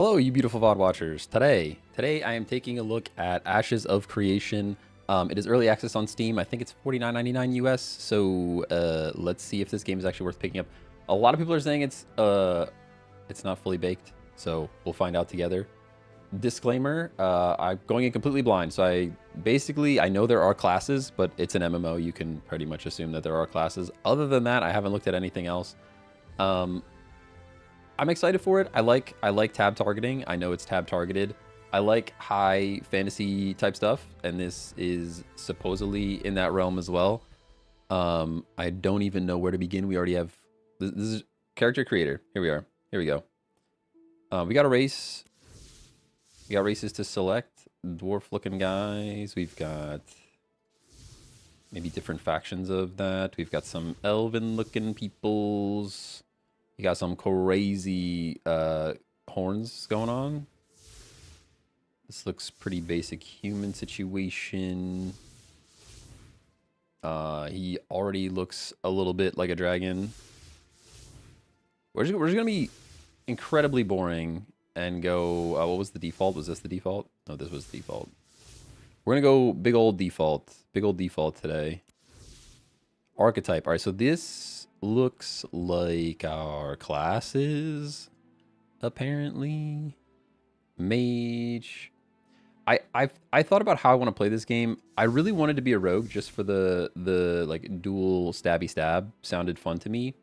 Hello, you beautiful VOD watchers. Today I am taking a look at Ashes of Creation. It is early access on Steam. I think it's $49.99 US. So let's see if this game is actually worth picking up. A lot of people are saying it's not fully baked, so we'll find out together. Disclaimer: I'm going in completely blind, so I know there are classes, but it's an MMO. You can pretty much assume that there are classes. Other than that, I haven't looked at anything else. I'm excited for it. I like tab targeting. I know it's tab targeted. I like high fantasy type stuff, and this is supposedly in that realm as well. I don't even know where to begin. We already have this is character creator. Here we are. Here we go. We got a race. We got races to select. Dwarf looking guys. We've got maybe different factions of that. We've got some elven looking peoples. You got some crazy horns going on. This looks pretty basic human situation. He already looks a little bit like a dragon. We're just gonna be incredibly boring and go. What was the default? Was this the default? No, this was the default. We're gonna go big old default. Big old default today. Archetype. All right, so this looks like our classes, apparently. Mage. I thought about how I want to play this game. I really wanted to be a rogue just for the like dual stabby stab sounded fun to me.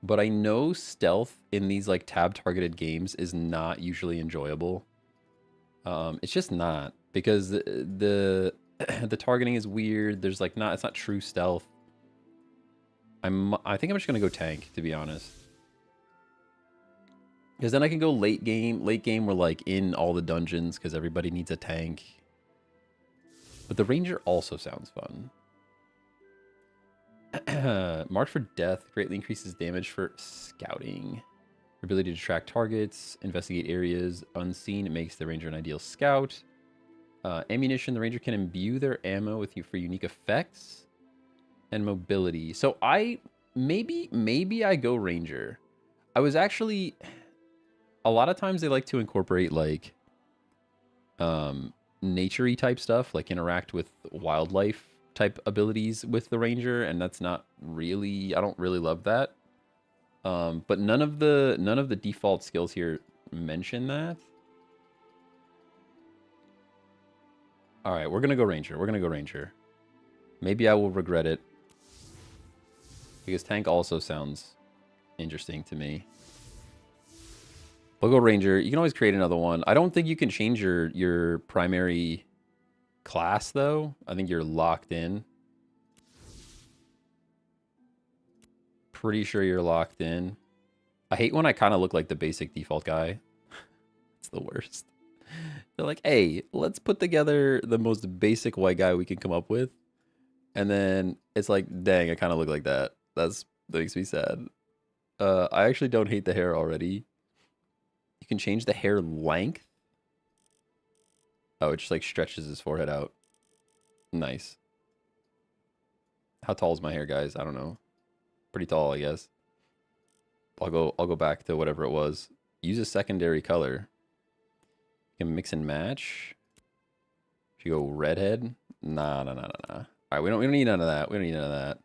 But I know stealth in these like tab targeted games is not usually enjoyable. It's just not, because the the targeting is weird. There's like it's not true stealth. I think I'm just gonna go tank, to be honest, because then I can go late game. Late game, we're like in all the dungeons because everybody needs a tank. But the ranger also sounds fun. March for death greatly increases damage for scouting. Ability to track targets, investigate areas unseen. It makes the ranger an ideal scout. Ammunition: the ranger can imbue their ammo with for unique effects. And mobility. So maybe I go ranger. I was actually, a lot of times they like to incorporate like nature-y type stuff, like interact with wildlife type abilities with the ranger, and that's not really, I don't really love that. But none of the default skills here mention that. All right, we're gonna go ranger. We're gonna go ranger. Maybe I will regret it, because tank also sounds interesting to me. We'll go ranger. You can always create another one. I don't think you can change your primary class, though. I think you're locked in. Pretty sure you're locked in. I hate when I kind of look like the basic default guy. It's the worst. They're like, hey, let's put together the most basic white guy we can come up with. And then it's like, dang, I kind of look like that. That makes me sad. I actually don't hate the hair already. You can change the hair length. Oh, it just like stretches his forehead out. Nice. How tall is my hair, guys? I don't know. Pretty tall, I guess. I'll go back to whatever it was. Use a secondary color. You can mix and match. If you go redhead, nah. All right, we don't need none of that. We don't need none of that.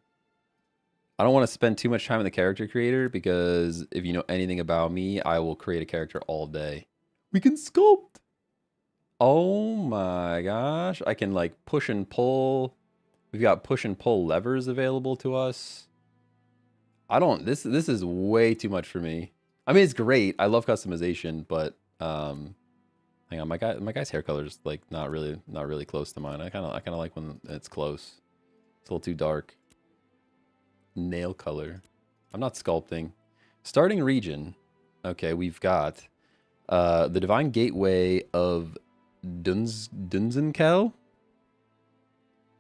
I don't want to spend too much time in the character creator, because if you know anything about me, I will create a character all day. We can sculpt. Oh my gosh. I can like push and pull. We've got push and pull levers available to us. This is way too much for me. I mean, it's great. I love customization, but hang on, my guy's hair color is like not really close to mine. I kind of like when it's close. It's a little too dark. Nail color. I'm not sculpting. Starting region. Okay, we've got the Divine Gateway of Dunzenkel,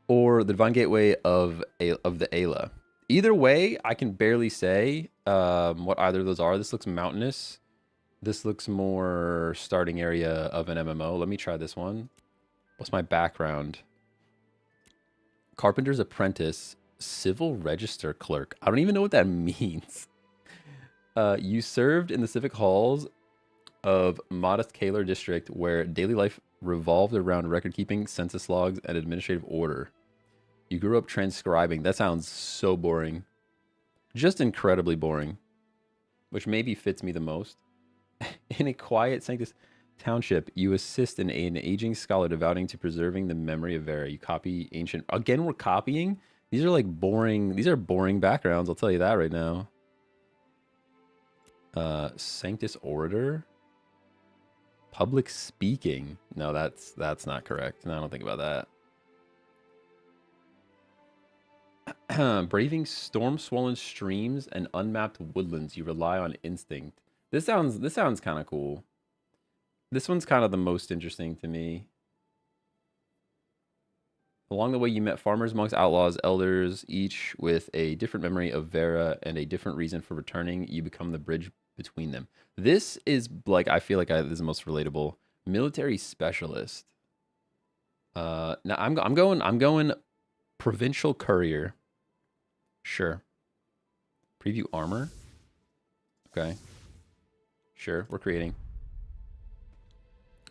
or the Divine Gateway of the Ayla. Either way, I can barely say what either of those are. This looks mountainous. This looks more starting area of an MMO. Let me try this one. What's my background? Carpenter's Apprentice. Civil Register Clerk. I don't even know what that means. You served in the civic halls of modest Kaler district where daily life revolved around record keeping, census logs, and administrative order. You grew up transcribing. That sounds so boring. Just incredibly boring. Which maybe fits me the most. In a quiet Sanctus township, you assist an aging scholar devoting to preserving the memory of Vera. You copy ancient... Again, we're copying? These are like boring... These are boring backgrounds, I'll tell you that right now. Sanctus Orator? Public speaking. No, that's not correct. No, I don't think about that. Braving storm-swollen streams and unmapped woodlands, you rely on instinct. This sounds kind of cool. This one's kind of the most interesting to me. Along the way, you met farmers, monks, outlaws, elders, each with a different memory of Vera and a different reason for returning. You become the bridge between them. This is like, I feel like this is the most relatable. Military specialist. Now I'm going provincial courier. Sure. Preview armor. Okay. Sure, we're creating.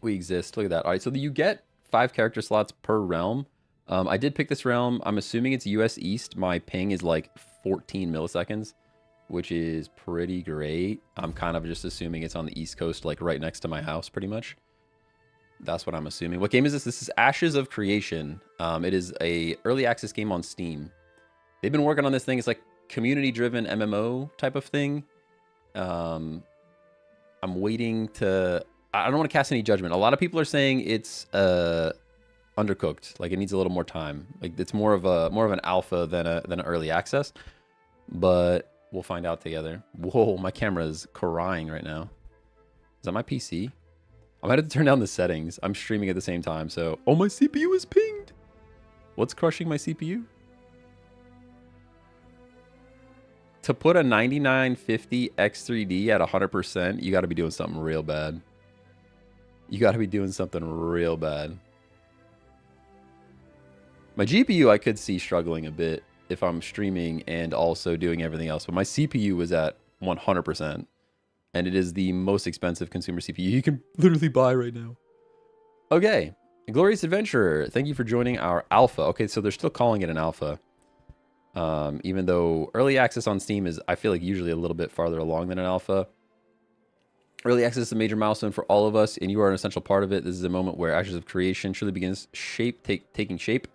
We exist. Look at that. All right, so you get 5 character slots per realm. I did pick this realm. I'm assuming it's US East. My ping is like 14 milliseconds, which is pretty great. I'm kind of just assuming it's on the East Coast, like right next to my house, pretty much. That's what I'm assuming. What game is this? This is Ashes of Creation. It is a early access game on Steam. They've been working on this thing. It's like community-driven MMO type of thing. I'm waiting to... I don't want to cast any judgment. A lot of people are saying it's undercooked. Like it needs a little more time. Like it's more of an alpha than an early access. But we'll find out together. Whoa, my camera is crying right now. Is that my PC? I'm gonna have to turn down the settings. I'm streaming at the same time, so... Oh, my CPU is pinged! What's crushing my CPU? To put a 9950 X3D at 100%, you gotta be doing something real bad. You gotta be doing something real bad. My GPU I could see struggling a bit if I'm streaming and also doing everything else, but my CPU is at 100%. And it is the most expensive consumer CPU you can literally buy right now. Okay. Glorious Adventurer, thank you for joining our alpha. Okay, so they're still calling it an alpha. Even though early access on Steam is, I feel like, usually a little bit farther along than an alpha. Early access is a major milestone for all of us, and you are an essential part of it. This is a moment where Ashes of Creation truly begins taking shape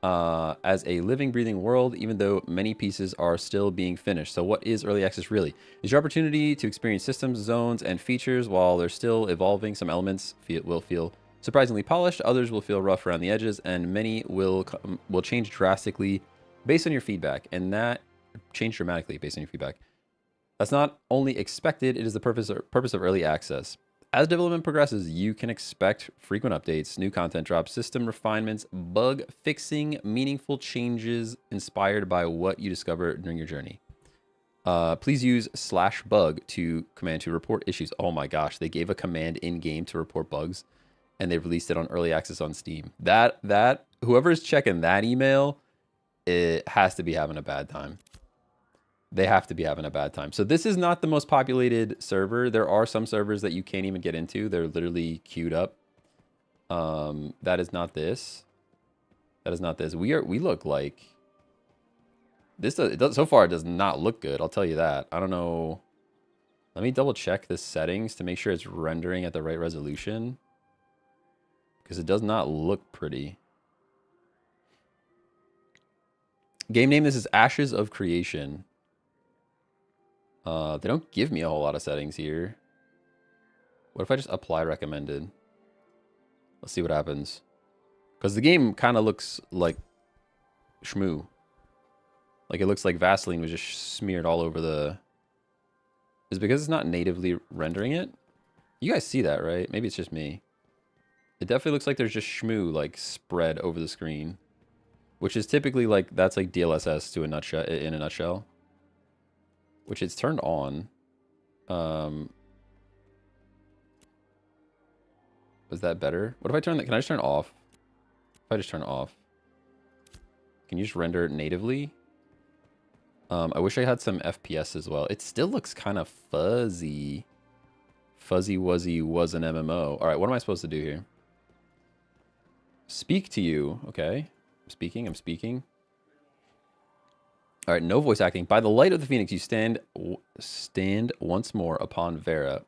as a living, breathing world, even though many pieces are still being finished. So what is early access really? It's your opportunity to experience systems, zones, and features while they're still evolving. Some elements will feel surprisingly polished, others will feel rough around the edges, and many will change drastically based on your feedback, and that change dramatically based on your feedback. That's not only expected, it is the purpose of early access. As development progresses, you can expect frequent updates, new content drops, system refinements, bug fixing, meaningful changes inspired by what you discover during your journey. Please use /bug command to report issues. Oh my gosh, they gave a command in game to report bugs, and they released it on early access on Steam. That whoever is checking that email, it has to be having a bad time. They have to be having a bad time. So this is not the most populated server. There are some servers that you can't even get into. They're literally queued up. That is not this. That is not this. We look like this. So far, it does not look good. I'll tell you that. I don't know. Let me double check the settings to make sure it's rendering at the right resolution, because it does not look pretty. Game name, this is Ashes of Creation. They don't give me a whole lot of settings here. What if I just apply recommended? Let's see what happens. Because the game kind of looks like shmoo. Like it looks like Vaseline was just smeared all over the... Is it because it's not natively rendering it? You guys see that, right? Maybe it's just me. It definitely looks like there's just shmoo like spread over the screen. Which is typically like, that's like DLSS to a nutshell, in a nutshell. Which it's turned on. Was that better? What if I turn that? Can I just turn it off? If I just turn it off, can you just render it natively? I wish I had some FPS as well. It still looks kind of fuzzy. Fuzzy Wuzzy was an MMO. All right, what am I supposed to do here? Speak to you. Okay. I'm speaking. All right, no voice acting. By the light of the Phoenix, you stand once more upon Vera.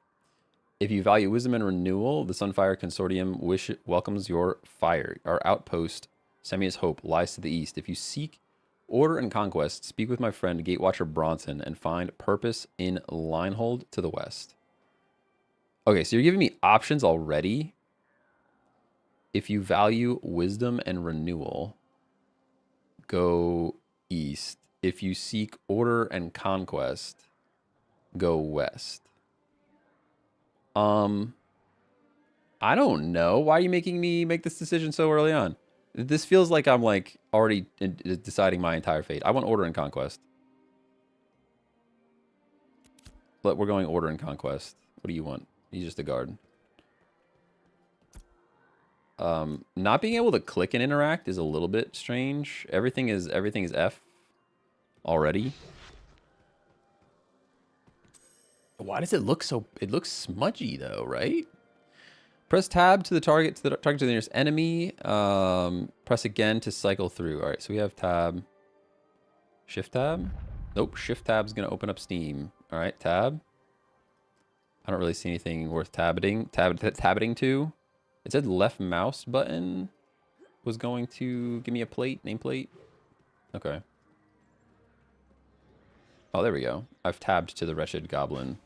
If you value wisdom and renewal, the Sunfire Consortium welcomes your fire. Our outpost, Semius Hope, lies to the east. If you seek order and conquest, speak with my friend Gatewatcher Bronson and find purpose in Linehold to the west. Okay, so you're giving me options already. If you value wisdom and renewal, go east. If you seek order and conquest, go west. I don't know. Why are you making me make this decision so early on? This feels like I'm like already deciding my entire fate. I want order and conquest. But we're going order and conquest. What do you want? He's just a guard. Not being able to click and interact is a little bit strange. Everything is F already. Why does it look so? It looks smudgy though, right? Press tab to the target to the nearest enemy. Press again to cycle through. All right, so we have tab. Shift tab. Nope, shift tab's gonna open up Steam. All right, tab. I don't really see anything worth tabbiting to. It said left mouse button was going to give me a nameplate. Okay. Oh, there we go. I've tabbed to the wretched goblin.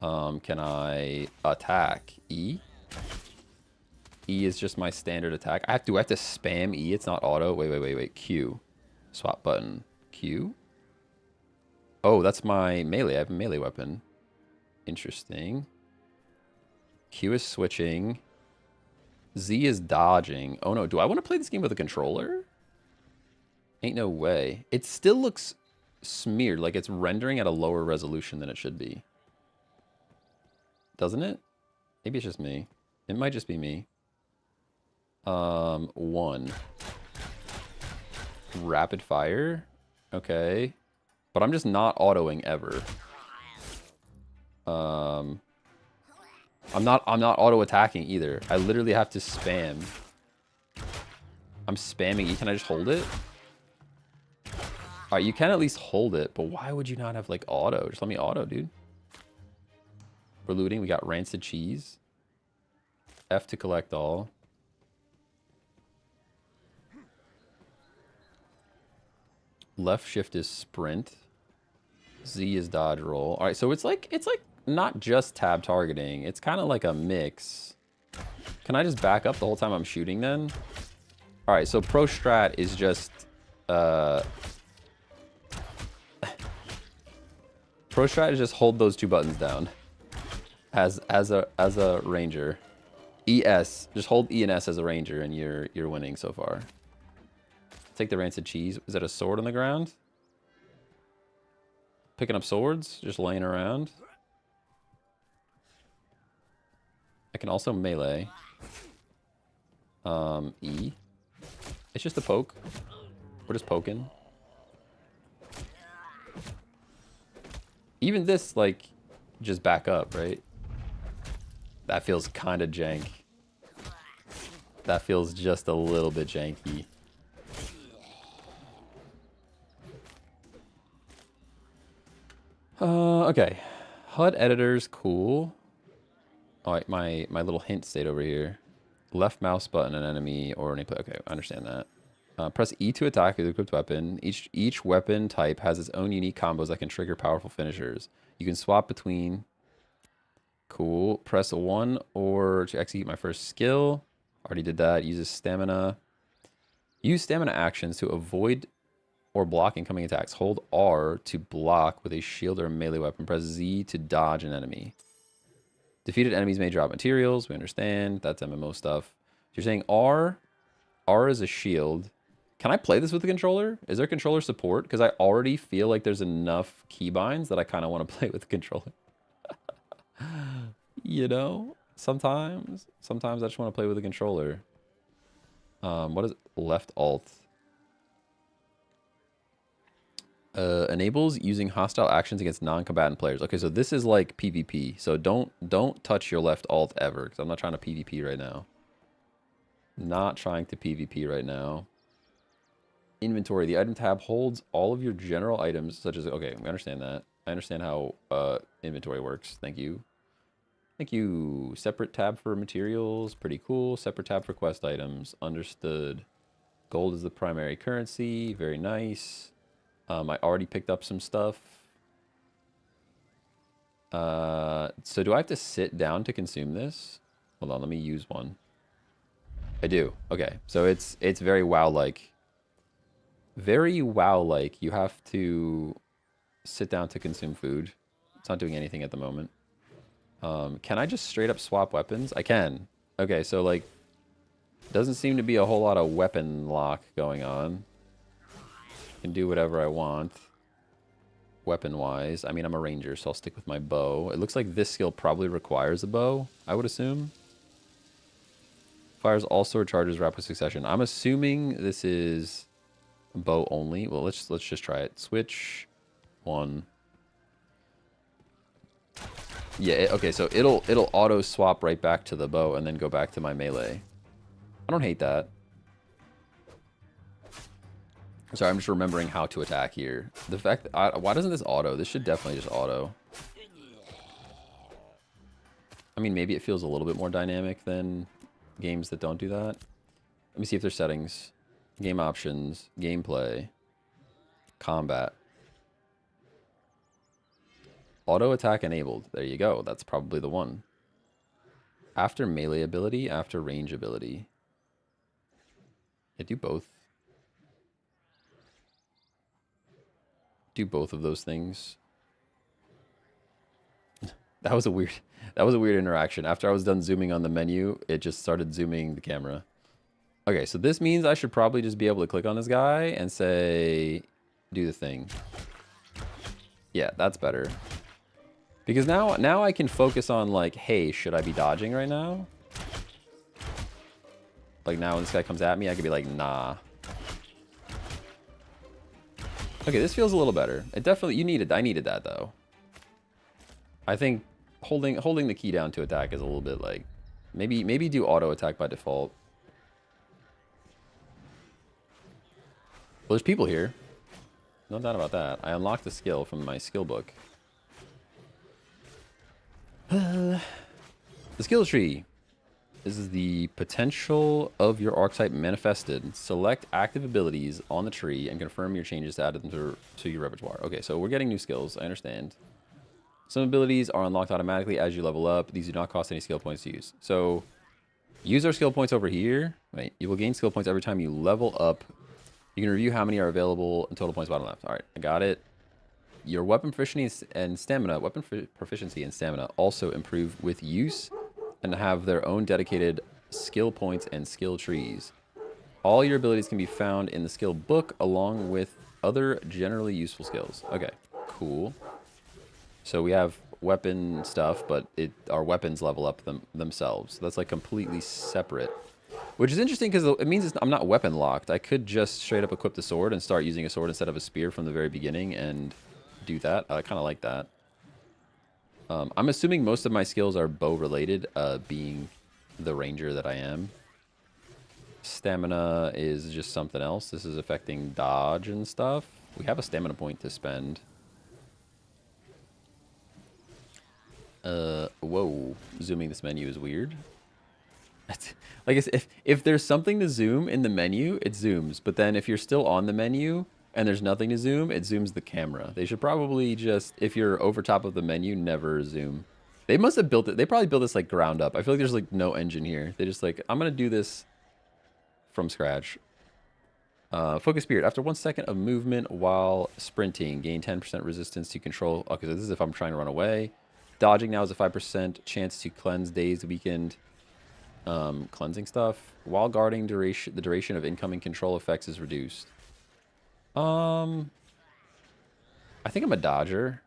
Can I attack E? E is just my standard attack. Do I have to spam E? It's not auto. Wait. Q. Swap button. Q. Oh, that's my melee. I have a melee weapon. Interesting. Q is switching. Z is dodging. Oh no, do I want to play this game with a controller? Ain't no way. It still looks smeared, like it's rendering at a lower resolution than it should be. Doesn't it? Maybe it's just me. It might just be me. 1. Rapid fire. Okay. But I'm just not autoing ever. I'm not auto attacking either. I literally have to spam. I'm spamming E. Can I just hold it? Alright, you can at least hold it, but why would you not have like auto? Just let me auto, dude. We're looting. We got rancid cheese. F to collect all. Left shift is sprint. Z is dodge roll. All right, so it's like not just tab targeting. It's kind of like a mix. Can I just back up the whole time I'm shooting then? All right, so pro strat is just pro strat is just hold those 2 buttons down as a ranger. ES, just hold E and S as a ranger and you're winning so far. Take the rancid cheese. Is that a sword on the ground? Picking up swords, just laying around. I can also melee. E. It's just a poke. We're just poking. Even this, like, just back up, right? That feels kind of jank. That feels just a little bit janky. Okay. HUD editor's cool. All right, my little hint stayed over here. Left mouse button an enemy or any play. Okay, I understand that. Press E to attack with equipped weapon. Each weapon type has its own unique combos that can trigger powerful finishers. You can swap between. Cool. Press 1 or to execute my first skill. Already did that. Uses stamina. Use stamina actions to avoid or block incoming attacks. Hold R to block with a shield or a melee weapon. Press Z to dodge an enemy. Defeated enemies may drop materials. We understand. That's MMO stuff. So you're saying R. R is a shield. Can I play this with the controller? Is there controller support? Because I already feel like there's enough keybinds that I kind of want to play with the controller. You know? Sometimes I just want to play with the controller. What is it? Left alt? Enables using hostile actions against non-combatant players. Okay, so this is like PvP. So don't touch your left alt ever, because I'm not trying to PvP right now. Not trying to PvP right now. Inventory. The item tab holds all of your general items, such as... Okay, we understand that. I understand how inventory works. Thank you. Thank you. Separate tab for materials. Pretty cool. Separate tab for quest items. Understood. Gold is the primary currency. Very nice. I already picked up some stuff. So do I have to sit down to consume this? Hold on, let me use one. I do. Okay, so it's very WoW-like. Very WoW-like. You have to sit down to consume food. It's not doing anything at the moment. Can I just straight up swap weapons? I can. Okay, so like, doesn't seem to be a whole lot of weapon lock going on. Can do whatever I want. Weapon-wise. I mean, I'm a ranger, so I'll stick with my bow. It looks like this skill probably requires a bow, I would assume. Fires all sword charges rapid succession. I'm assuming this is bow only. Well, let's just try it. Switch one. Yeah, okay, so it'll auto swap right back to the bow and then go back to my melee. I don't hate that. Sorry, I'm just remembering how to attack here. The fact that why doesn't this auto? This should definitely just auto. I mean, maybe it feels a little bit more dynamic than games that don't do that. Let me see if there's settings. Game options, gameplay, combat. Auto attack enabled. There you go. That's probably the one. After melee ability, after range ability. Yeah, do both. Do both of those things. That was a weird interaction. After I was done zooming on the menu, it just started zooming the camera. Okay, so this means I should probably just be able to click on this guy and say, do the thing. Yeah, that's better. Because now I can focus on like, hey, should I be dodging right now? Like now when this guy comes at me, I could be like, nah. Okay, this feels a little better. It definitely, I needed that though. I think holding the key down to attack is a little bit like, maybe do auto attack by default. Well, there's people here. No doubt about that. I unlocked the skill from my skill book. The skill tree. This is the potential of your archetype manifested. Select active abilities on the tree and confirm your changes to add them to your repertoire. Okay, so we're getting new skills. I understand. Some abilities are unlocked automatically as you level up. These do not cost any skill points to use. So use our skill points over here. Right, you will gain skill points every time you level up. You can review how many are available in total points bottom left. All right, I got it. Your weapon proficiency and stamina, also improve with use and have their own dedicated skill points and skill trees. All your abilities can be found in the skill book along with other generally useful skills. Okay, cool. So we have weapon stuff, but our weapons level up themselves. So that's like completely separate. Which is interesting because it means I'm not weapon locked. I could just straight up equip the sword and start using a sword instead of a spear from the very beginning and do that. I kind of like that. I'm assuming most of my skills are bow related, being the ranger that I am. Stamina is just something else. This is affecting dodge and stuff. We have a stamina point to spend. Whoa. Zooming this menu is weird. Like if there's something to zoom in the menu, it zooms. But then if you're still on the menu and there's nothing to zoom, it zooms the camera. They should probably just, if you're over top of the menu, never zoom. They must have built it. They probably built this like ground up. I feel like there's like no engine here. They just like, I'm going to do this from scratch. Focus Spirit. After 1 second of movement while sprinting, gain 10% resistance to control. Okay, so this is if I'm trying to run away. Dodging now is a 5% chance to cleanse dazed, weakened, cleansing stuff. While guarding, the duration of incoming control effects is reduced. I think I'm a dodger.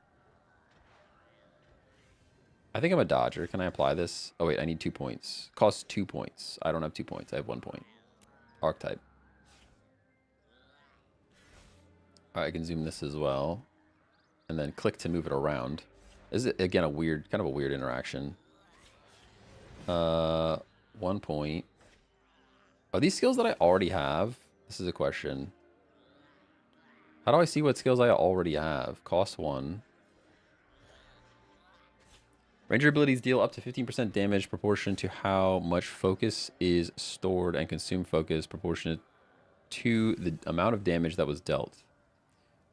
Can I apply this? Oh wait, I need 2 points. Costs 2 points. I don't have 2 points. I have 1 point. Archetype. I can zoom this as well. And then click to move it around. This is, again, kind of a weird interaction. 1 point. Are these skills that I already have? This is a question. How do I see what skills I already have? Cost 1. Ranger abilities deal up to 15% damage proportionate to how much focus is stored and consume focus proportionate to the amount of damage that was dealt.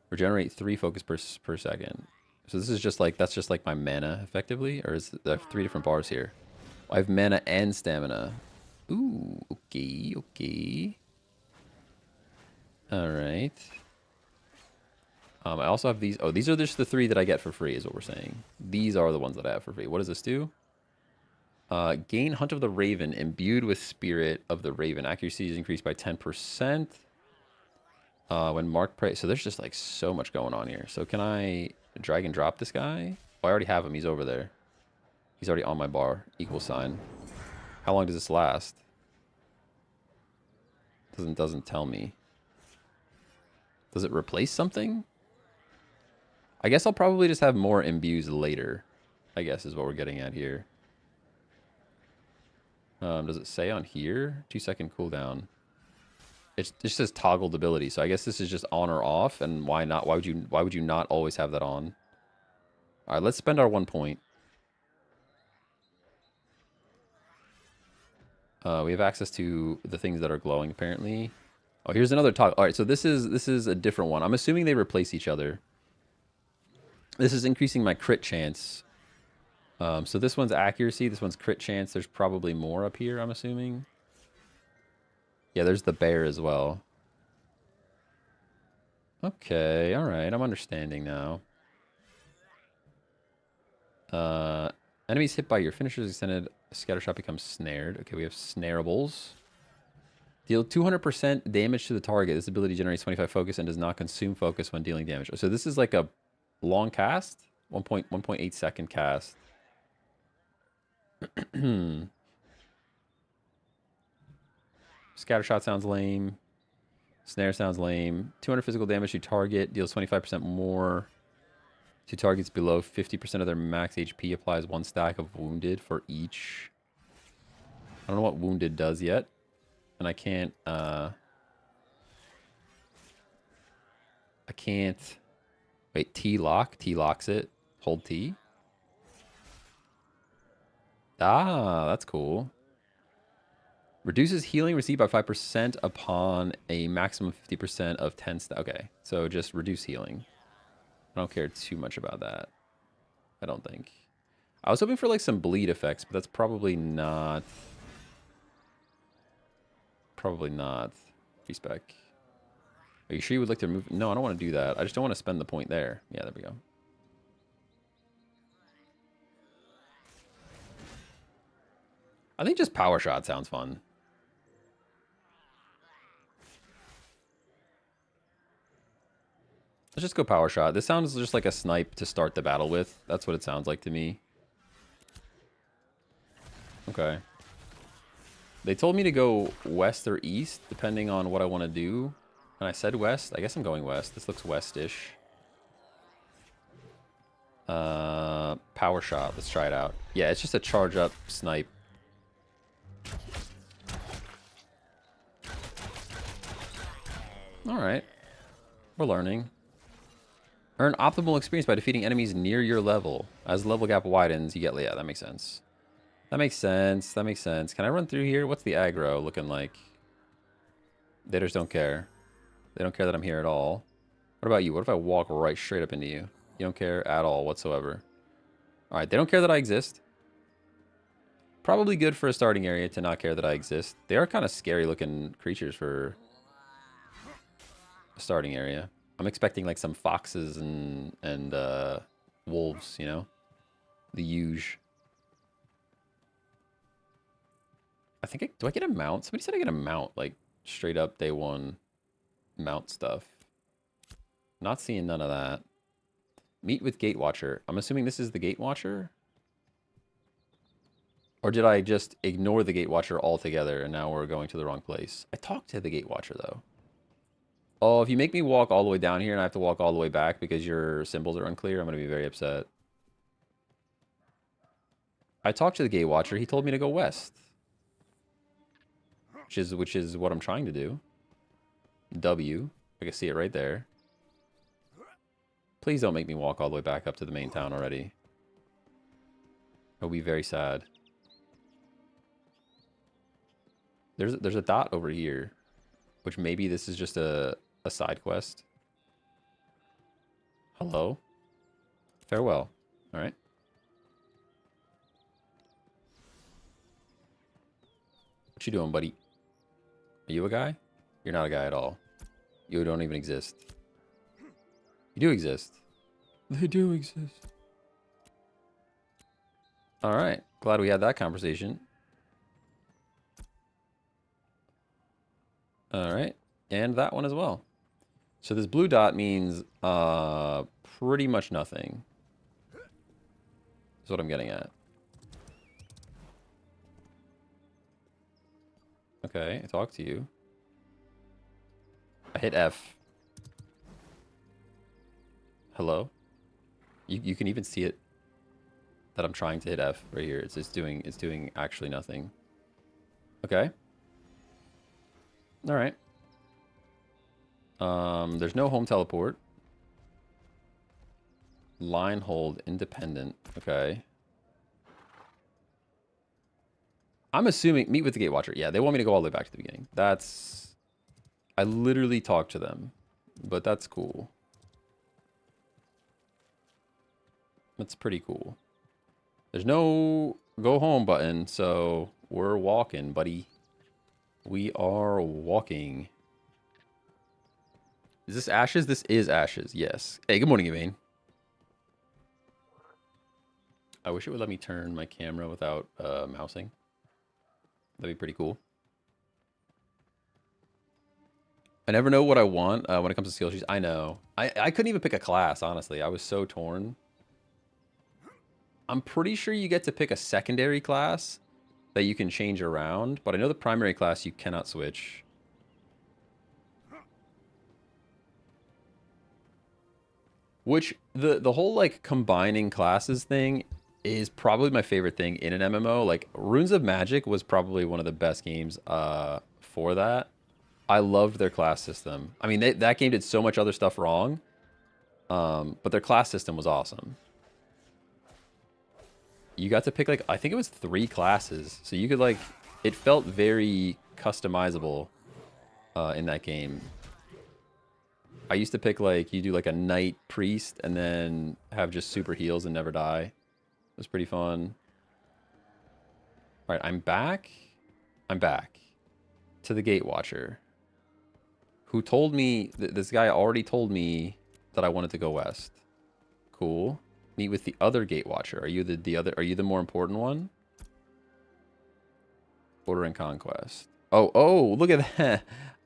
Regenerate 3 focus per second. So this is just like, that's just like my mana effectively, or is it, I have 3 different bars here. I have mana and stamina. Ooh, okay, okay. All right. I also have these. Oh, these are just the 3 that I get for free, is what we're saying. These are the ones that I have for free. What does this do? Gain Hunt of the Raven, imbued with Spirit of the Raven. Accuracy is increased by 10%. When marked prey. So there's just like so much going on here. So can I drag and drop this guy? Oh, I already have him. He's over there. He's already on my bar. Equal sign. How long does this last? Doesn't tell me. Does it replace something? I guess I'll probably just have more imbues later, I guess is what we're getting at here. Does it say on here? 2-second cooldown. It just says toggled ability, so I guess this is just on or off, and why not? Why would you not always have that on? All right, let's spend our 1 point. We have access to the things that are glowing, apparently. Oh, here's another toggle. All right, so this is a different one. I'm assuming they replace each other. This is increasing my crit chance. So this one's accuracy. This one's crit chance. There's probably more up here, I'm assuming. Yeah, there's the bear as well. Okay, all right. I'm understanding now. Enemies hit by your finisher's extended scattershot becomes snared. Okay, we have snarables. Deal 200% damage to the target. This ability generates 25 focus and does not consume focus when dealing damage. So this is like a long cast, 1.8 second cast. Scattershot sounds lame. Snare sounds lame. 200 physical damage to target. Deals 25% more to targets below 50% of their max HP. Applies 1 stack of wounded for each. I don't know what wounded does yet. And I can't... Wait, T lock? T locks it. Hold T. Ah, that's cool. Reduces healing received by 5% upon a maximum of 50% of 10 Okay, so just reduce healing. I don't care too much about that. I don't think. I was hoping for like some bleed effects, but that's probably not. Probably not. Respec. Are you sure you would like to remove? No, I don't want to do that. I just don't want to spend the point there. Yeah, there we go. I think just power shot sounds fun. Let's just go power shot. This sounds just like a snipe to start the battle with. That's what it sounds like to me. Okay. They told me to go west or east, depending on what I want to do. And I said west. I guess I'm going west. This looks westish. Power shot. Let's try it out. Yeah, it's just a charge up snipe. All right. We're learning. Earn optimal experience by defeating enemies near your level. As the level gap widens, you get... Yeah, that makes sense. That makes sense. That makes sense. Can I run through here? What's the aggro looking like? They just don't care. They don't care that I'm here at all. What about you? What if I walk right straight up into you? You don't care at all whatsoever. All right, they don't care that I exist. Probably good for a starting area to not care that I exist. They are kind of scary looking creatures for a starting area. I'm expecting like some foxes and wolves, you know? The huge. I think do I get a mount? Somebody said I get a mount, like straight up day one mount stuff. Not seeing none of that. Meet with Gatewatcher. I'm assuming this is the Gatewatcher? Or did I just ignore the Gatewatcher altogether and now we're going to the wrong place? I talked to the Gatewatcher though. Oh, if you make me walk all the way down here and I have to walk all the way back because your symbols are unclear, I'm going to be very upset. I talked to the gate watcher. He told me to go west. Which is what I'm trying to do. W. I can see it right there. Please don't make me walk all the way back up to the main town already. It'll be very sad. There's a dot over here, which maybe this is just a side quest. Hello? Farewell. All right. What you doing, buddy? Are you a guy? You're not a guy at all. You don't even exist. You do exist. They do exist. All right. Glad we had that conversation. All right. And that one as well. So this blue dot means pretty much nothing. That's what I'm getting at. Okay, I talk to you. I hit F. Hello? You can even see it that I'm trying to hit F right here. It's doing actually nothing. Okay. All right. There's no home teleport. Line hold independent. Okay. I'm assuming meet with the gate watcher. Yeah, they want me to go all the way back to the beginning. That's I literally talked to them, but that's cool. That's pretty cool. There's no go home button, so we're walking, buddy. We are walking. Is this Ashes? This is Ashes, yes. Hey, good morning, Evane. I wish it would let me turn my camera without mousing. That'd be pretty cool. I never know what I want when it comes to skill trees. I know. I couldn't even pick a class, honestly. I was so torn. I'm pretty sure you get to pick a secondary class that you can change around, but I know the primary class you cannot switch. Which, the whole, like, combining classes thing is probably my favorite thing in an MMO. Like, Runes of Magic was probably one of the best games for that. I loved their class system. I mean, that game did so much other stuff wrong, but their class system was awesome. You got to pick, like, I think it was 3 classes. So you could, like, it felt very customizable in that game. I used to pick, like, you do, like, a knight priest and then have just super heals and never die. It was pretty fun. All right, I'm back. I'm back to the gate watcher, who told me, this guy already told me that I wanted to go west. Cool. Meet with the other gate watcher. Are you are you the more important one? Order and conquest. Oh, look at that.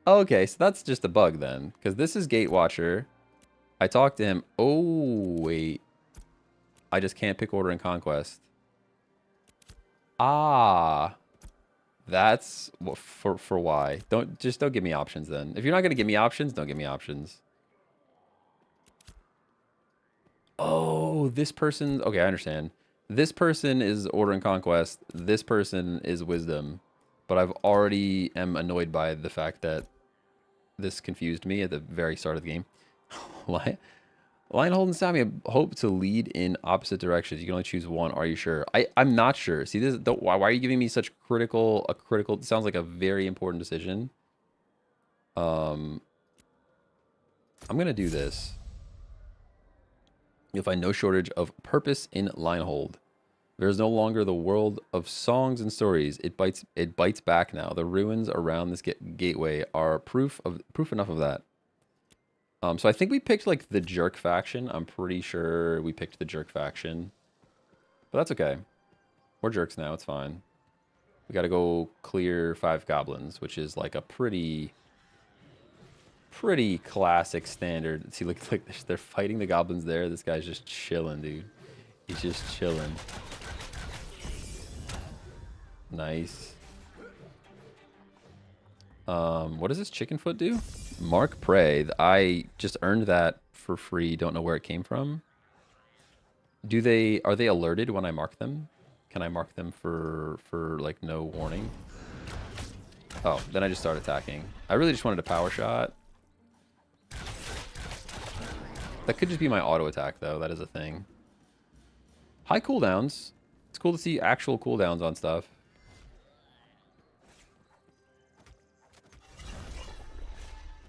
Okay, so that's just a bug then, because this is gate watcher. I talked to him. Oh, wait. I just can't pick order and conquest. Ah. That's for why. Don't give me options then. If you're not going to give me options, don't give me options. Oh, this person. Okay, I understand. This person is order and conquest. This person is wisdom. But I've already am annoyed by the fact that this confused me at the very start of the game. Lionhold and Sammy hope to lead in opposite directions. You can only choose one. Are you sure? I'm not sure. See this? Why are you giving me such critical? It sounds like a very important decision. I'm gonna do this. You'll find no shortage of purpose in Lionhold. There is no longer the world of songs and stories. It bites back now. The ruins around this gateway are proof enough of that. So I think we picked, like, the Jerk faction. I'm pretty sure we picked the Jerk faction. But that's okay. We're jerks now. It's fine. We got to go clear 5 goblins, which is, like, a pretty classic standard. See, look, they're fighting the goblins there. This guy's just chilling, dude. He's just chilling. Nice. What does this chicken foot do? Mark prey. I just earned that for free. Don't know where it came from. Are they alerted when I mark them? Can I mark them for like no warning? Oh, then I just start attacking. I really just wanted a power shot. That could just be my auto attack though. That is a thing. High cooldowns. It's cool to see actual cooldowns on stuff.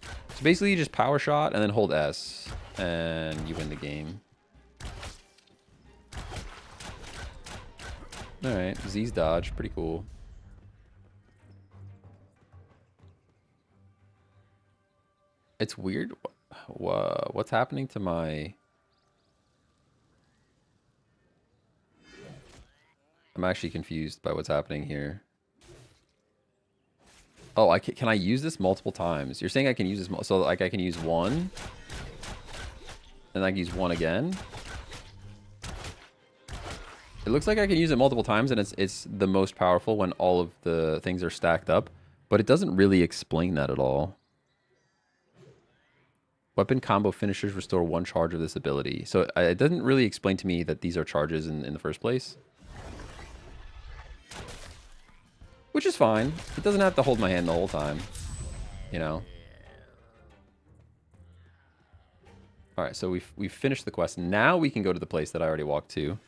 So basically you just power shot and then hold S and you win the game. Alright, Z's dodge, pretty cool. It's weird. What's happening to my... I'm actually confused by what's happening here. Oh, can I use this multiple times? You're saying I can use this, so like I can use one, and I can use one again. It looks like I can use it multiple times, and it's the most powerful when all of the things are stacked up, but it doesn't really explain that at all. Weapon combo finishers restore one charge of this ability. So it doesn't really explain to me that these are charges in the first place. Which is fine. It doesn't have to hold my hand the whole time. You know? Alright, so we've finished the quest. Now we can go to the place that I already walked to.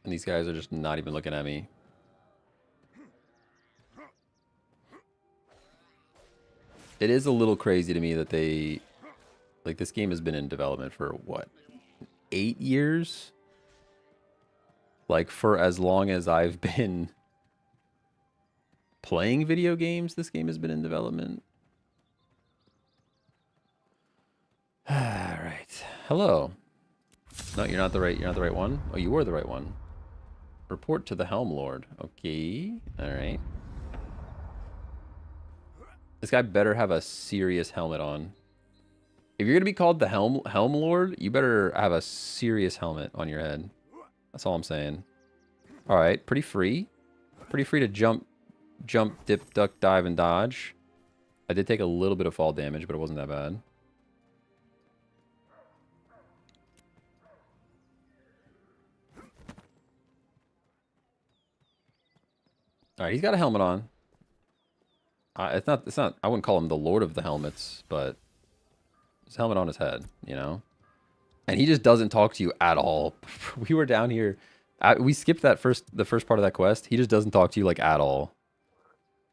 And these guys are just not even looking at me. It is a little crazy to me that they... Like, this game has been in development for, what, 8 years? Like, for as long as I've been playing video games, this game has been in development. Alright. Hello. No, you're not the right one? Oh, you were the right one. Report to the Helm Lord. Okay. Alright. This guy better have a serious helmet on. If you're going to be called the Helm Lord, you better have a serious helmet on your head. That's all I'm saying. Alright, pretty free. Pretty free to jump, dip, duck, dive, and dodge. I did take a little bit of fall damage, but it wasn't that bad. Alright, he's got a helmet on. It's not, I wouldn't call him the Lord of the Helmets, but his helmet on his head, you know? And he just doesn't talk to you at all. We were down here. We skipped the first part of that quest. He just doesn't talk to you, like, at all.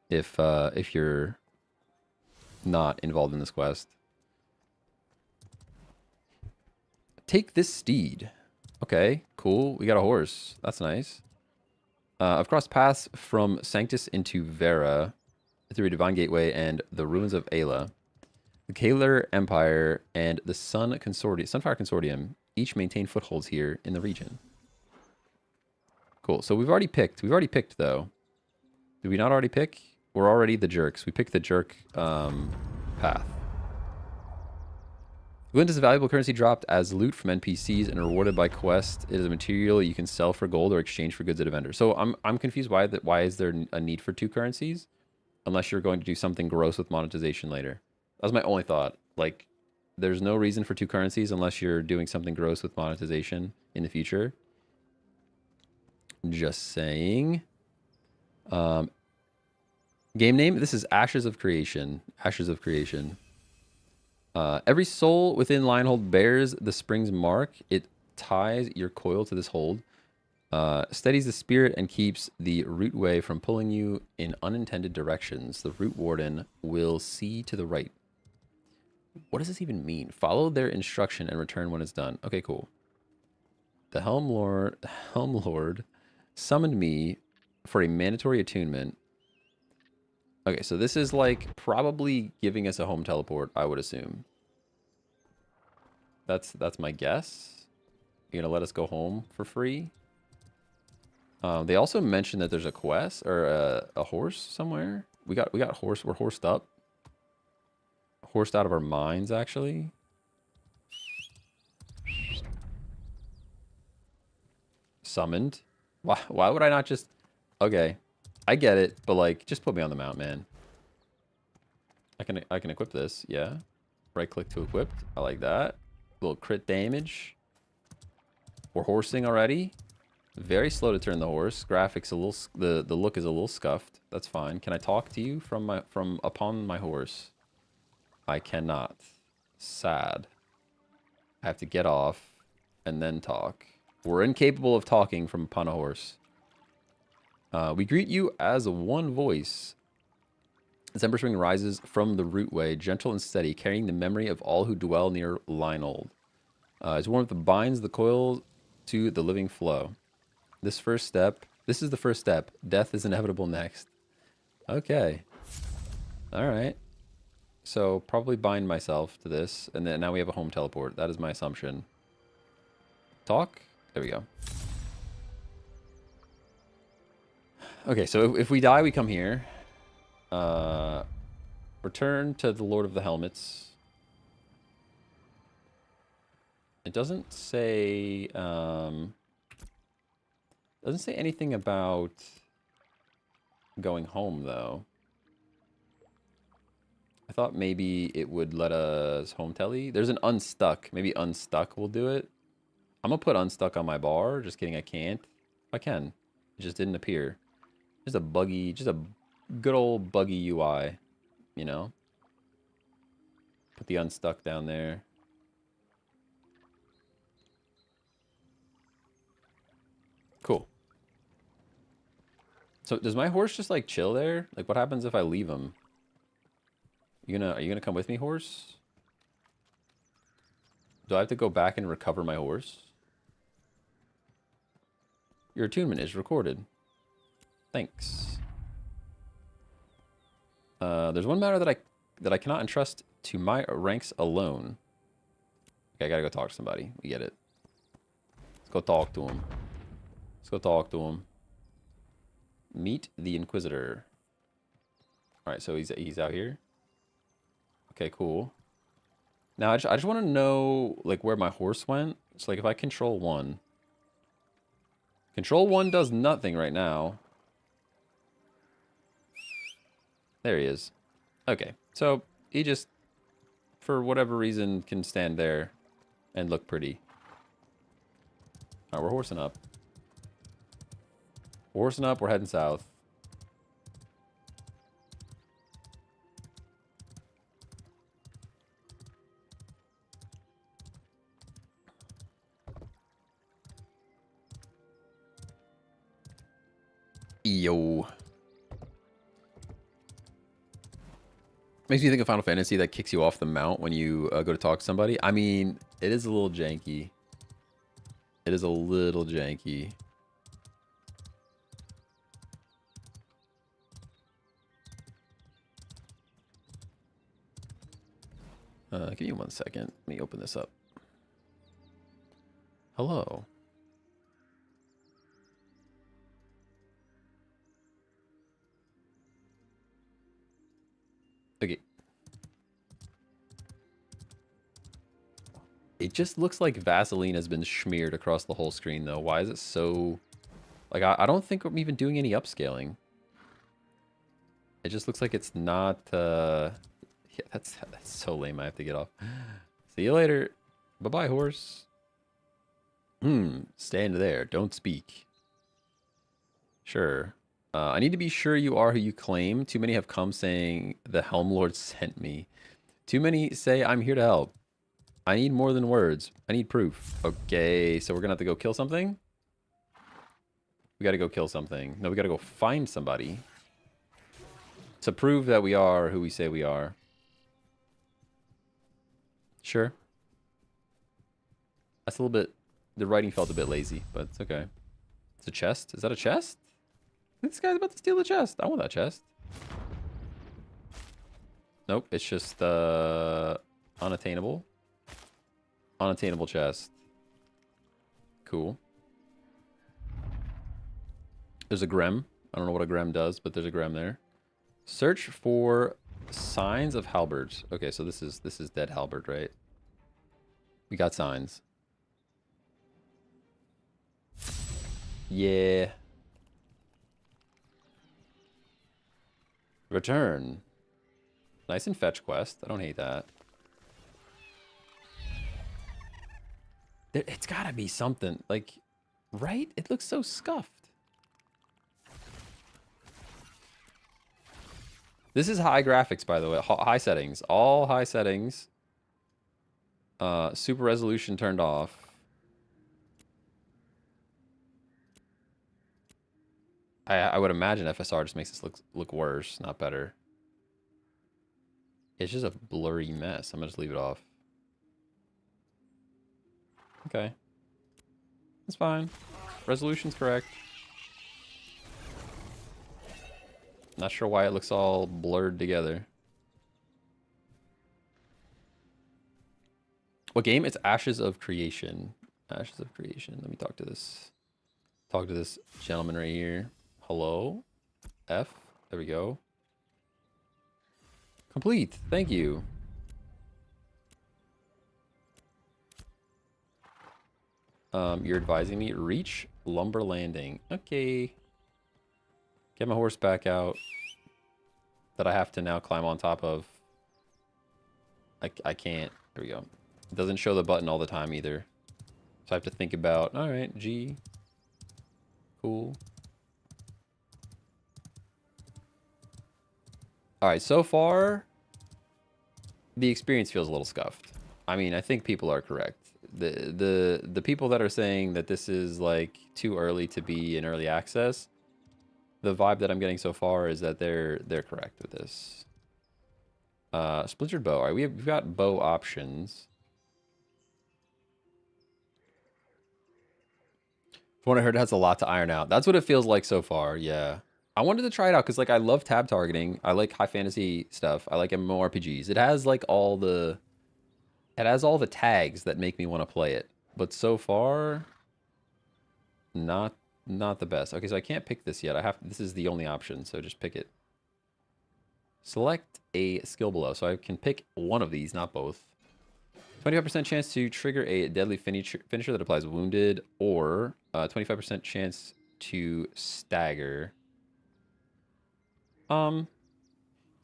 If you're not involved in this quest. Take this steed. Okay, cool. We got a horse. That's nice. I've crossed paths from Sanctus into Vera through a divine gateway and the ruins of Ayla. The Kaler Empire and the Sunfire Consortium each maintain footholds here in the region. Cool. So we've already picked. We've already picked, though. Did we not already pick? We're already the jerks. We picked the jerk path. Glint is a valuable currency dropped as loot from NPCs and rewarded by quest. It is a material you can sell for gold or exchange for goods at a vendor. So I'm confused why is there a need for 2 currencies unless you're going to do something gross with monetization later. That was my only thought. Like, there's no reason for 2 currencies unless you're doing something gross with monetization in the future. Just saying. Game name, this is Ashes of Creation. Ashes of Creation. Every soul within Lionhold bears the spring's mark. It ties your coil to this hold, steadies the spirit, and keeps the root way from pulling you in unintended directions. The root warden will see to the right. What does this even mean? Follow their instruction and return when it's done. Okay, cool. The Helm Lord summoned me for a mandatory attunement. Okay, so this is like probably giving us a home teleport, I would assume. That's my guess. You're gonna let us go home for free? They also mentioned that there's a quest or a horse somewhere. We got horse. We're horsed up. Horsed out of our minds, actually. Summoned. Why would I not just... Okay. I get it, but like, just put me on the mount, man. I can equip this, yeah. Right click to equip. I like that. Little crit damage. We're horsing already. Very slow to turn the horse. Graphics a little... The look is a little scuffed. That's fine. Can I talk to you from upon my horse? I cannot. Sad. I have to get off and then talk. We're incapable of talking from upon a horse. We greet you as one voice. As Ember Spring rises from the rootway, gentle and steady, carrying the memory of all who dwell near Leinold. As warmth that binds the coil to the living flow. This is the first step. Death is inevitable next. Okay. Alright. So, probably bind myself to this, and then now we have a home teleport. That is my assumption. Talk? There we go. Okay, so if we die, we come here. Return to the Lord of the Helmets. It doesn't say anything about going home though. I thought maybe it would let us home telly. There's an unstuck. Maybe unstuck will do it. I'm gonna put unstuck on my bar. Just kidding, I can't. I can. It just didn't appear. Just a good old buggy UI, you know? Put the unstuck down there. Cool. So does my horse just like chill there? Like what happens if I leave him? Are you gonna come with me, horse? Do I have to go back and recover my horse? Your attunement is recorded. Thanks. There's one matter that I cannot entrust to my ranks alone. Okay, I gotta go talk to somebody. We get it. Let's go talk to him. Let's go talk to him. Meet the Inquisitor. All right, so he's out here. Okay, cool. Now I just want to know like where my horse went. So like if I control one does nothing right now. There he is. Okay, so he just, for whatever reason, can stand there and look pretty. All right, we're horsing up. We're horsing up, we're heading south. Yo. Makes me think of Final Fantasy that kicks you off the mount when you go to talk to somebody. I mean, it is a little janky. It is a little janky. Give me 1 second. Let me open this up. Hello. Okay. It just looks like Vaseline has been smeared across the whole screen, though. Why is it so... Like, I don't think I'm even doing any upscaling. It just looks like it's not... Yeah, that's so lame. I have to get off. See you later. Bye-bye, horse. Stand there. Don't speak. Sure. I need to be sure you are who you claim. Too many have come saying the Helm Lord sent me. Too many say I'm here to help. I need more than words. I need proof. Okay, so we're gonna have to go kill something? We gotta go kill something. No, we gotta go find somebody. To prove that we are who we say we are. Sure. That's a little bit... The writing felt a bit lazy, but it's okay. It's a chest? Is that a chest? This guy's about to steal the chest. I want that chest. Nope, it's just unattainable. Unattainable chest. Cool. There's a Grem. I don't know what a Grem does, but there's a Grem there. Search for signs of halberds. Okay, so this is dead halberd, right? We got signs. Yeah. Return. Nice and fetch quest. I don't hate that. It's gotta be something. Like, right? It looks so scuffed. This is high graphics, by the way. High settings. All high settings. Super resolution turned off. I would imagine FSR just makes this look worse, not better. It's just a blurry mess. I'm gonna just leave it off. Okay. That's fine. Resolution's correct. Not sure why it looks all blurred together. What game? It's Ashes of Creation. Ashes of Creation. Let me talk to this gentleman right here. Hello? F. There we go. Complete. Thank you. You're advising me. Reach Lumber Landing. Okay. Get my horse back out. That I have to now climb on top of. I can't. There we go. It doesn't show the button all the time either. So I have to think about, all right, G. Cool. All right, so far, the experience feels a little scuffed. I mean, I think people are correct. The people that are saying that this is like too early to be in early access, the vibe that I'm getting so far is that they're correct with this. Splintered bow. All right, we've got bow options. From what I heard, it has a lot to iron out. That's what it feels like so far, yeah. I wanted to try it out because, like, I love tab targeting. I like high fantasy stuff. I like MMORPGs. It has, like, all the... It has all the tags that make me want to play it. But so far, not the best. Okay, so I can't pick this yet. This is the only option, so just pick it. Select a skill below. So I can pick one of these, not both. 25% chance to trigger a deadly finisher that applies wounded, or 25% chance to stagger. So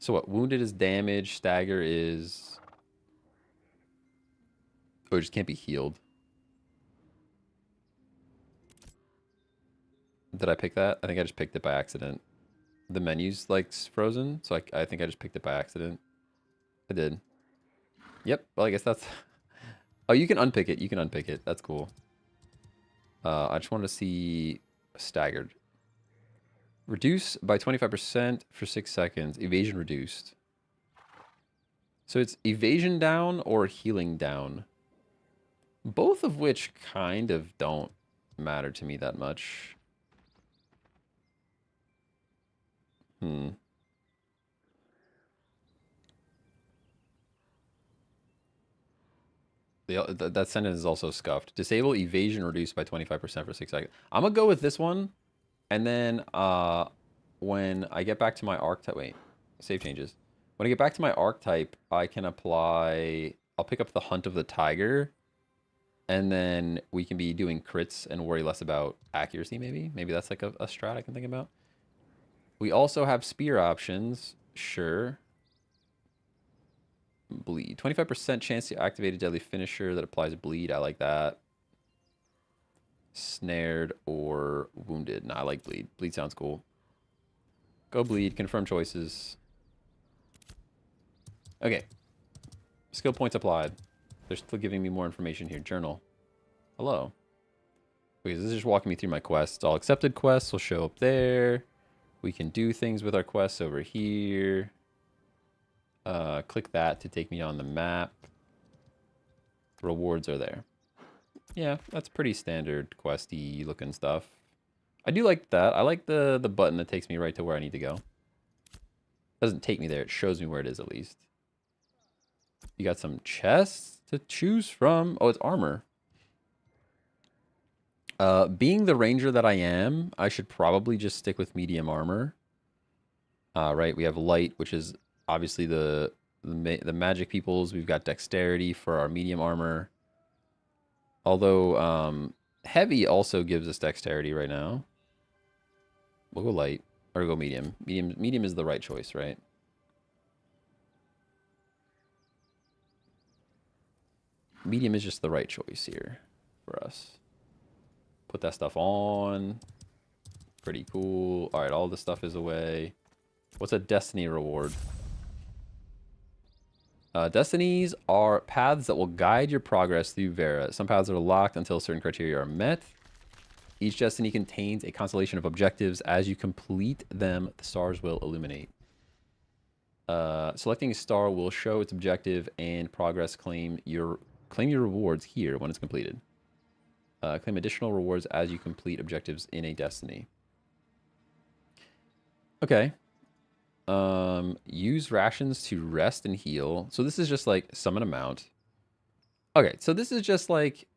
what? Wounded is damage, stagger is... Oh, it just can't be healed. Did I pick that? I think I just picked it by accident. The menu's like frozen, so I think I just picked it by accident. I did. Yep, well, I guess that's... Oh, you can unpick it. You can unpick it. That's cool. I just want to see staggered. Reduce by 25% for 6 seconds. Evasion reduced. So it's evasion down or healing down. Both of which kind of don't matter to me that much. That sentence is also scuffed. Disable evasion reduced by 25% for 6 seconds. I'm going to go with this one. And then when I get back to my archetype... Wait, save changes. When I get back to my archetype, I can apply... I'll pick up the Hunt of the Tiger. And then we can be doing crits and worry less about accuracy, maybe. Maybe that's like a strat I can think about. We also have spear options. Sure. Bleed. 25% chance to activate a deadly finisher that applies bleed. I like that. Snared or wounded. Nah, I like bleed. Bleed sounds cool. Go bleed. Confirm choices. Okay. Skill points applied. They're still giving me more information here. Journal. Hello. Okay, this is just walking me through my quests. All accepted quests will show up there. We can do things with our quests over here. Click that to take me on the map. Rewards are there. Yeah, that's pretty standard questy looking stuff. I do like that. I like the button that takes me right to where I need to go. Doesn't take me there. It shows me where it is at least. You got some chests to choose from. Oh, it's armor. Being the ranger that I am, I should probably just stick with medium armor. Right, we have light, which is obviously the magic peoples. We've got dexterity for our medium armor. Although Heavy also gives us dexterity right now. We'll go light or go medium. Medium is the right choice, right? Medium is just the right choice here for us. Put that stuff on. Pretty cool. All right, all the stuff is away. What's a destiny reward? Destinies are paths that will guide your progress through Vera. Some paths are locked until certain criteria are met. Each destiny contains a constellation of objectives. As you complete them, the stars will illuminate. Selecting a star will show its objective and progress. Claim your rewards here when it's completed. Claim additional rewards as you complete objectives in a destiny. Okay. Use rations to rest and heal. So this is just like summon a mount. Okay, so this is just like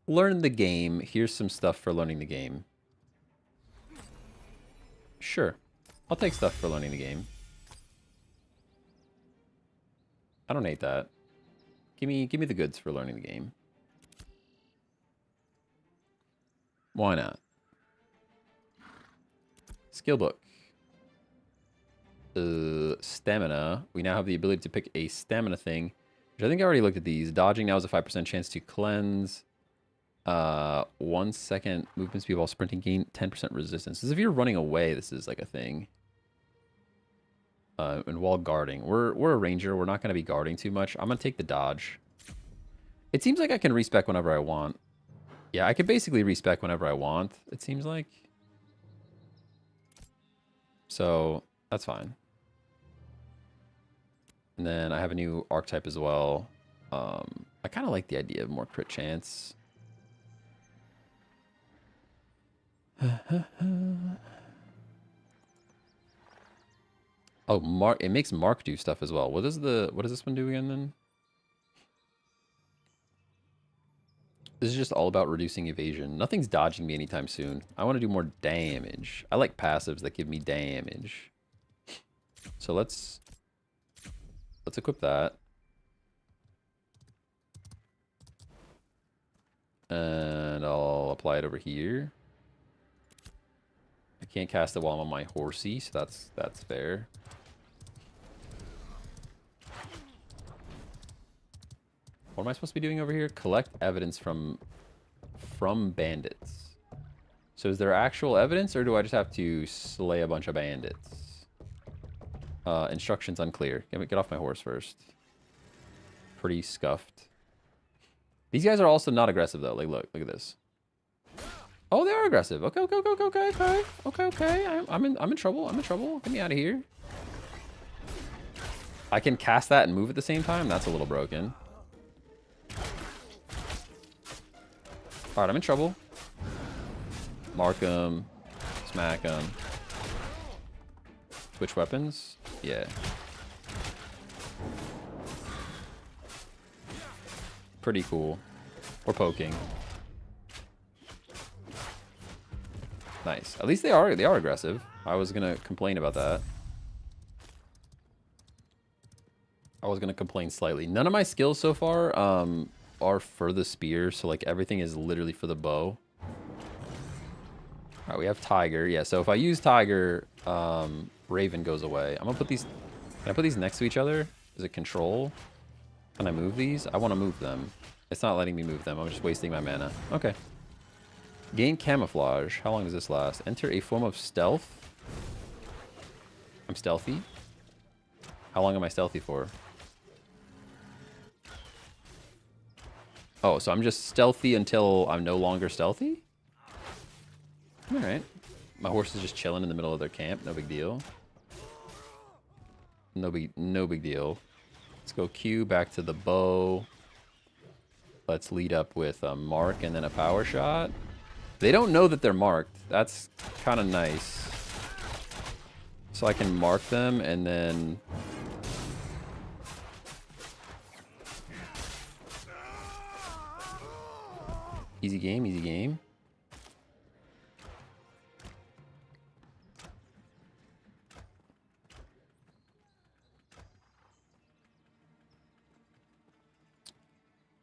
learn the game. Here's some stuff for learning the game. Sure. I'll take stuff for learning the game. I don't hate that. Give me the goods for learning the game. Why not? Skill book. Stamina. We now have the ability to pick a stamina thing, which I think I already looked at these. Dodging now is a 5% chance to cleanse. 1 second movement speed while sprinting, gain 10% resistance. As if you're running away, this is like a thing. And while guarding, we're a ranger. We're not going to be guarding too much. I'm going to take the dodge. It seems like I can respec whenever I want. Yeah, I can basically respec whenever I want, it seems like. So that's fine. And then I have a new archetype as well. I kind of like the idea of more crit chance. Oh, Mark! It makes Mark do stuff as well. What does this one do again then? This is just all about reducing evasion. Nothing's dodging me anytime soon. I want to do more damage. I like passives that give me damage. So let's equip that. And I'll apply it over here. I can't cast it while I'm on my horsey, so that's fair. What am I supposed to be doing over here? Collect evidence from bandits. So is there actual evidence, or do I just have to slay a bunch of bandits? Instructions unclear. Get off my horse first. Pretty scuffed. These guys are also not aggressive though. Like, look at this. Oh, they are aggressive. Okay. I'm in trouble. Get me out of here. I can cast that and move at the same time. That's a little broken. All right, I'm in trouble. Mark him. Smack him. Switch weapons. Yeah. Pretty cool. We're poking. Nice. At least they are aggressive. I was gonna complain about that. I was gonna complain slightly. None of my skills so far are for the spear, so like everything is literally for the bow. All right, we have Tiger. Yeah, so if I use Tiger, Raven goes away. I'm gonna put these. Can I put these next to each other? Is it control? Can I move these? I want to move them. It's not letting me move them. I'm just wasting my mana. Okay. Gain camouflage. How long does this last? Enter a form of stealth. I'm stealthy. How long am I stealthy for? Oh, so I'm just stealthy until I'm no longer stealthy? Alright. My horse is just chilling in the middle of their camp. No big deal. No big deal. Let's go Q back to the bow. Let's lead up with a mark and then a power shot. They don't know that they're marked. That's kind of nice. So I can mark them and then... Easy game, easy game.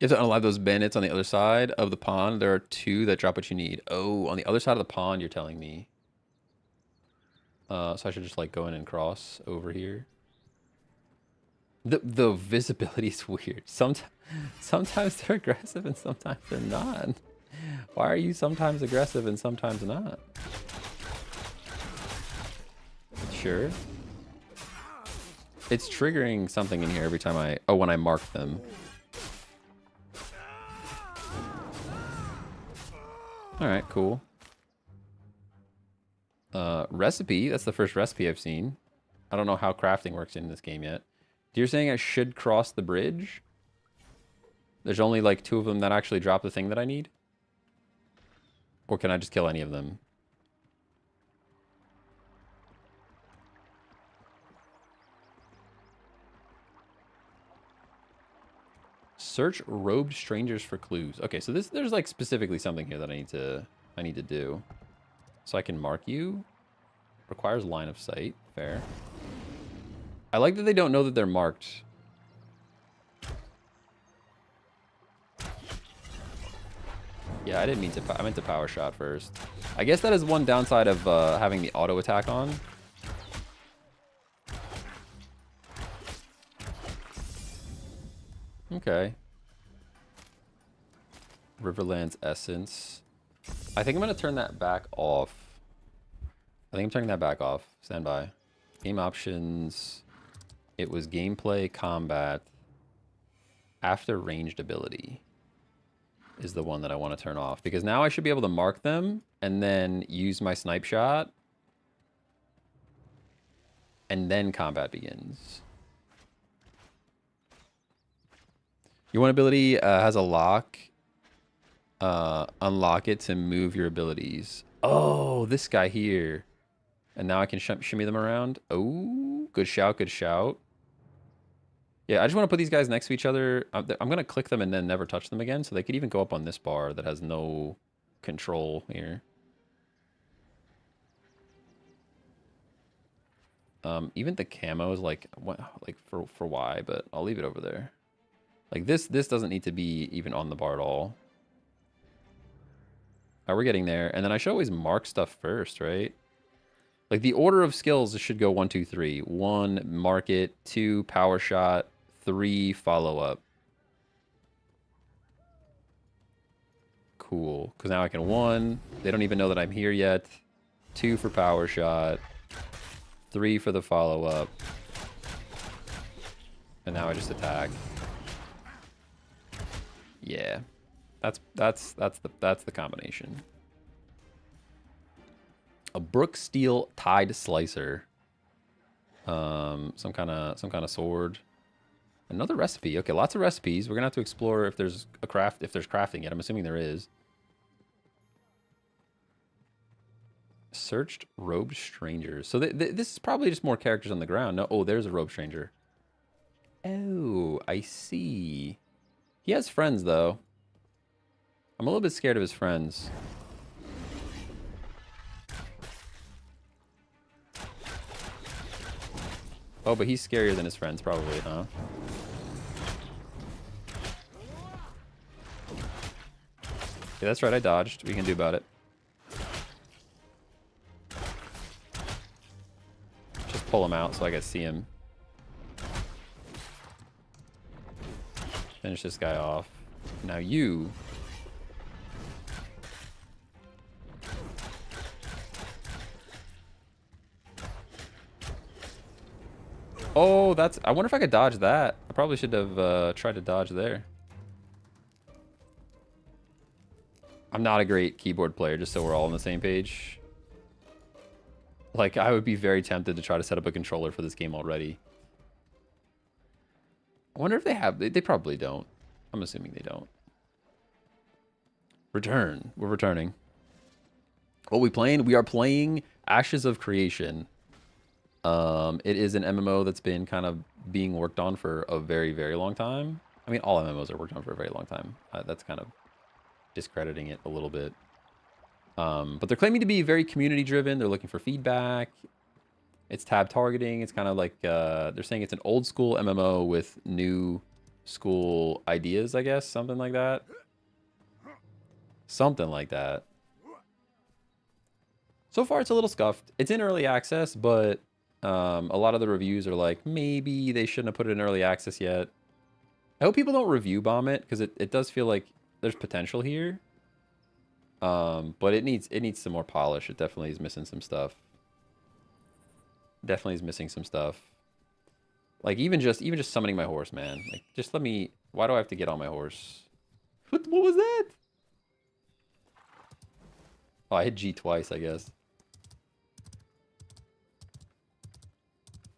You have to unalive those bandits on the other side of the pond. There are 2 that drop what you need. Oh, on the other side of the pond, you're telling me. So I should just like go in and cross over here. The visibility is weird. Sometimes they're aggressive and sometimes they're not. Why are you sometimes aggressive and sometimes not? Sure. It's triggering something in here every time I... Oh, when I mark them. Alright, cool. Recipe. That's the first recipe I've seen. I don't know how crafting works in this game yet. You're saying I should cross the bridge? There's only like 2 of them that actually drop the thing that I need? Or can I just kill any of them? Search robed strangers for clues. Okay, so there's like specifically something here that I need to do. So I can mark you. Requires line of sight. Fair. I like that they don't know that they're marked. Yeah, I didn't mean to. I meant to power shot first. I guess that is one downside of having the auto attack on. Okay. Riverland's Essence. I think I'm going to turn that back off. I think I'm turning that back off. Stand by. Game options. It was gameplay, combat. After ranged ability is the one that I want to turn off. Because now I should be able to mark them and then use my snipe shot. And then combat begins. Your one ability has a lock. Unlock it to move your abilities. Oh, this guy here. And now I can shimmy them around. Oh, good shout, good shout. Yeah, I just want to put these guys next to each other. I'm going to click them and then never touch them again. So they could even go up on this bar that has no control here. Even the camo is like for why, but I'll leave it over there. Like this doesn't need to be even on the bar at all. All right, we're getting there. And then I should always mark stuff first, right? Like the order of skills should go 1, 2, 3. 1, mark it. 2, power shot. 3, follow up. Cool. Because now I can 1. They don't even know that I'm here yet. 2 for power shot. 3 for the follow up. And now I just attack. Yeah. That's the combination. A Brook Steel Tide Slicer. Some kind of sword. Another recipe. Okay, lots of recipes. We're gonna have to explore if there's crafting yet. I'm assuming there is. Searched robed strangers. So this is probably just more characters on the ground. No, oh, there's a robed stranger. Oh, I see. He has friends though. I'm a little bit scared of his friends. Oh, but he's scarier than his friends, probably, huh? Yeah, that's right, I dodged. What you can do about it? Just pull him out so I can see him. Finish this guy off. Now you... Oh, that's... I wonder if I could dodge that. I probably should have tried to dodge there. I'm not a great keyboard player, just so we're all on the same page. Like, I would be very tempted to try to set up a controller for this game already. I wonder if they have... They probably don't. I'm assuming they don't. Return. We're returning. What are we playing? We are playing Ashes of Creation. It is an MMO that's been kind of being worked on for a very, very long time. I mean, all MMOs are worked on for a very long time. That's kind of discrediting it a little bit. But they're claiming to be very community driven. They're looking for feedback. It's tab targeting. It's kind of like, they're saying it's an old school MMO with new school ideas, I guess. Something like that. Something like that. So far, it's a little scuffed. It's in early access, but a lot of the reviews are like, maybe they shouldn't have put it in early access yet. I hope people don't review bomb it, because it does feel like there's potential here. But it needs some more polish. It definitely is missing some stuff. Definitely is missing some stuff. Like even just summoning my horse, man. Like just let me. Why do I have to get on my horse? What was that? Oh, I hit G twice, I guess.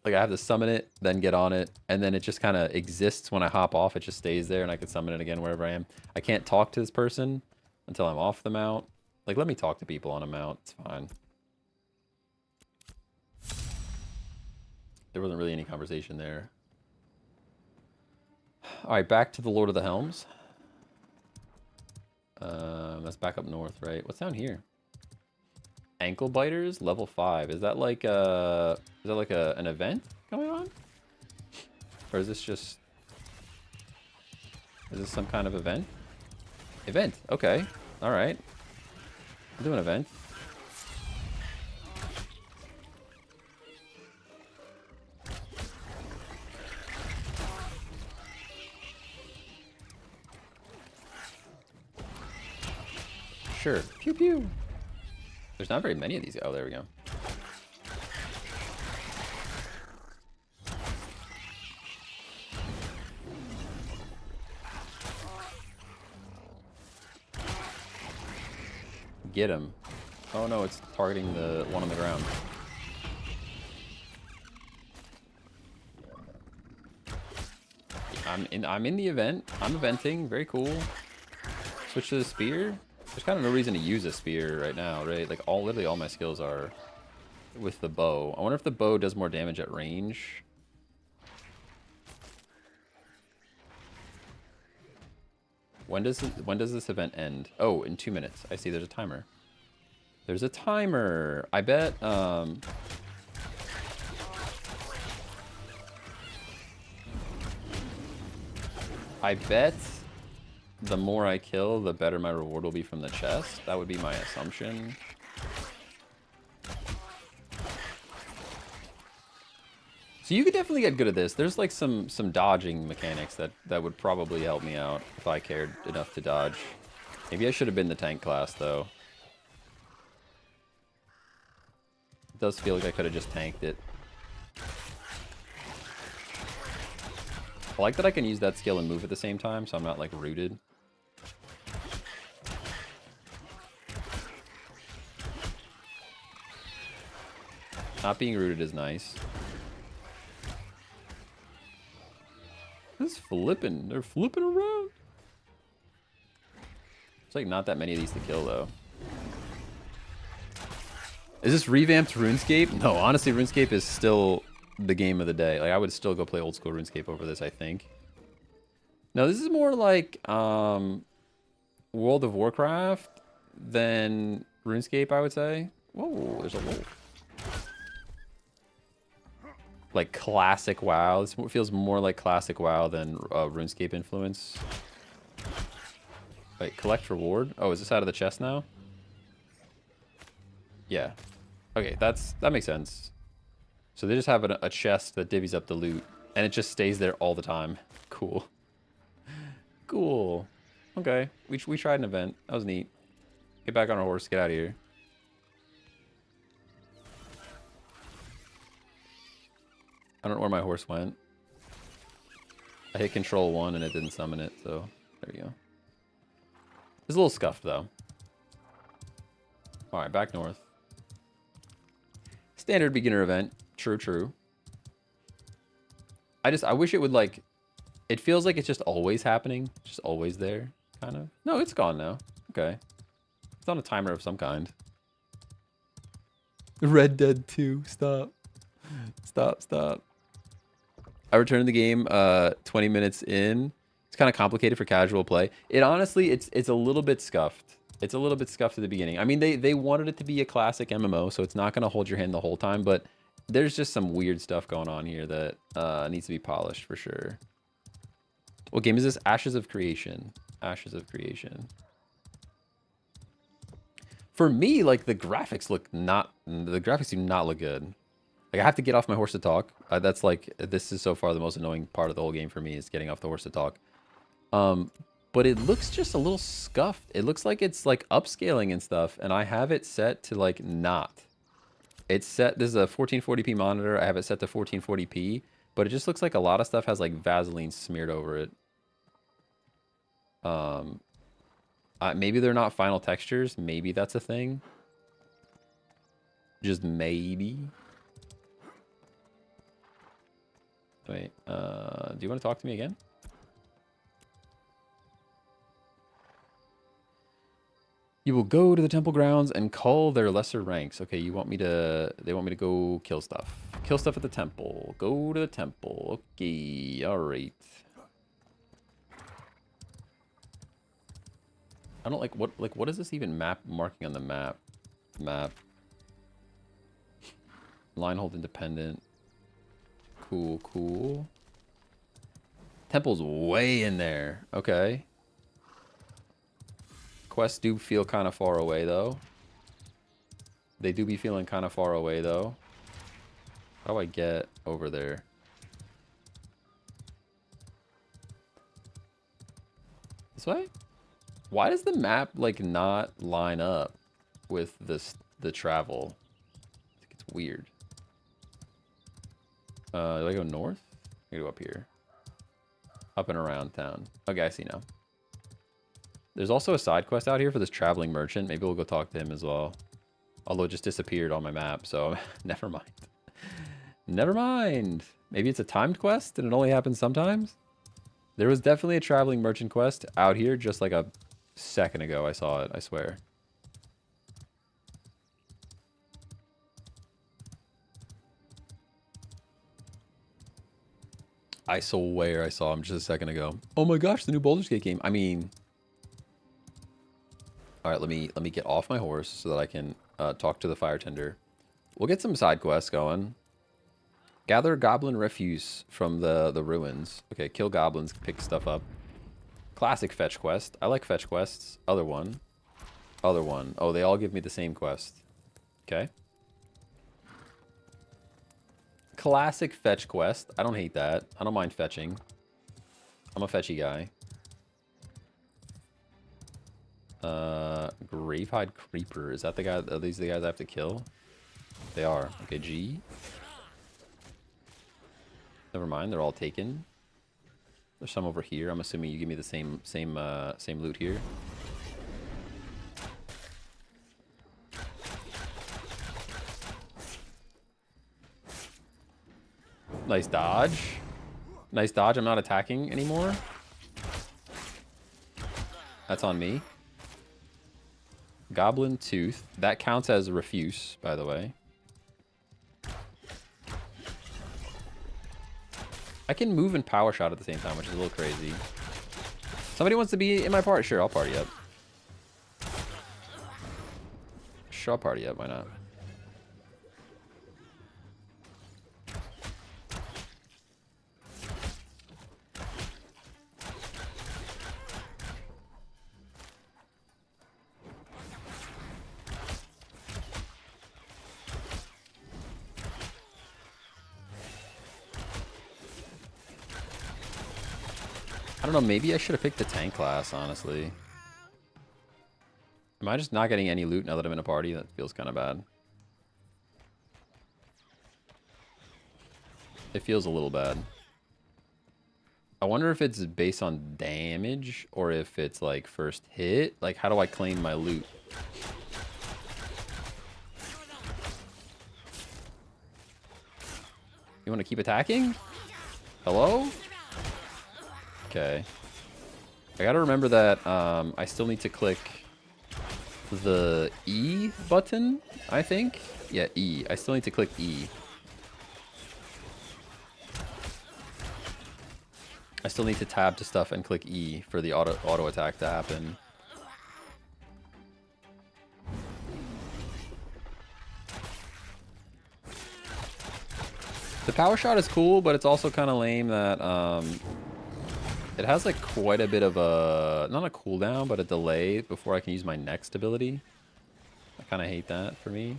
Like I have to summon it, then get on it, and then it just kind of exists when I hop off. It just stays there, and I can summon it again wherever I am. I can't talk to this person until I'm off the mount. Like, let me talk to people on a mount. It's fine. There wasn't really any conversation there. All right, back to the Lord of the Helms. That's back up north, right? What's down here? Ankle biters, level 5. Is that like an event going on? Or is this just... Is this some kind of event? Event, okay. Alright. I'll do an event. Sure. Pew pew. There's not very many of these. Oh, there we go. Get him. Oh no, it's targeting the one on the ground. I'm in the event. I'm eventing. Very cool. Switch to the spear. There's kind of no reason to use a spear right now, right? Like literally all my skills are with the bow. I wonder if the bow does more damage at range. When does this event end? Oh, in 2 minutes. I see there's a timer. There's a timer. I bet the more I kill, the better my reward will be from the chest. That would be my assumption. So you could definitely get good at this. There's like some dodging mechanics that would probably help me out if I cared enough to dodge. Maybe I should have been the tank class though. It does feel like I could have just tanked it. I like that I can use that skill and move at the same time, so I'm not like rooted. Not being rooted is nice. This flipping. They're flipping around. It's like not that many of these to kill though. Is this revamped RuneScape? No, honestly, RuneScape is still the game of the day. Like I would still go play old school RuneScape over this, I think. No, this is more like World of Warcraft than RuneScape, I would say. Whoa, there's a wolf. Like classic WoW. This feels more like classic WoW than RuneScape influence. Wait, collect reward? Oh, is this out of the chest now? Yeah. Okay, that makes sense. So they just have a chest that divvies up the loot, and it just stays there all the time. Cool. Cool. Okay, we tried an event. That was neat. Get back on our horse. Get out of here. I don't know where my horse went. I hit control 1 and it didn't summon it, so there we go. It's a little scuffed though. Alright, back north. Standard beginner event. True, true. I wish it would like... It feels like it's just always happening. Just always there, kind of. No, it's gone now. Okay. It's on a timer of some kind. Red Dead 2. Stop. Stop, stop. I returned the game 20 minutes in. It's kind of complicated for casual play. It honestly, it's a little bit scuffed. It's a little bit scuffed at the beginning. I mean, they wanted it to be a classic MMO, so it's not going to hold your hand the whole time, but there's just some weird stuff going on here that needs to be polished for sure. What game is this? Ashes of Creation. Ashes of Creation. For me, like, the graphics do not look good. Like, I have to get off my horse to talk. That's like, this is so far the most annoying part of the whole game for me, is getting off the horse to talk. But it looks just a little scuffed. It looks like it's like upscaling and stuff, and I have it set to like not. It's set, this is a 1440p monitor. I have it set to 1440p, but it just looks like a lot of stuff has like Vaseline smeared over it. Maybe they're not final textures. Maybe that's a thing. Just maybe. Wait, do you want to talk to me again? You will go to the temple grounds and call their lesser ranks. Okay, you want me to... They want me to go kill stuff. Kill stuff at the temple. Go to the temple. Okay, alright. I don't like... What is this even marking on the map? Line hold independent. Cool, cool. Temple's way in there. Okay. Quests do feel kind of far away, though. They do be feeling kind of far away, though. How do I get over there? This way? Why does the map, like, not line up with the travel? I think it's weird. Do I go north? I go up here. Up and around town. Okay, I see now. There's also a side quest out here for this traveling merchant. Maybe we'll go talk to him as well. Although it just disappeared on my map, so never mind. Never mind. Maybe it's a timed quest and it only happens sometimes? There was definitely a traveling merchant quest out here just like a second ago. I saw it, I swear. I swear I saw him just a second ago. Oh my gosh, the new Baldur's Gate game. I mean... Alright, let me get off my horse so that I can talk to the fire tender. We'll get some side quests going. Gather goblin refuse from the ruins. Okay, kill goblins, pick stuff up. Classic fetch quest. I like fetch quests. Other one. Other one. Oh, they all give me the same quest. Okay. Classic fetch quest. I don't hate that. I don't mind fetching. I'm a fetchy guy. Gravehide Creeper. Is that the guy? Are these the guys I have to kill? They are. Okay, G. Never mind, they're all taken. There's some over here. I'm assuming you give me the same loot here. Nice dodge. Nice dodge. I'm not attacking anymore. That's on me. Goblin Tooth. That counts as refuse, by the way. I can move and power shot at the same time, which is a little crazy. Somebody wants to be in my party? Sure, I'll party up. Sure, I'll party up. Why not? I don't know, maybe I should have picked the tank class, honestly. Am I just not getting any loot now that I'm in a party? That feels kind of bad. It feels a little bad. I wonder if it's based on damage or if it's like first hit. Like, how do I claim my loot? You want to keep attacking? Hello? Okay. I gotta remember that I still need to click the E button, I think. Yeah, E. I still need to click E. I still need to tab to stuff and click E for the auto attack to happen. The power shot is cool, but it's also kind of lame that It has like quite a bit of a, not a cooldown, but a delay before I can use my next ability. I kind of hate that for me.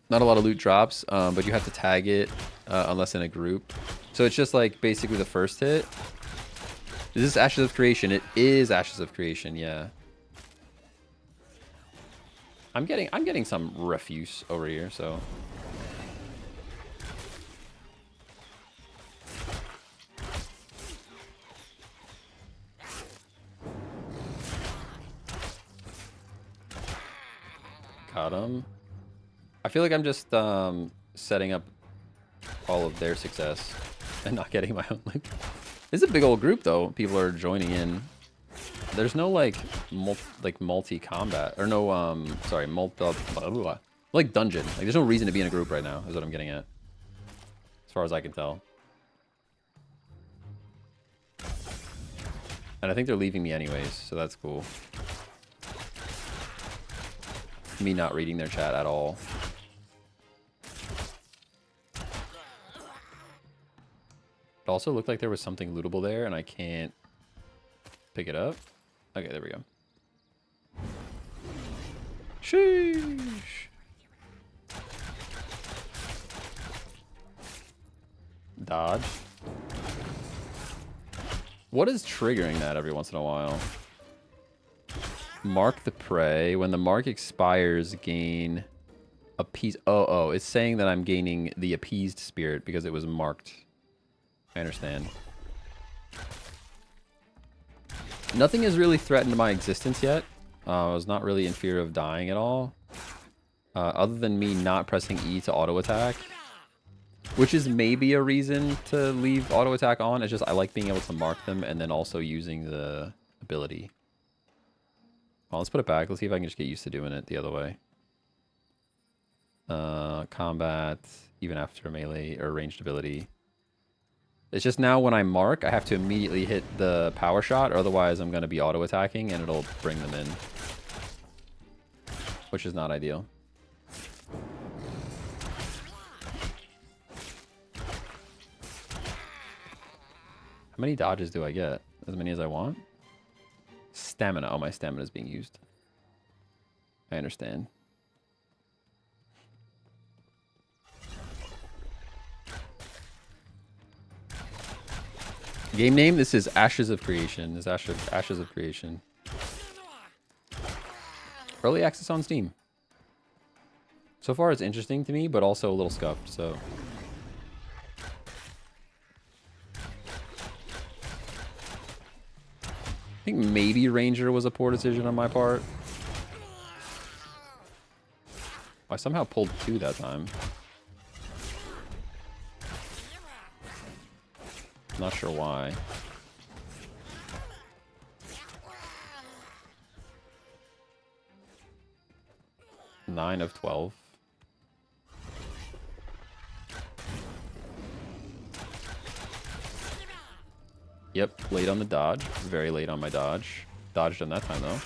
Not a lot of loot drops, but you have to tag it unless in a group. So it's just like basically the first hit. Is this Ashes of Creation? It is Ashes of Creation, yeah. I'm getting some refuse over here, so. Got him. I feel like I'm just setting up all of their success and not getting my own loot. This is a big old group though. People are joining in. There's no like multi-combat or no sorry, like dungeon. Like there's no reason to be in a group right now is what I'm getting at. As far as I can tell. And I think they're leaving me anyways, so that's cool. Me not reading their chat at all. It also looked like there was something lootable there, and I can't pick it up. Okay, there we go. Sheesh. Dodge. What is triggering that every once in a while? Mark the prey. When the mark expires, gain appease. Oh, it's saying that I'm gaining the appeased spirit because it was marked. I understand. Nothing has really threatened my existence yet. I was not really in fear of dying at all. Other than me not pressing E to auto attack. Which is maybe a reason to leave auto attack on. It's just I like being able to mark them and then also using the ability. Well, let's put it back. Let's see if I can just get used to doing it the other way. Combat, even after melee or ranged ability. It's just now when I mark, I have to immediately hit the power shot, or otherwise I'm going to be auto attacking and it'll bring them in. Which is not ideal. How many dodges do I get? As many as I want? Stamina. Oh, my stamina is being used. I understand. Game name? This is Ashes of Creation. This is Ashes of Creation. Early access on Steam. So far it's interesting to me, but also a little scuffed, so... I think maybe Ranger was a poor decision on my part. I somehow pulled 2 that time. Not sure why. Nine of 12. Yep, late on the dodge. Very late on my dodge. Dodged on that time, though.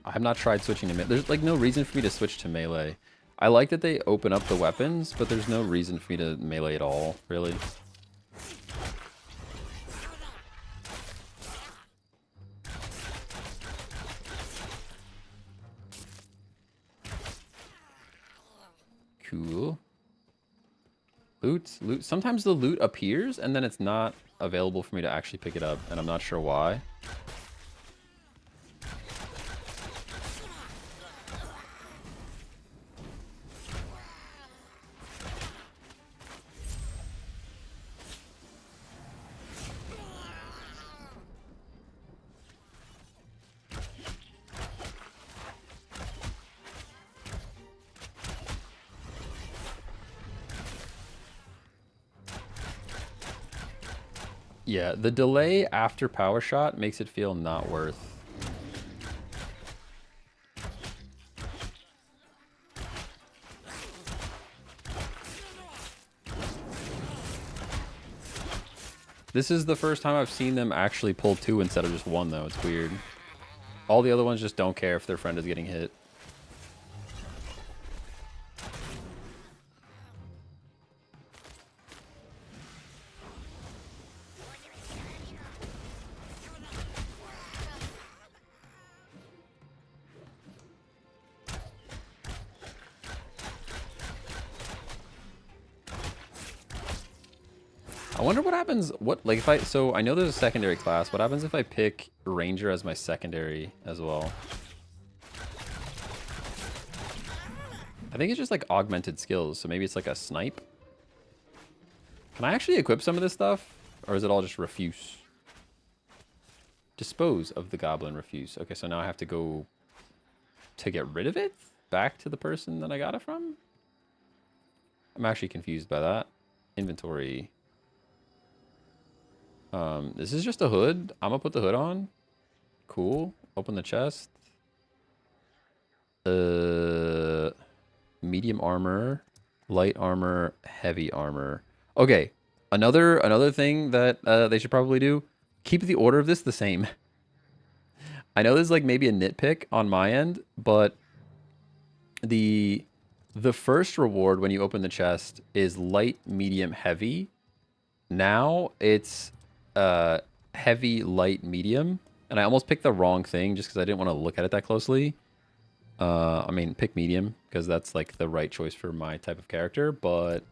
I have not tried switching to melee. There's like no reason for me to switch to melee. I like that they open up the weapons, but there's no reason for me to melee at all, really. Cool. Loot. Sometimes the loot appears and then it's not available for me to actually pick it up, and I'm not sure why. Yeah, the delay after power shot makes it feel not worth. This is the first time I've seen them actually pull 2 instead of just 1, though. It's weird. All the other ones just don't care if their friend is getting hit. I wonder what happens, like if so I know there's a secondary class. What happens if I pick Ranger as my secondary as well? I think it's just like augmented skills. So maybe it's like a snipe. Can I actually equip some of this stuff? Or is it all just refuse? Dispose of the goblin, refuse. Okay, so now I have to go to get rid of it? Back to the person that I got it from? I'm actually confused by that. Inventory. This is just a hood. I'm gonna put the hood on. Cool. Open the chest. Medium armor, light armor, heavy armor. Okay. Another thing that they should probably do. Keep the order of this the same. I know this is like maybe a nitpick on my end, but the first reward when you open the chest is light, medium, heavy. Now it's heavy, light, medium, and I almost picked the wrong thing just because I didn't want to look at it that closely. I mean, pick medium because that's like the right choice for my type of character, but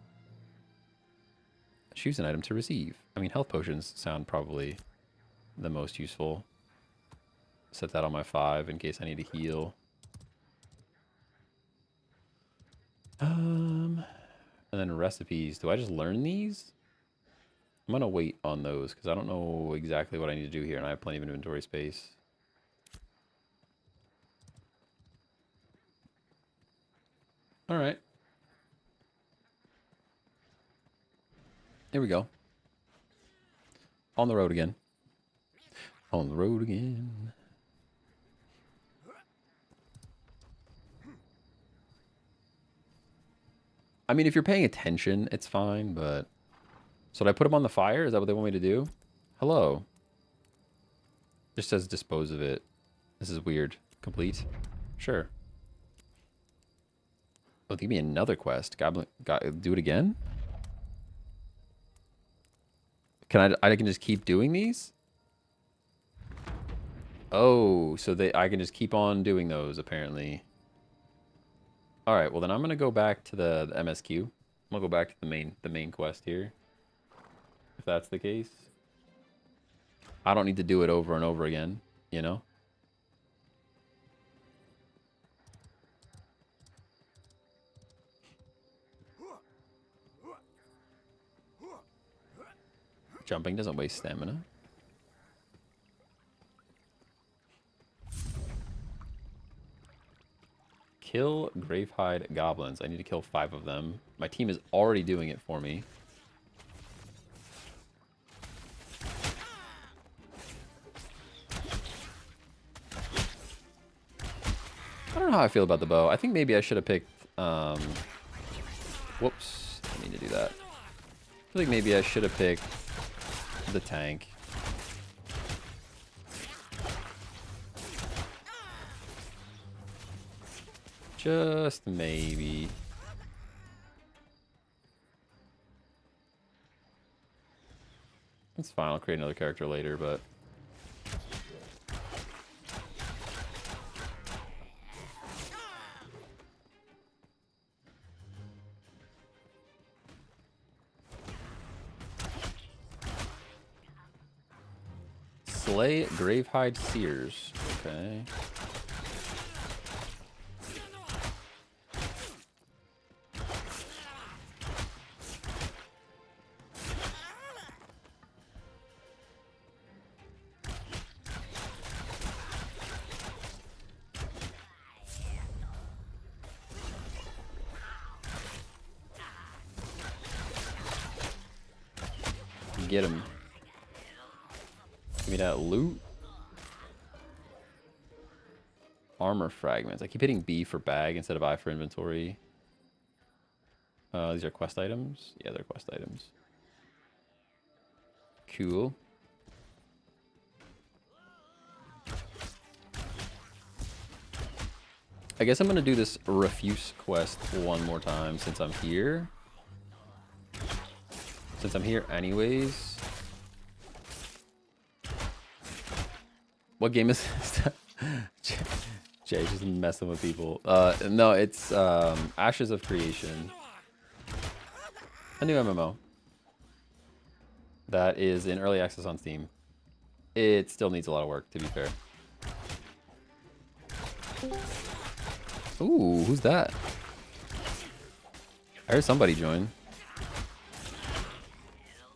choose an item to receive. I mean, health potions sound probably the most useful. Set that on my 5 in case I need to heal. And then recipes. Do I just learn these? I'm gonna wait on those because I don't know exactly what I need to do here, and I have plenty of inventory space. All right. Here we go. On the road again. On the road again. I mean, if you're paying attention, it's fine, but... So did I put them on the fire? Is that what they want me to do? Hello. Just says dispose of it. This is weird. Complete. Sure. Oh, give me another quest. Goblin, do it again? Can I can just keep doing these? Oh, so I can just keep on doing those, apparently. All right, well then I'm gonna go back to the MSQ. I'm gonna go back to the main quest here. If that's the case. I don't need to do it over and over again, you know? Jumping doesn't waste stamina. Kill Gravehide goblins. I need to kill 5 of them. My team is already doing it for me. I don't know how I feel about the bow. I think maybe I should have picked... Whoops. I need to do that. I think maybe I should have picked the tank. Just maybe. It's fine. I'll create another character later, but... Slay Gravehide Seers. Okay. Get him. Give me that loot. Armor fragments. I keep hitting B for bag instead of I for inventory. These are quest items? Yeah, they're quest items. Cool. I guess I'm gonna do this refuse quest one more time since I'm here. Since I'm here anyways. What game is this? Jay just messing with people. No, it's Ashes of Creation. A new MMO. That is in early access on Steam. It still needs a lot of work, to be fair. Ooh, who's that? I heard somebody join.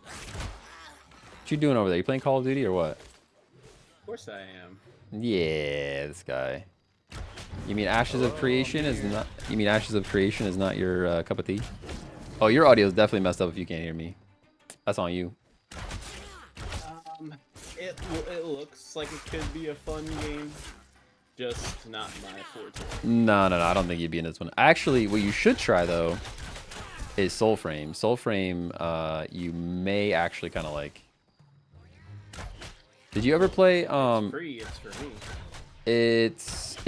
What you doing over there? You playing Call of Duty or what? Of course I am. Yeah, this guy. You mean Ashes of Creation is not? You mean Ashes of Creation is not your cup of tea? Oh, your audio is definitely messed up if you can't hear me. That's on you. It looks like it could be a fun game. Just not my forte. No. I don't think you'd be in this one. Actually, what you should try though is Soulframe. Soulframe, you may actually kind of like. Did you ever play? It's free. It's for me.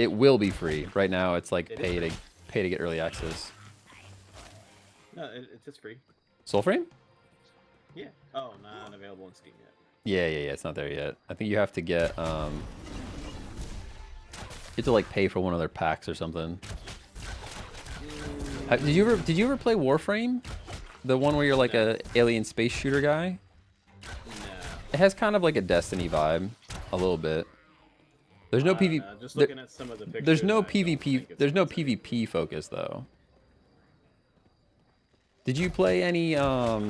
It will be free right now. It's like It pay to get early access. No, it's just free. Soulframe? Yeah. Oh, not available on Steam yet. Yeah. It's not there yet. I think you have to get you have to like pay for one of their packs or something. Did you ever play Warframe? The one where you're like a alien space shooter guy? No. It has kind of like a Destiny vibe, a little bit. There's no PvP. Just looking at some of the pictures. There's no I don't think PvP. it's There's no necessary. PvP focus though. Did you play any? Well,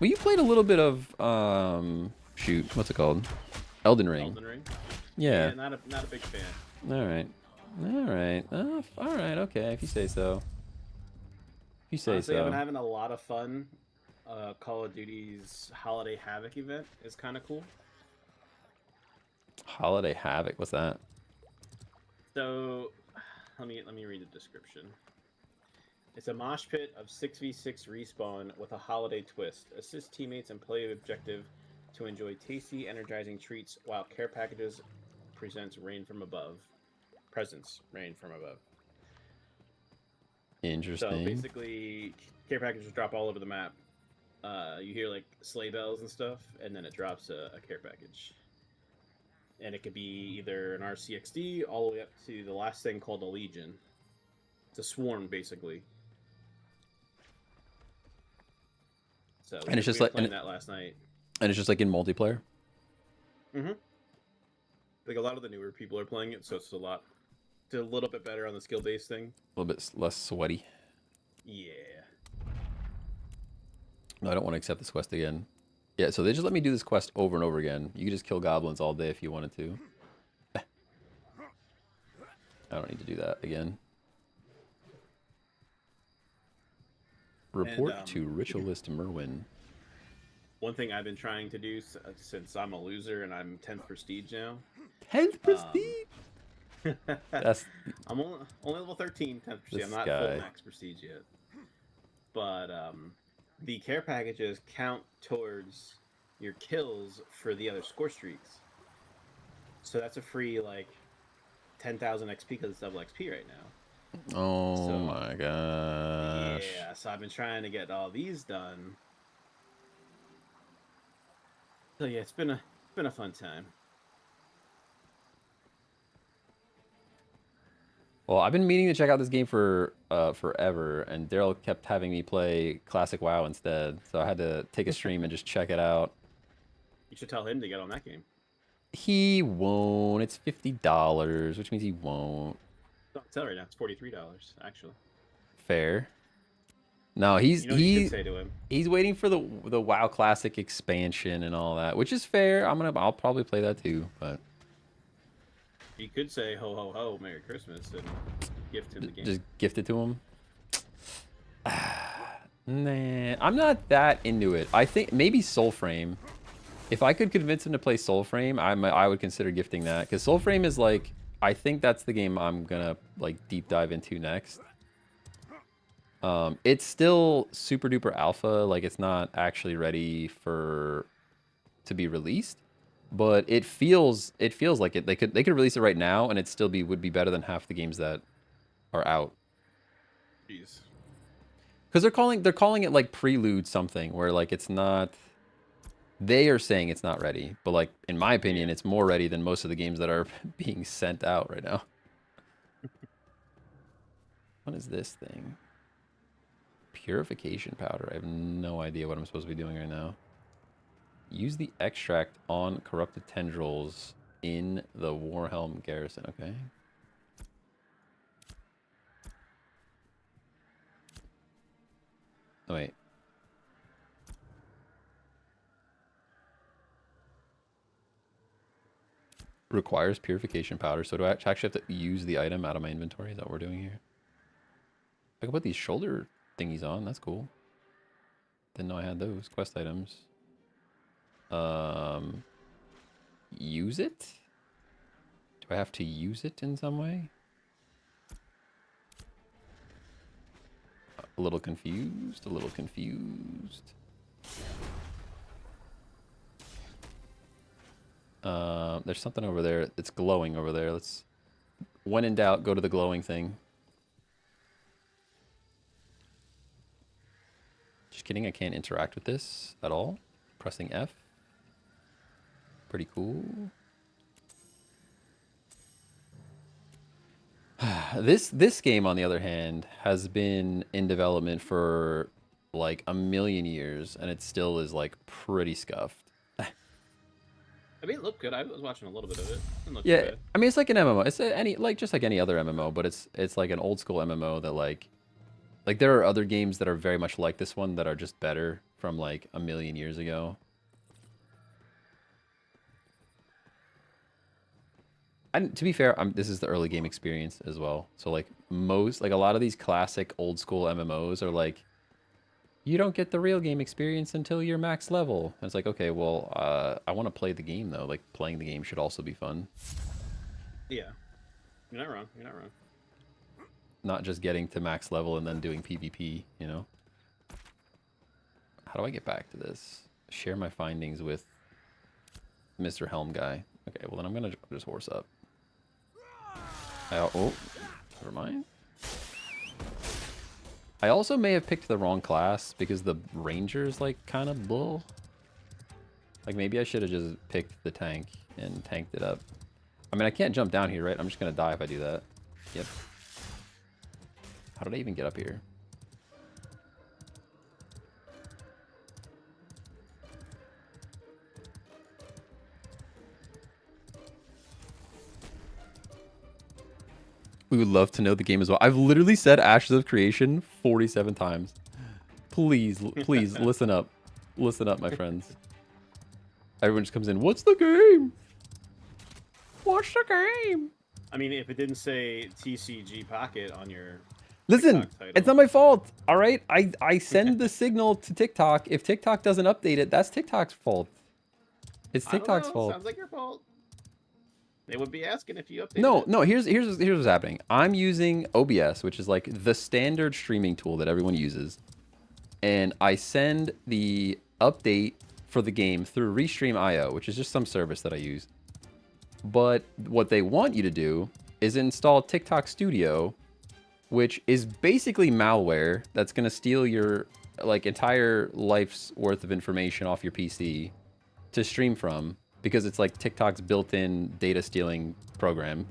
you played a little bit of shoot, what's it called? Elden Ring. Elden Ring? Yeah. Not a big fan. All right. All right. Okay, if you say so. If you say Honestly, so. I've been having a lot of fun. Call of Duty's Holiday Havoc event is kind of cool. Holiday Havoc. What's that? So, let me read the description. It's a mosh pit of 6v6 respawn with a holiday twist. Assist teammates and play objective to enjoy tasty, energizing treats while care packages presents rain from above. Presents rain from above. Interesting. So basically, care packages drop all over the map. You hear like sleigh bells and stuff, and then it drops a care package. And it could be either an RCXD all the way up to the last thing called a Legion. It's a swarm, basically. So And it's just we were like- playing that last night. And it's just like in multiplayer. Like a lot of the newer people are playing it, so it's a little bit better on the skill-based thing. A little bit less sweaty. Yeah. No, I don't want to accept this quest again. Yeah, so they just let me do this quest over and over again. You could just kill goblins all day if you wanted to. I don't need to do that again. Report to Ritualist Merwin. One thing I've been trying to do since I'm a loser and I'm 10th prestige now. 10th prestige? That's I'm only level 13, 10th prestige. I'm not guy. full max prestige yet. But the care packages count towards your kills for the other score streaks. So that's a free like 10,000 XP because it's double XP right now. oh my gosh. Yeah, so I've been trying to get all these done. So yeah, it's been a fun time. Well, I've been meaning to check out this game for forever, and Daryl kept having me play Classic WoW instead, so I had to take a stream and just check it out. You should tell him to get on that game. He won't. It's $50, which means he won't. Don't tell right now. It's $43 actually. Fair. No, he's You know what you could say to him? he's waiting for the WoW Classic expansion and all that, which is fair. I'll probably play that too, but You could say ho ho ho, Merry Christmas, and gift him the game. just gift it to him. Nah, I'm not that into it. I think maybe Soulframe. If I could convince him to play Soulframe, I would consider gifting that, because Soulframe is like, I think that's the game I'm gonna like deep dive into next. It's still super duper alpha. Like it's not actually ready to be released, but it feels like it. They could release it right now, and it still would be better than half the games that are out. Jeez. Because they're calling it like prelude something, where like it's not. They are saying it's not ready, but like in my opinion, Yeah. it's more ready than most of the games that are being sent out right now. What is this thing? Purification powder. I have no idea what I'm supposed to be doing right now. Use the extract on corrupted tendrils in the Warhelm garrison. Okay. Oh, wait. Requires purification powder. So do I actually have to use the item out of my inventory? Is that what we're doing here? I can put these shoulder thingies on. That's cool. Didn't know I had those quest items. Use it? Do I have to use it in some way? A little confused. A little confused. There's something over there. It's glowing over there. Let's, when in doubt, go to the glowing thing. Just kidding, I can't interact with this at all. Pressing F. Pretty cool. This game, on the other hand, has been in development for like a million years, and it still is like pretty scuffed. I mean, it looked good. I was watching a little bit of it. Didn't look too Yeah, bad. I mean it's like an MMO. It's just like any other MMO, but it's like an old school MMO that like there are other games that are very much like this one that are just better from like a million years ago. And to be fair, this is the early game experience as well. So like a lot of these classic old school MMOs are like, you don't get the real game experience until you're max level. And it's like, okay, well, I want to play the game though. Like playing the game should also be fun. Yeah. You're not wrong. You're not wrong. Not just getting to max level and then doing PvP, you know? How do I get back to this? Share my findings with Mr. Helm guy. Okay, well then I'm gonna just horse up. Oh, never mind. I also may have picked the wrong class because the ranger's like kind of bull. Like maybe I should have just picked the tank and tanked it up. I mean, I can't jump down here, right? I'm just gonna die if I do that. Yep. How did I even get up here? We would love to know the game as well. I've literally said Ashes of Creation 47 times. Please, please listen up. Listen up, my friends. Everyone just comes in. What's the game? What's the game? I mean, if it didn't say TCG Pocket on your Listen, TikTok title. it's not my fault. All right, I send the signal to TikTok. If TikTok doesn't update it, that's TikTok's fault. It's I don't TikTok's know. fault. Sounds like your fault. They would be asking if you updated No, it. no. Here's what's happening. I'm using OBS, which is like the standard streaming tool that everyone uses, and I send the update for the game through Restream.io, which is just some service that I use. But what they want you to do is install TikTok Studio, which is basically malware that's going to steal your like entire life's worth of information off your PC to stream from, because it's like TikTok's built-in data stealing program.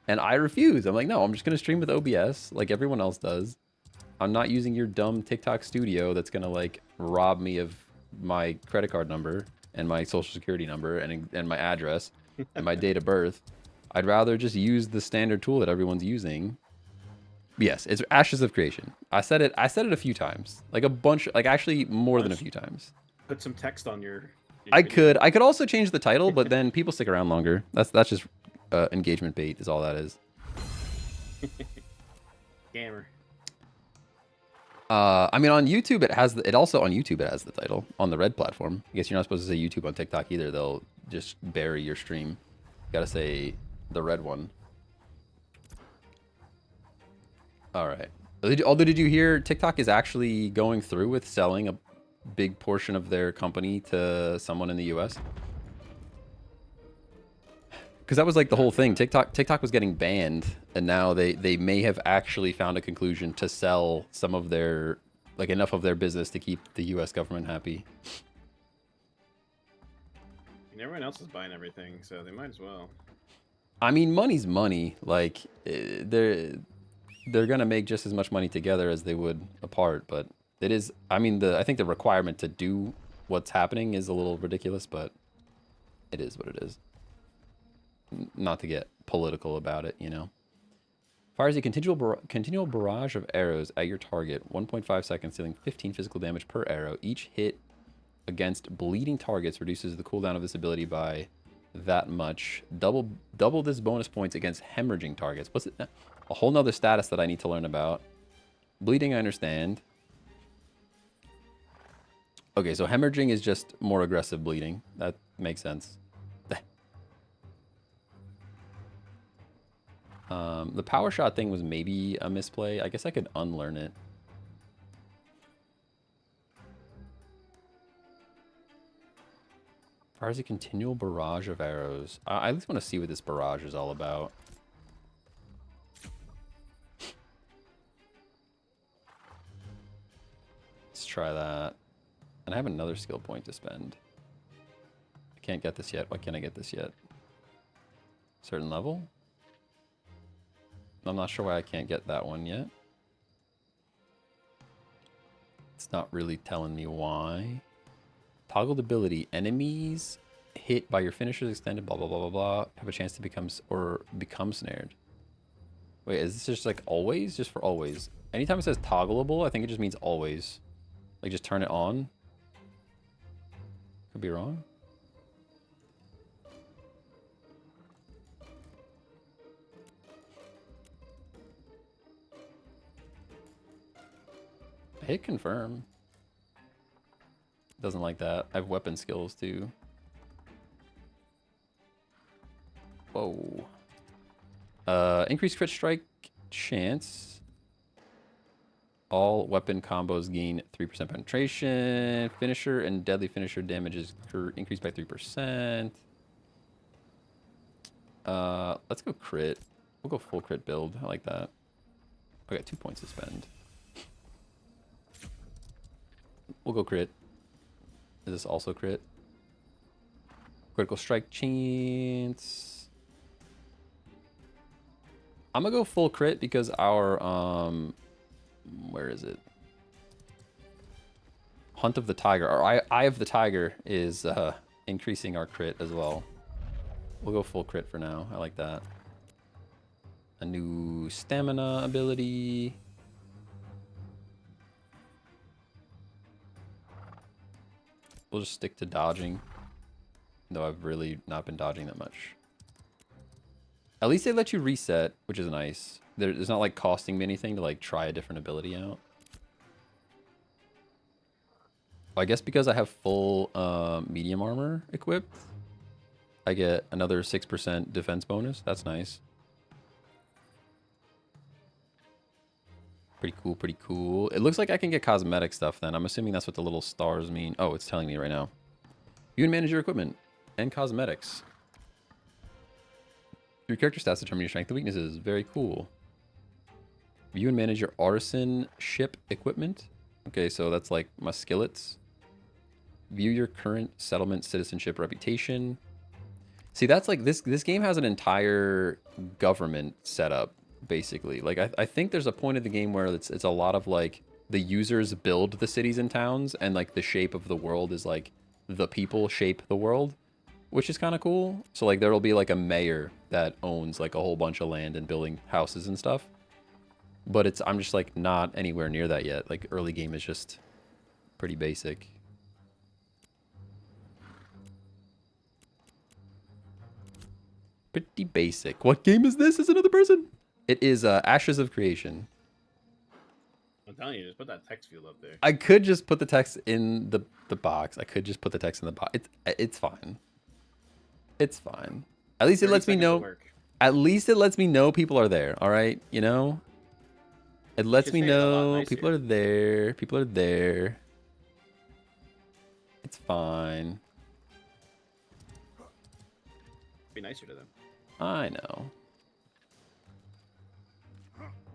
And I refuse. I'm like, no, I'm just going to stream with OBS like everyone else does. I'm not using your dumb TikTok Studio that's going to like rob me of my credit card number and my social security number and my address and my date of birth. I'd rather just use the standard tool that everyone's using. Yes, it's Ashes of Creation. I said it a few times. Like a bunch, like actually more than a few times. Put some text on your I video. could also change the title, but then people stick around longer. That's just engagement bait is all that is. Gamer. I mean, on YouTube it has it also on YouTube it has the title on the red platform. I guess you're not supposed to say YouTube on TikTok either. They'll just bury your stream. You gotta say the red one. All right. Although, did you hear TikTok is actually going through with selling a big portion of their company to someone in the US? Because that was like the whole thing. TikTok was getting banned, and now they may have actually found a conclusion to sell some of their, like, enough of their business to keep the US government happy. And everyone else is buying everything, so they might as well. I mean, money's money. Like, they're gonna make just as much money together as they would apart. But it is, I mean, I think the requirement to do what's happening is a little ridiculous, but it is what it is. Not to get political about it, you know. Fires a continual barrage of arrows at your target. 1.5 seconds, dealing 15 physical damage per arrow. Each hit against bleeding targets reduces the cooldown of this ability by that much. Double this bonus points against hemorrhaging targets. What's it? A whole nother status that I need to learn about. Bleeding, I understand. Okay, so hemorrhaging is just more aggressive bleeding. That makes sense. The power shot thing was maybe a misplay. I guess I could unlearn it. Fires a continual barrage of arrows. I at least want to see what this barrage is all about. Let's try that. And I have another skill point to spend. I can't get this yet. Why can't I get this yet? Certain level? I'm not sure why I can't get that one yet. It's not really telling me why. Toggled ability. Enemies hit by your finishers extended, blah, blah, blah, blah, blah, have a chance to become snared. Wait, is this just like always? Just for always? Anytime it says toggleable, I think it just means always. Like, just turn it on. Could be wrong. I hit confirm. Doesn't like that. I have weapon skills too. Whoa. Increased crit strike chance. All weapon combos gain 3% penetration. Finisher and deadly finisher damage is increased by 3%. Let's go crit. We'll go full crit build. I like that. I got 2 points to spend. We'll go crit. Is this also crit? Critical strike chance. I'm gonna go full crit because our where is it? Hunt of the Tiger, or Eye of the Tiger is increasing our crit as well. We'll go full crit for now. I like that. A new stamina ability. We'll just stick to dodging, though I've really not been dodging that much. At least they let you reset, which is nice. It's not like costing me anything to like try a different ability out. I guess because I have full medium armor equipped, I get another 6% defense bonus. That's nice. Pretty cool, pretty cool. It looks like I can get cosmetic stuff then. I'm assuming that's what the little stars mean. Oh, it's telling me right now. You can manage your equipment and cosmetics. Your character stats determine your strength and weaknesses. Very cool. View and manage your artisan ship equipment. Okay, so that's like my skillets. View your current settlement citizenship reputation. See, that's like this game has an entire government setup, basically. Like I think there's a point of the game where it's a lot of like the users build the cities and towns, and like the shape of the world is like the people shape the world, which is kind of cool. So like there'll be like a mayor that owns like a whole bunch of land and building houses and stuff. But I'm just like not anywhere near that yet. Like early game is just pretty basic. Pretty basic. What game is this? Is another person? It is Ashes of Creation. I'm telling you, just put that text field up there. I could just put the text in the box. I could just put the text in the box. It's fine. It's fine. At least it lets me know. At least it lets me know people are there. All right, you know. It lets should me say it a lot know nicer. people are there. People are there. It's fine. Be nicer to them. I know.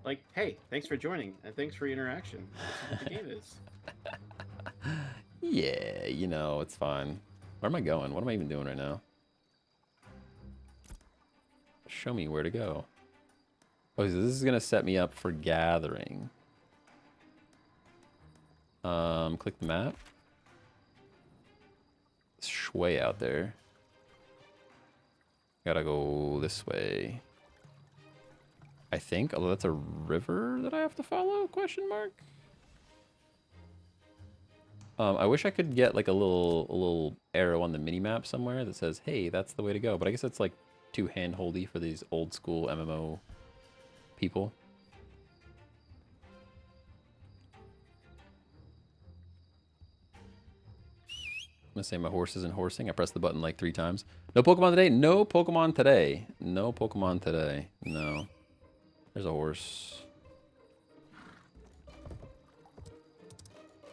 Like, hey, thanks for joining and thanks for your interaction. This is what the game is. Yeah, you know, it's fine. Where am I going? What am I even doing right now? Show me where to go. Oh, so this is gonna set me up for gathering. Click the map. It's way out there. Gotta go this way. I think, although that's a river that I have to follow? Question mark. I wish I could get like a little arrow on the mini map somewhere that says, "Hey, that's the way to go." But I guess it's like too handholdy for these old school MMO people. I'm gonna say my horse isn't horsing. I pressed the button like 3 times. No Pokemon today. No Pokemon today. No Pokemon today. No. There's a horse.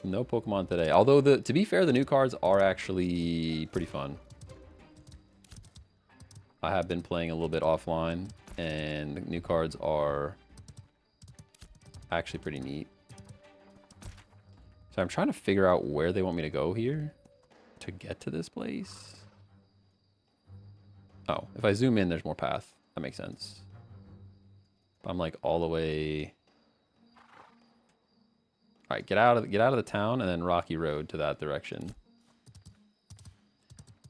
No Pokemon today. Although, to be fair, the new cards are actually pretty fun. I have been playing a little bit offline, and the new cards are actually pretty neat. So I'm trying to figure out where they want me to go here to get to this place. Oh, if I zoom in, there's more path. That makes sense. I'm like all the way... All right, get out of the town and then Rocky Road to that direction.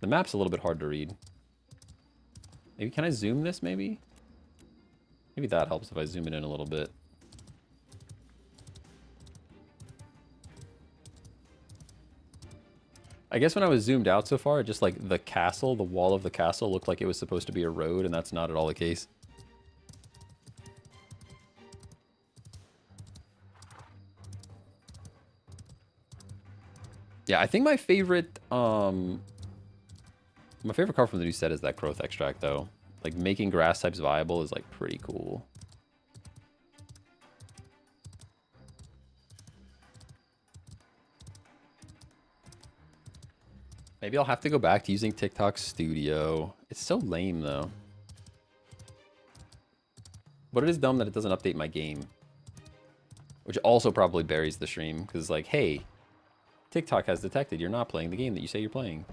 The map's a little bit hard to read. Maybe can I zoom this maybe? Maybe that helps if I zoom it in a little bit. I guess when I was zoomed out so far, just like the castle, the wall of the castle looked like it was supposed to be a road, and that's not at all the case. Yeah, I think my favorite card from the new set is that growth extract, though. Like, making grass types viable is, like, pretty cool. Maybe I'll have to go back to using TikTok Studio. It's so lame, though. But it is dumb that it doesn't update my game. Which also probably buries the stream, because, like, hey, TikTok has detected you're not playing the game that you say you're playing.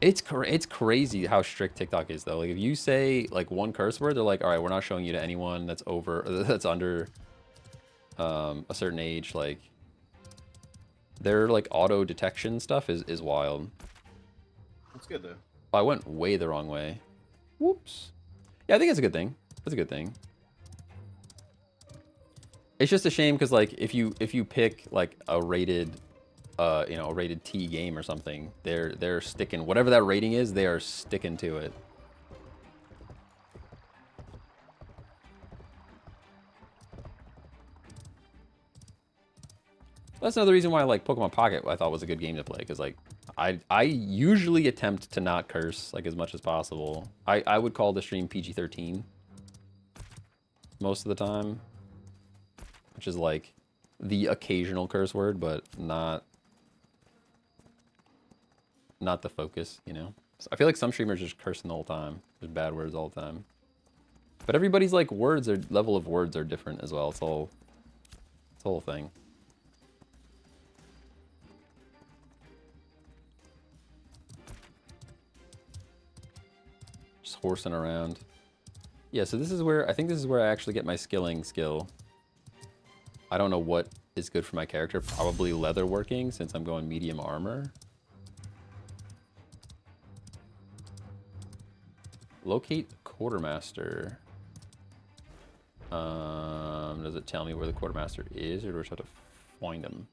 It's crazy how strict TikTok is, though. Like, if you say, like, one curse word, they're like, all right, we're not showing you to anyone that's under a certain age. Like, their, like, auto detection stuff is wild. That's good, though. Oh, I went way the wrong way. Whoops. Yeah, I think it's a good thing. That's a good thing. It's just a shame because, like, if you pick, like, a rated... you know, a rated T game or something, they're sticking whatever that rating is, they are sticking to it. That's another reason why, like, Pokemon Pocket I thought was a good game to play, because, like, I usually attempt to not curse, like, as much as possible. I would call the stream PG-13 most of the time, which is, like, the occasional curse word, but not the focus, you know? So I feel like some streamers are just cursing the whole time. There's bad words all the time. But everybody's, like, level of words are different as well. It's the whole thing. Just horsing around. Yeah, so this is where, I think this is where I actually get my skilling skill. I don't know what is good for my character. Probably leatherworking, since I'm going medium armor. Locate the quartermaster. Does it tell me where the quartermaster is, or do I just have to find him?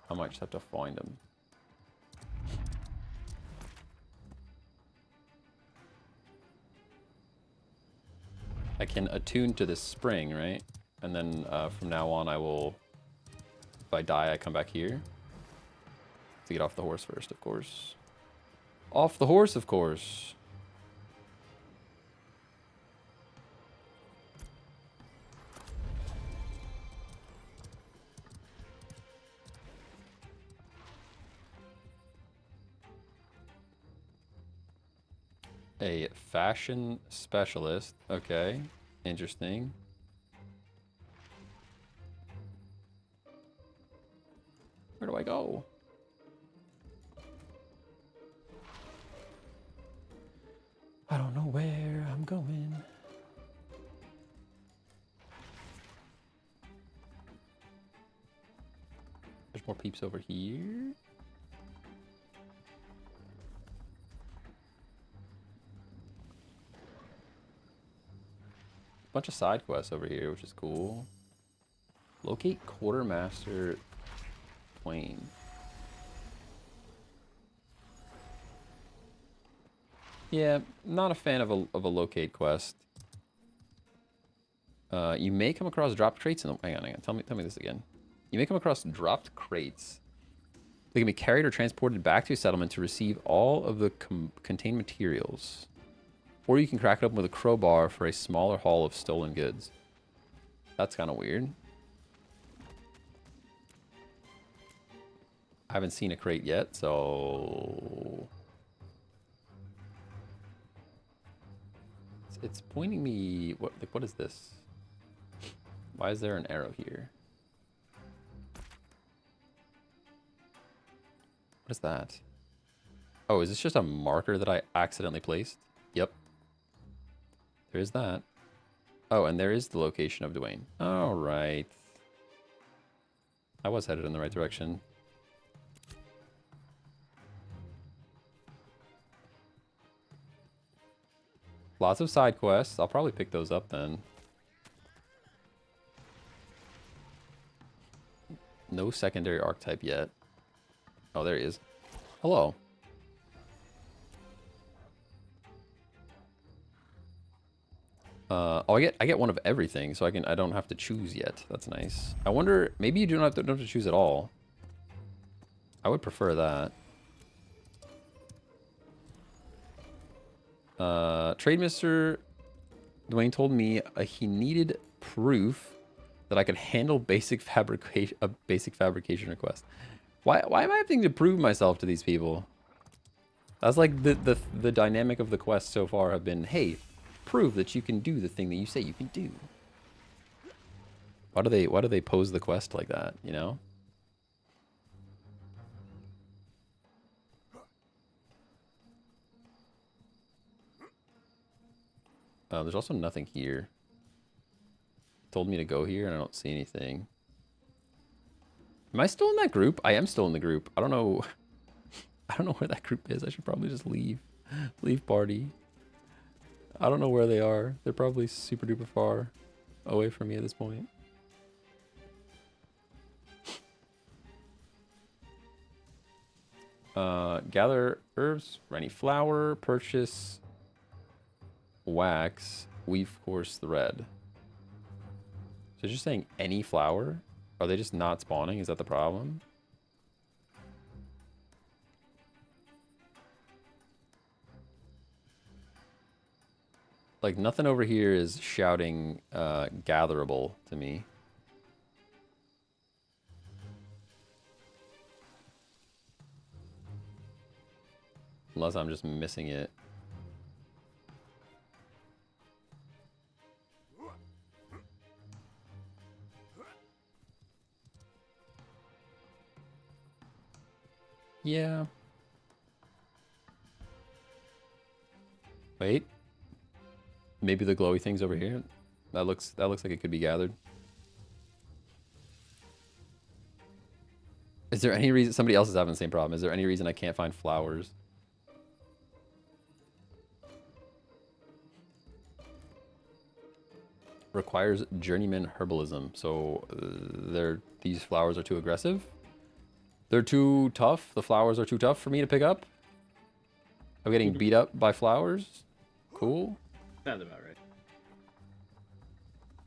I might just have to find him. I can attune to this spring, right? And then from now on, I will, if I die, I come back here. To get off the horse first, of course. Off the horse, of course. A fashion specialist. Okay. Interesting. Where do I go? I don't know where I'm going. There's more peeps over here. Bunch of side quests over here, which is cool. Locate Quartermaster Twain. Yeah, not a fan of a locate quest. You may come across dropped crates in the... Hang on. Tell me this again. You may come across dropped crates. They can be carried or transported back to a settlement to receive all of the contained materials. Or you can crack it open with a crowbar for a smaller haul of stolen goods. That's kind of weird. I haven't seen a crate yet, so... It's pointing me... What is this? Why is there an arrow here? What is that? Oh, is this just a marker that I accidentally placed? Yep. There is that. Oh, and there is the location of Dwayne. All right. I was headed in the right direction. Lots of side quests. I'll probably pick those up then. No secondary archetype yet. Oh, there he is. Hello. Oh, I get one of everything, so I don't have to choose yet. That's nice. I wonder, maybe you don't have to choose at all. I would prefer that. Trade Mr. Dwayne told me he needed proof that I could handle basic fabrication request. Why am I having to prove myself to these people? That's like the dynamic of the quest so far have been, hey, prove that you can do the thing that you say you can do. Why do they pose the quest like that, you know? There's also nothing here. It told me to go here and I don't see anything. Am I still in that group? I am still in the group. I don't know. I don't know where that group is. I should probably just leave. Leave party. I don't know where they are. They're probably super duper far away from me at this point. Gather herbs, rainy flower, purchase wax, weave coarse thread. So it's just saying any flower? Are they just not spawning? Is that the problem? Like, nothing over here is shouting gatherable to me. Unless I'm just missing it. Yeah. Wait. Maybe the glowy thing's over here. That looks like it could be gathered. Is there any reason somebody else is having the same problem? Is there any reason I can't find flowers? Requires journeyman herbalism. So these flowers are too aggressive? They're too tough? The flowers are too tough for me to pick up? I'm getting beat up by flowers? Cool. Sounds about right.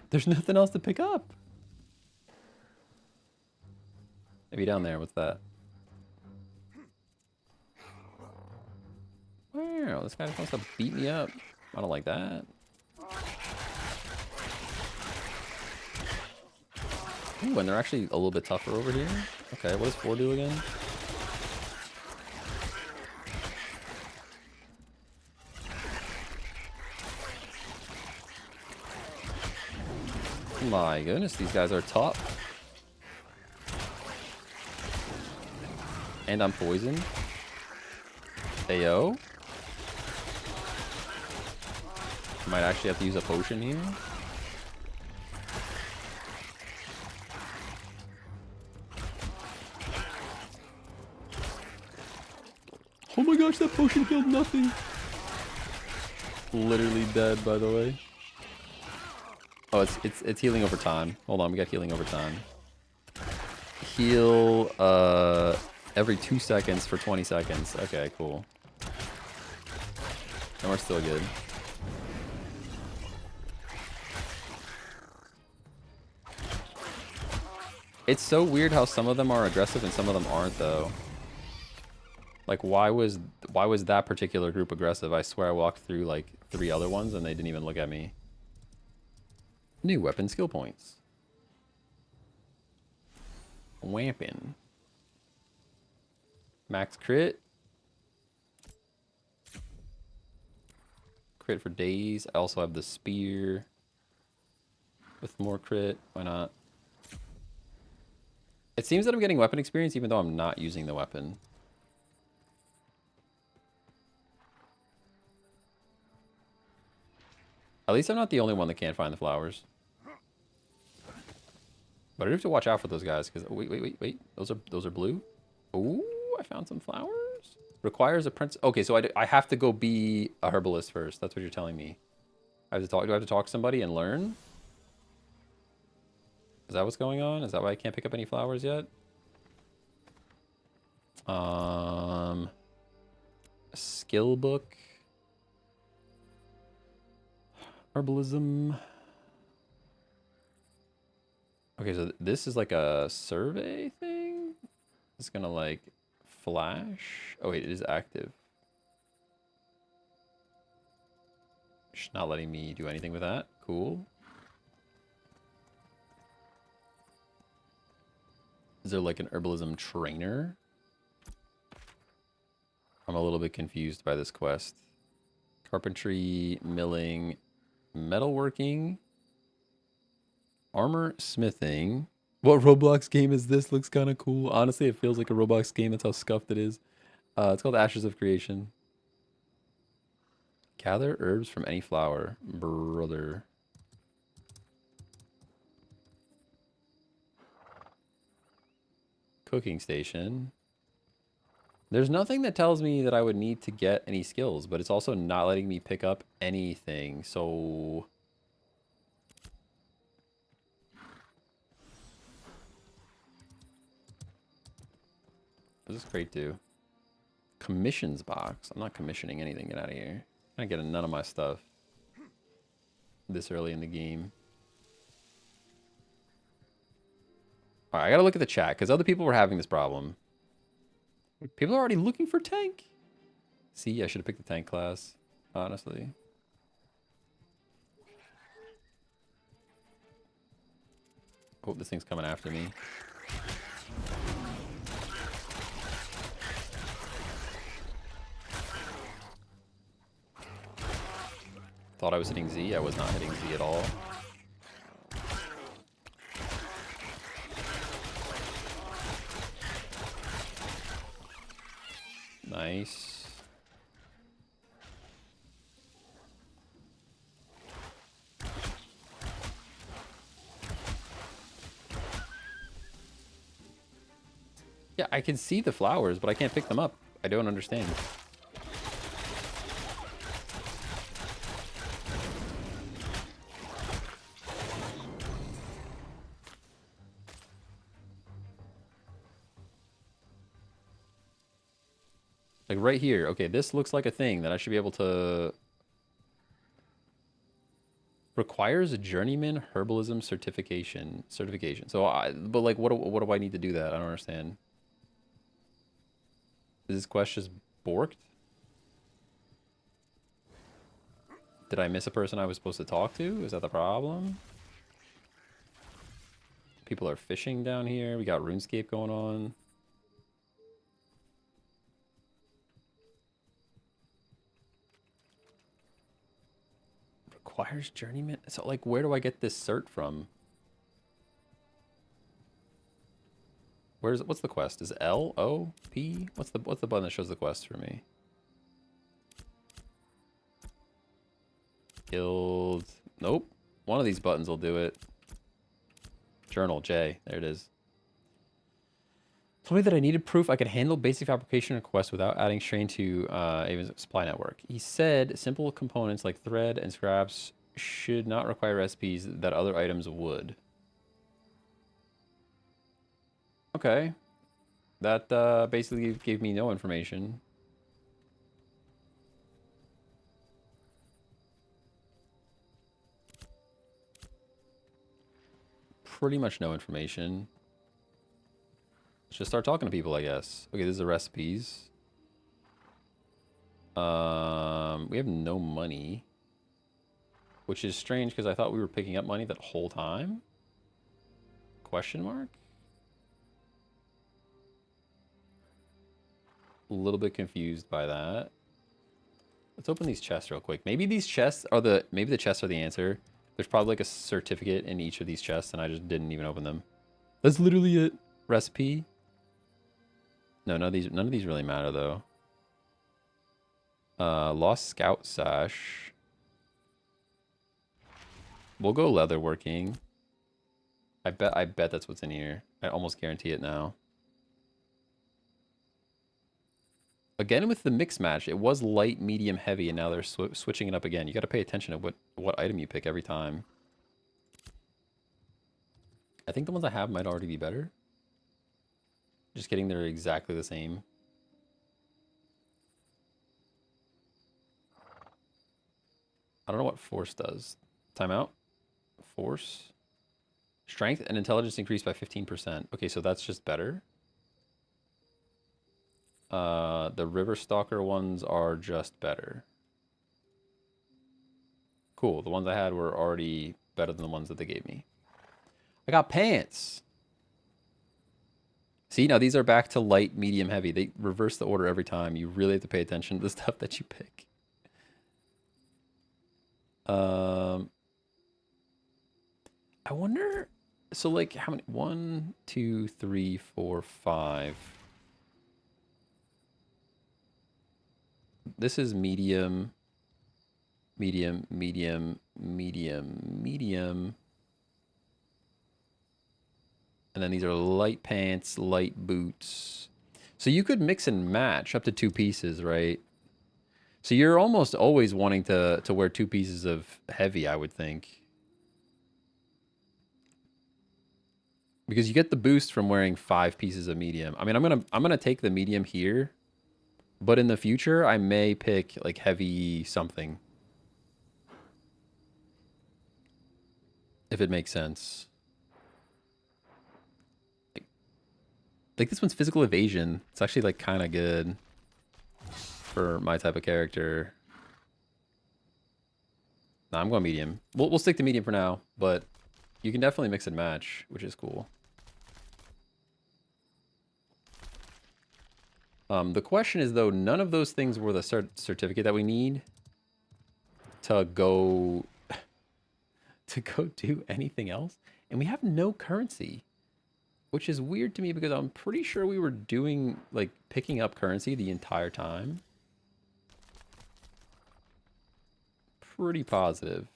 There's nothing else to pick up. Maybe down there. What's that? Wow, this guy just wants to beat me up. I don't like that. Ooh, and they're actually a little bit tougher over here. Okay, what does 4 do again? My goodness, these guys are tough. And I'm poisoned. Ayo. Might actually have to use a potion here. Oh my gosh, that potion healed nothing. Literally dead, by the way. Oh, it's healing over time. Hold on, we got healing over time. Heal every 2 seconds for 20 seconds. Okay, cool. And we're still good. It's so weird how some of them are aggressive and some of them aren't, though. Like, why was that particular group aggressive? I swear I walked through like 3 other ones and they didn't even look at me. New weapon skill points. Wampin. Max crit. Crit for days. I also have the spear with more crit. Why not? It seems that I'm getting weapon experience even though I'm not using the weapon. At least I'm not the only one that can't find the flowers. But I do have to watch out for those guys because wait. Those are blue. Ooh, I found some flowers. Requires a prince. Okay, so I have to go be a herbalist first. That's what you're telling me. I have to talk. Do I have to talk to somebody and learn? Is that what's going on? Is that why I can't pick up any flowers yet? A skill book. Herbalism. Okay, so this is like a survey thing? It's gonna like flash. Oh wait, it is active. Just not letting me do anything with that. Cool. Is there like an herbalism trainer? I'm a little bit confused by this quest. Carpentry, milling, metalworking, armor smithing. What Roblox game is this? Looks kind of cool. Honestly, it feels like a Roblox game. That's how scuffed it is. It's called Ashes of Creation. Gather herbs from any flower. Brother. Cooking station. There's nothing that tells me that I would need to get any skills, but it's also not letting me pick up anything, so... What does this crate do? Commissions box. I'm not commissioning anything. Get out of here. I'm not getting none of my stuff this early in the game. Alright, I gotta look at the chat, because other people were having this problem. People are already looking for tank. See, I should have picked the tank class, honestly. Hope this thing's coming after me. Thought I was hitting Z. I was not hitting Z at all. Nice. Yeah, I can see the flowers, but I can't pick them up. I don't understand. Like right here. Okay, this looks like a thing that I should be able to... Requires a journeyman herbalism certification. So, but like, what do I need to do that? I don't understand. Is this quest just borked? Did I miss a person I was supposed to talk to? Is that the problem? People are fishing down here. We got RuneScape going on. Requires journeyman. So like, where do I get this cert from? What's the quest? Is L O P? What's the button that shows the quest for me? Guild. Nope. One of these buttons will do it. Journal J. There it is. Told me that I needed proof I could handle basic fabrication requests without adding strain to Avon's supply network. He said simple components like thread and scraps should not require recipes that other items would. Okay. That basically gave me no information. Pretty much no information. Let's just start talking to people, I guess. Okay, these are recipes. We have no money. Which is strange because I thought we were picking up money that whole time? Question mark? A little bit confused by that. Let's open these chests real quick. Maybe these chests are maybe the chests are the answer. There's probably like a certificate in each of these chests and I just didn't even open them. That's literally it. Recipe. No, none of these really matter though. Lost Scout Sash. We'll go leatherworking. I bet that's what's in here. I almost guarantee it now. Again with the mix match, it was light, medium, heavy, and now they're switching it up again. You got to pay attention to what item you pick every time. I think the ones I have might already be better. Just kidding, they're exactly the same. I don't know what force does. Timeout. Force. Strength and intelligence increased by 15%. Okay, so that's just better. The River Stalker ones are just better. Cool. The ones I had were already better than the ones that they gave me. I got pants. See, now these are back to light, medium, heavy. They reverse the order every time. You really have to pay attention to the stuff that you pick. I wonder... So, like, how many? 1, 2, 3, 4, 5... This is medium, medium, medium, medium, medium. And then these are light pants, light boots. So you could mix and match up to 2 pieces, right? So you're almost always wanting to wear 2 pieces of heavy, I would think. Because you get the boost from wearing 5 pieces of medium. I mean, I'm gonna take the medium here. But in the future, I may pick like heavy something. If it makes sense. Like this one's physical evasion. It's actually like kind of good for my type of character. Nah, I'm going medium. We'll stick to medium for now, but you can definitely mix and match, which is cool. The question is, though, none of those things were the certificate that we need to go do anything else. And we have no currency, which is weird to me because I'm pretty sure we were doing, like, picking up currency the entire time. Pretty positive.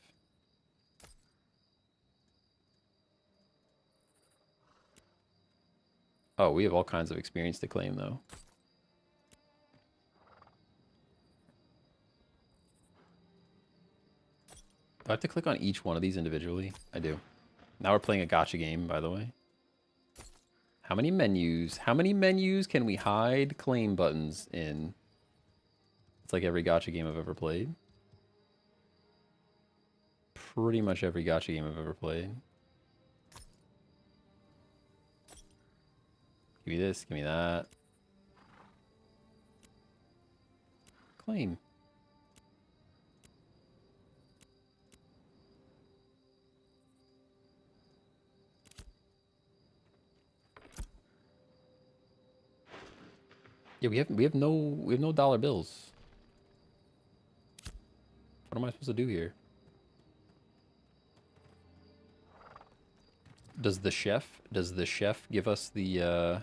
Oh, we have all kinds of experience to claim, though. Do I have to click on each one of these individually? I do. Now we're playing a gacha game, by the way. How many menus? How many menus can we hide claim buttons in? It's like every gacha game I've ever played. Pretty much every gacha game I've ever played. Give me this, give me that. Claim. Yeah, we have no dollar bills. What am I supposed to do here? Does the chef give us the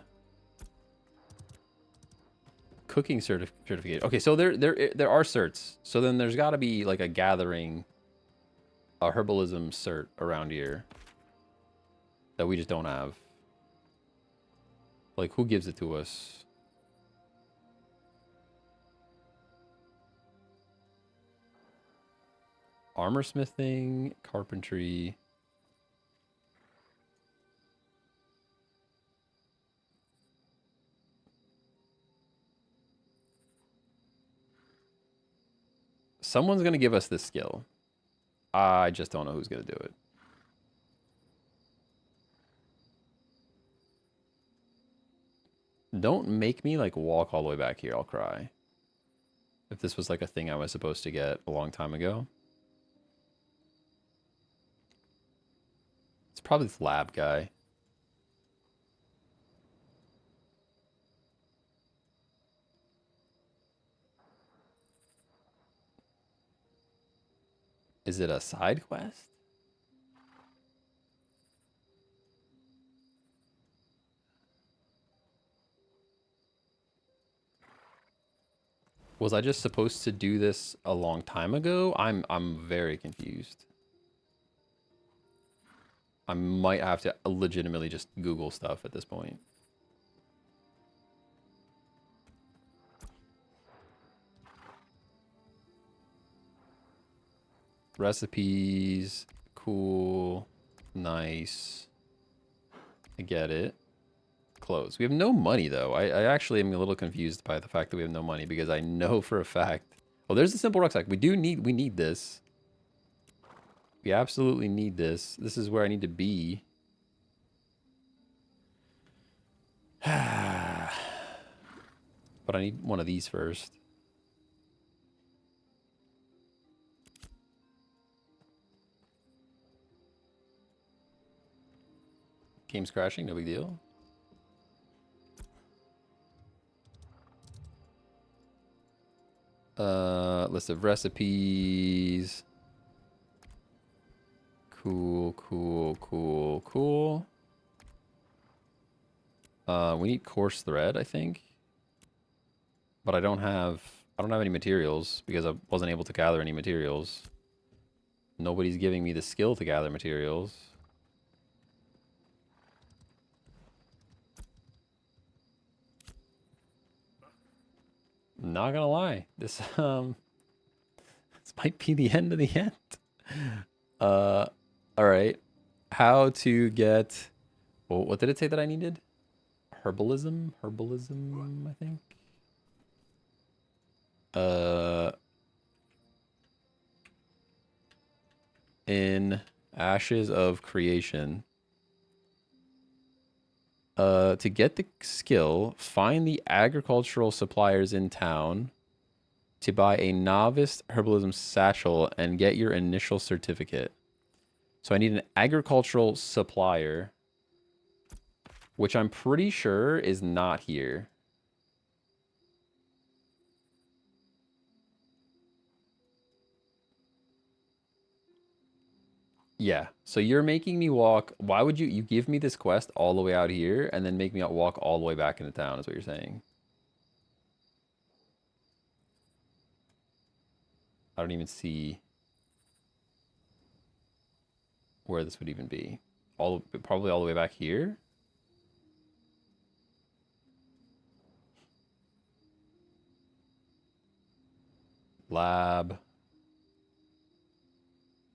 cooking certificate. Okay, so there are certs. So then there's got to be like a gathering, a herbalism cert around here that we just don't have. Like, who gives it to us? Armor smithing, carpentry. Someone's going to give us this skill. I just don't know who's going to do it. Don't make me like walk all the way back here. I'll cry. If this was like a thing I was supposed to get a long time ago. It's probably this lab guy. Is it a side quest? Was I just supposed to do this a long time ago? I'm very confused. I might have to legitimately just Google stuff at this point. Recipes, cool, nice. I get it. Close. We have no money though. I actually am a little confused by the fact that we have no money because I know for a fact. Oh, there's the simple rucksack. We need this. We absolutely need this. This is where I need to be. But I need one of these first. Game's crashing, no big deal. List of recipes. Cool. We need coarse thread, I think. But I don't have any materials because I wasn't able to gather any materials. Nobody's giving me the skill to gather materials. Not gonna lie, this might be the end of the end. All right. How to get? Well, what did it say that I needed? Herbalism, I think. In Ashes of Creation. To get the skill, find the agricultural suppliers in town to buy a novice herbalism satchel and get your initial certificate. So I need an agricultural supplier, which I'm pretty sure is not here. Yeah, so you're making me walk. Why would you give me this quest all the way out here and then make me walk all the way back into town is what you're saying. I don't even see where this would even be. Probably all the way back here. Lab.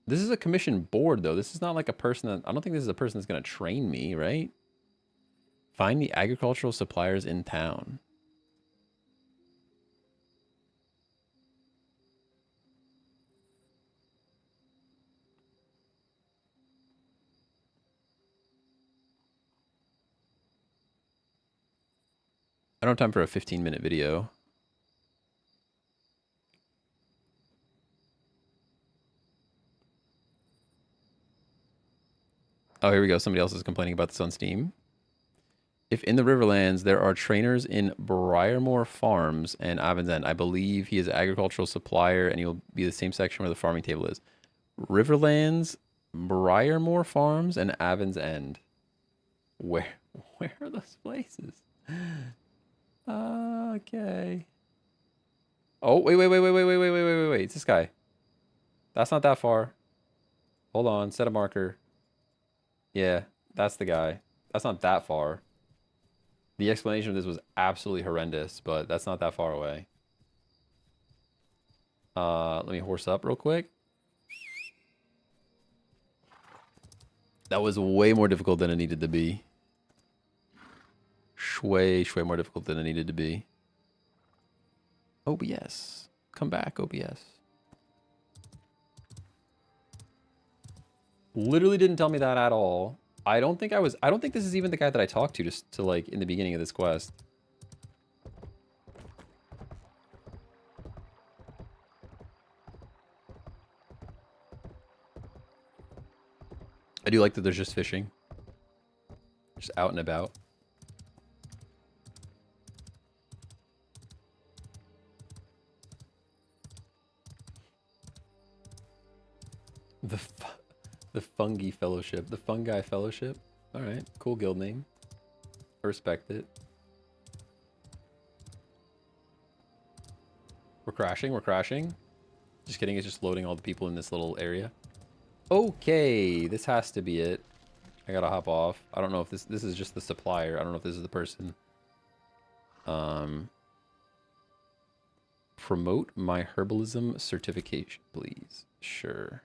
This is a commission board, though. This is not like a person that... I don't think this is a person that's going to train me, right? Find the agricultural suppliers in town. I don't have time for a 15-minute video. Oh, here we go. Somebody else is complaining about this on Steam. If in the Riverlands, there are trainers in Briarmore Farms and Avon's End. I believe he is an agricultural supplier and he'll be the same section where the farming table is. Riverlands, Briarmore Farms, and Avon's End. Where are those places? Okay. Oh, wait. It's this guy. That's not that far. Hold on. Set a marker. Yeah, that's the guy. That's not that far. The explanation of this was absolutely horrendous, but that's not that far away. Let me horse up real quick. That was way more difficult than it needed to be. Way more difficult than it needed to be. OBS. Come back, OBS. Literally didn't tell me that at all. I don't think this is even the guy that I talked to just to like in the beginning of this quest. I do like that there's just fishing. Just out and about. The Fungi Fellowship. The Fungi Fellowship. Alright, cool guild name. I respect it. We're crashing. Just kidding, it's just loading all the people in this little area. Okay, this has to be it. I gotta hop off. I don't know if this is just the supplier. I don't know if this is the person. Promote my herbalism certification, please. Sure.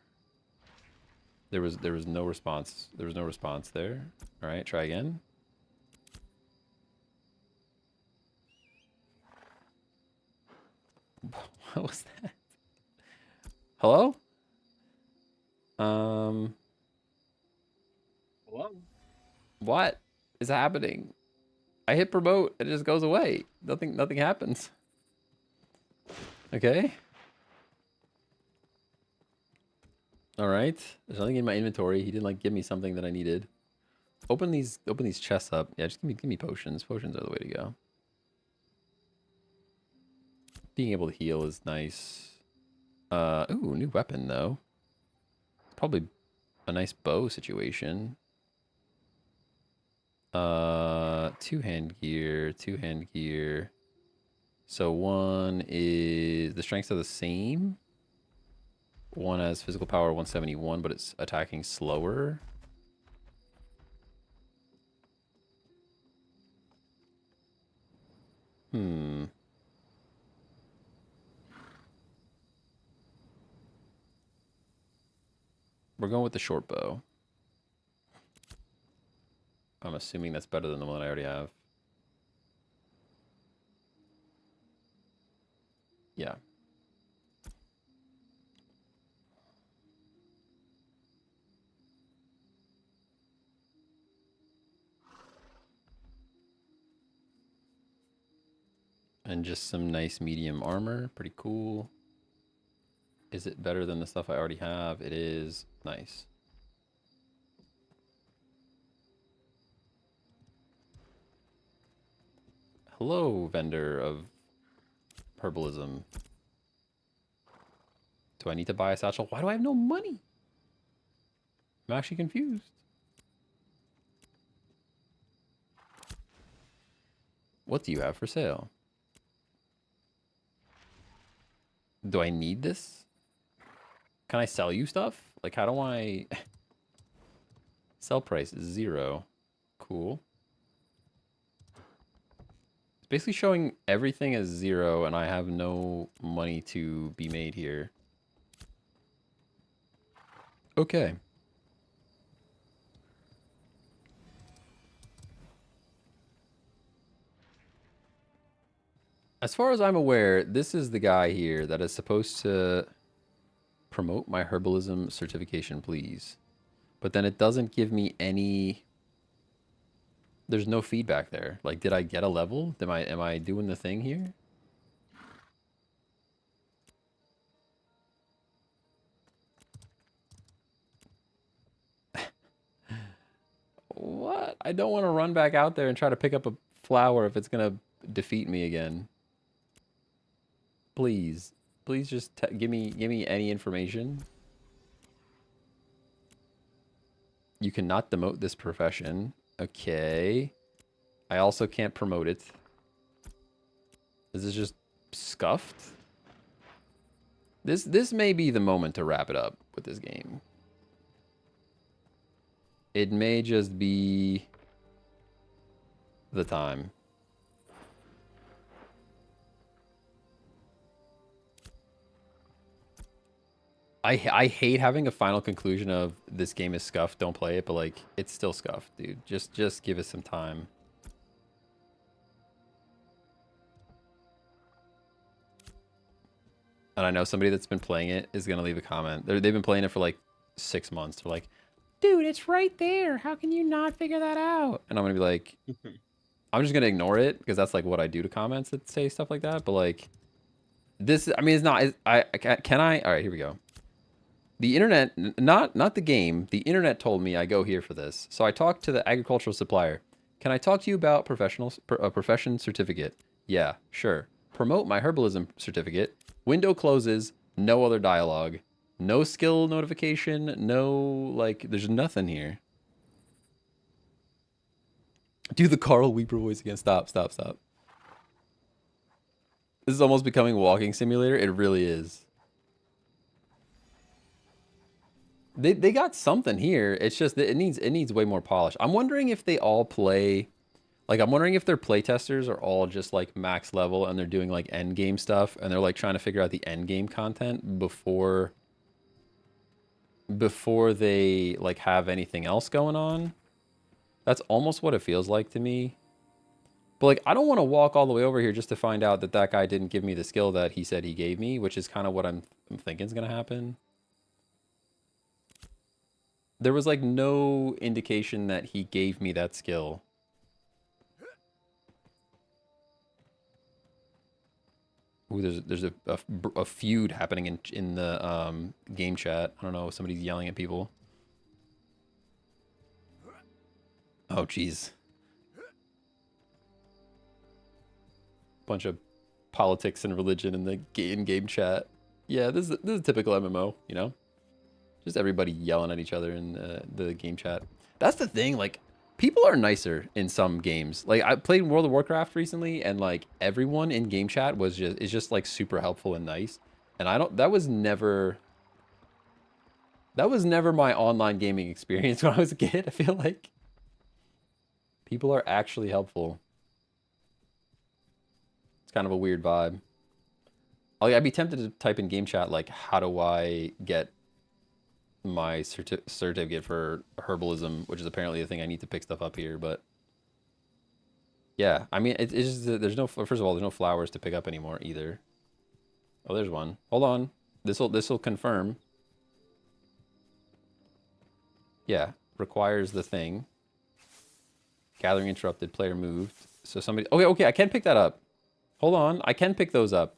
There was no response. There was no response there. All right, try again. What was that? Hello? Hello? What is happening? I hit promote, it just goes away. Nothing happens. Okay. All right. There's nothing in my inventory. He didn't like give me something that I needed. Open these chests up. Yeah, just give me potions. Potions are the way to go. Being able to heal is nice. Ooh, new weapon though. Probably a nice bow situation. Two-hand gear. So one is the strengths are the same. One has physical power 171, but it's attacking slower. We're going with the short bow. I'm assuming that's better than the one I already have. Yeah. And just some nice medium armor. Pretty cool. Is it better than the stuff I already have? It is. Nice. Hello, vendor of herbalism. Do I need to buy a satchel? Why do I have no money? I'm actually confused. What do you have for sale? Do I need this? Can I sell you stuff? Like, how do I... Sell price is 0. Cool. It's basically showing everything as 0, and I have no money to be made here. Okay. As far as I'm aware, this is the guy here that is supposed to promote my herbalism certification, please. But then it doesn't give me any... There's no feedback there. Like, did I get a level? Am I doing the thing here? What? I don't want to run back out there and try to pick up a flower if it's going to defeat me again. Please. Please just give me any information. You cannot demote this profession. Okay. I also can't promote it. Is this just scuffed? This may be the moment to wrap it up with this game. It may just be the time. I hate having a final conclusion of this game is scuffed, don't play it, but like it's still scuffed, dude. Just give it some time. And I know somebody that's been playing it is gonna leave a comment. They've been playing it for like 6 months. They're like, dude, it's right there. How can you not figure that out? And I'm gonna be like, I'm just gonna ignore it because that's like what I do to comments that say stuff like that. But like, this, I mean, it's not. Can I? All right, here we go. The internet, not the game. The internet told me I go here for this. So I talked to the agricultural supplier. Can I talk to you about profession certificate? Yeah, sure. Promote my herbalism certificate. Window closes. No other dialogue. No skill notification. No, like, there's nothing here. Do the Carl Weeper voice again. Stop. This is almost becoming walking simulator. It really is. They got something here. It's just that it needs way more polish. I'm wondering if they all play, like I'm wondering if their playtesters are all just like max level and they're doing like end game stuff and they're like trying to figure out the end game content before they like have anything else going on. That's almost what it feels like to me. But like I don't want to walk all the way over here just to find out that that guy didn't give me the skill that he said he gave me, which is kind of what I'm thinking is going to happen. There was like no indication that he gave me that skill. Ooh, there's a feud happening in the game chat. I don't know, somebody's yelling at people. Oh jeez. Bunch of politics and religion in the in-game chat. Yeah, this is a typical MMO, you know? Just everybody yelling at each other in the game chat. That's the thing, like, people are nicer in some games. Like, I played World of Warcraft recently, and, like, everyone in game chat is just, like, super helpful and nice. And that was never my online gaming experience when I was a kid, I feel like. People are actually helpful. It's kind of a weird vibe. I'd be tempted to type in game chat, like, how do I get my certificate for herbalism, which is apparently the thing I need to pick stuff up here, but yeah, I mean, it's just, there's no, first of all, there's no flowers to pick up anymore either. Oh, there's one. Hold on. This'll confirm. Yeah, requires the thing. Gathering interrupted, player moved. So somebody, okay, I can pick that up. Hold on, I can pick those up.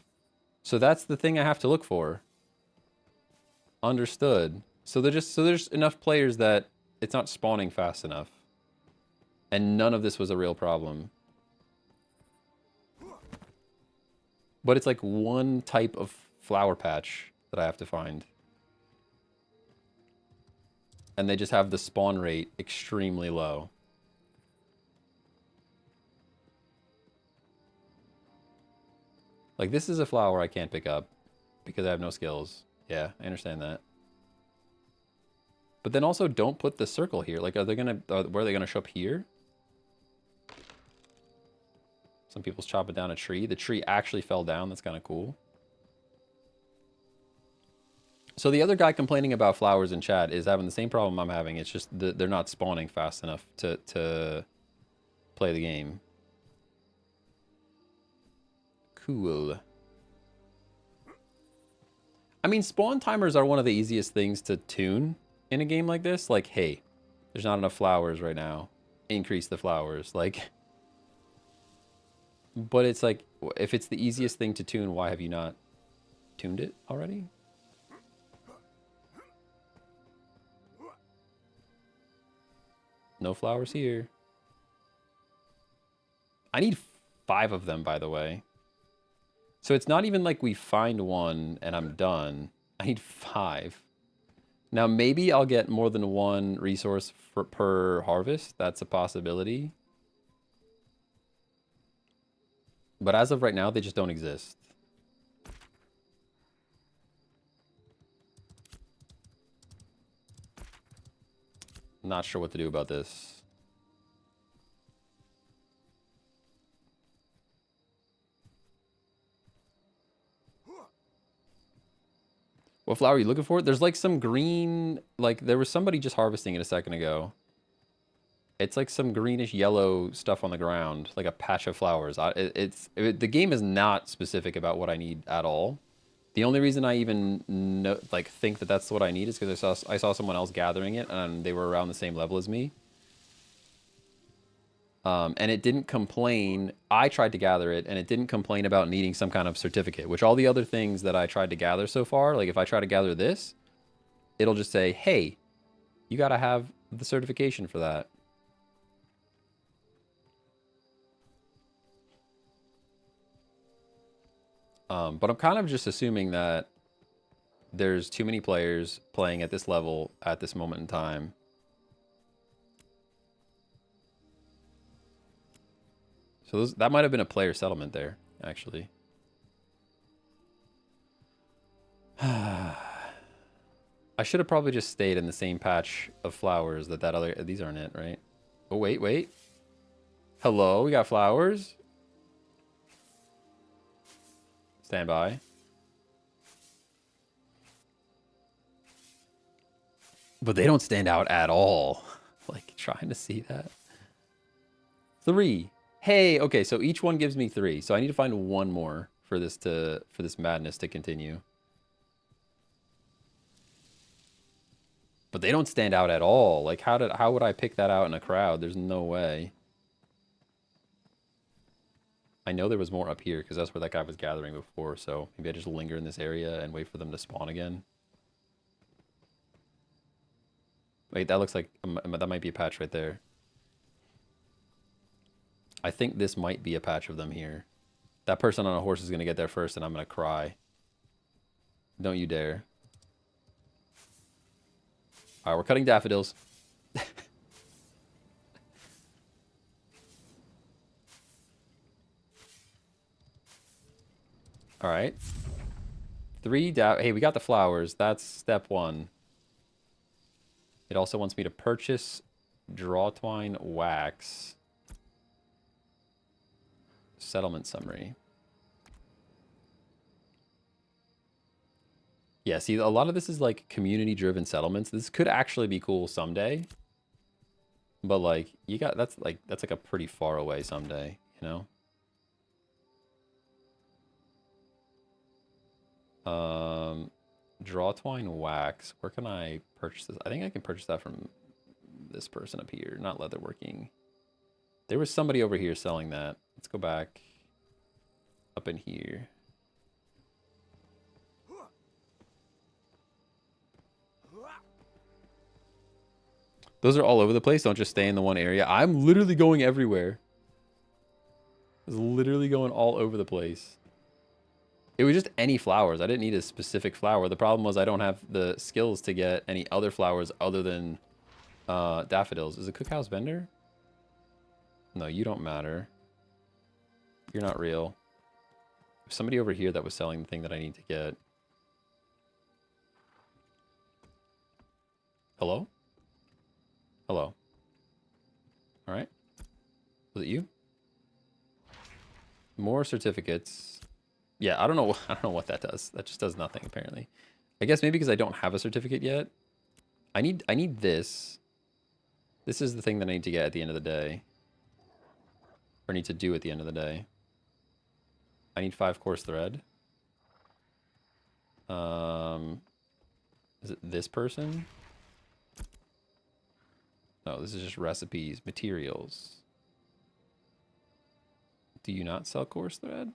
So that's the thing I have to look for. Understood. So there's enough players that it's not spawning fast enough. And none of this was a real problem. But it's like one type of flower patch that I have to find. And they just have the spawn rate extremely low. Like, this is a flower I can't pick up because I have no skills. Yeah, I understand that. But then also don't put the circle here. Like, where are they gonna show up here? Some people's chopping down a tree. The tree actually fell down. That's kind of cool. So the other guy complaining about flowers in chat is having the same problem I'm having. It's just they're not spawning fast enough to play the game. Cool. I mean, spawn timers are one of the easiest things to tune in a game like this. Like, hey, there's not enough flowers right now. Increase the flowers. Like, but it's like, if it's the easiest thing to tune, why have you not tuned it already? No flowers here. I need 5 of them, by the way. So it's not even like we find one and I'm done. I need 5. Now, maybe I'll get more than one resource per harvest. That's a possibility. But as of right now, they just don't exist. Not sure what to do about this. What flower are you looking for? There's like some green, like there was somebody just harvesting it a second ago. It's like some greenish yellow stuff on the ground, like a patch of flowers. The game is not specific about what I need at all. The only reason I even think that that's what I need is because I saw someone else gathering it and they were around the same level as me. And it didn't complain. I tried to gather it, and it didn't complain about needing some kind of certificate, which all the other things that I tried to gather so far, like if I try to gather this, it'll just say, hey, you got to have the certification for that. But I'm kind of just assuming that there's too many players playing at this level at this moment in time. So that might have been a player settlement there, actually. I should have probably just stayed in the same patch of flowers that other... These aren't it, right? Oh, wait. Hello, we got flowers. Stand by. But they don't stand out at all. Like, trying to see that. 3. Hey, okay, so each one gives me 3. So I need to find one more for this madness to continue. But they don't stand out at all. Like, how would I pick that out in a crowd? There's no way. I know there was more up here because that's where that guy was gathering before. So maybe I just linger in this area and wait for them to spawn again. Wait, that looks like that might be a patch right there. I think this might be a patch of them here. That person on a horse is going to get there first, and I'm going to cry. Don't you dare. All right, we're cutting daffodils. All right. 3 hey, we got the flowers. That's step 1. It also wants me to purchase draw twine wax. Settlement summary. Yeah, see, a lot of this is like community-driven settlements. This could actually be cool someday. But like, that's like a pretty far away someday, you know? Draw twine wax. Where can I purchase this? I think I can purchase that from this person up here, not leatherworking. There was somebody over here selling that. Let's go back up in here. Those are all over the place. Don't just stay in the one area. I'm literally going everywhere. I was literally going all over the place. It was just any flowers. I didn't need a specific flower. The problem was I don't have the skills to get any other flowers other than daffodils. Is a cookhouse vendor? No, you don't matter. You're not real. There's somebody over here that was selling the thing that I need to get. Hello? Hello. All right. Was it you? More certificates. Yeah, I don't know what that does. That just does nothing apparently. I guess maybe because I don't have a certificate yet. I need this. This is the thing that I need to get at the end of the day. Or need to do at the end of the day. I need 5 coarse thread. Is it this person? No, this is just recipes, materials. Do you not sell coarse thread?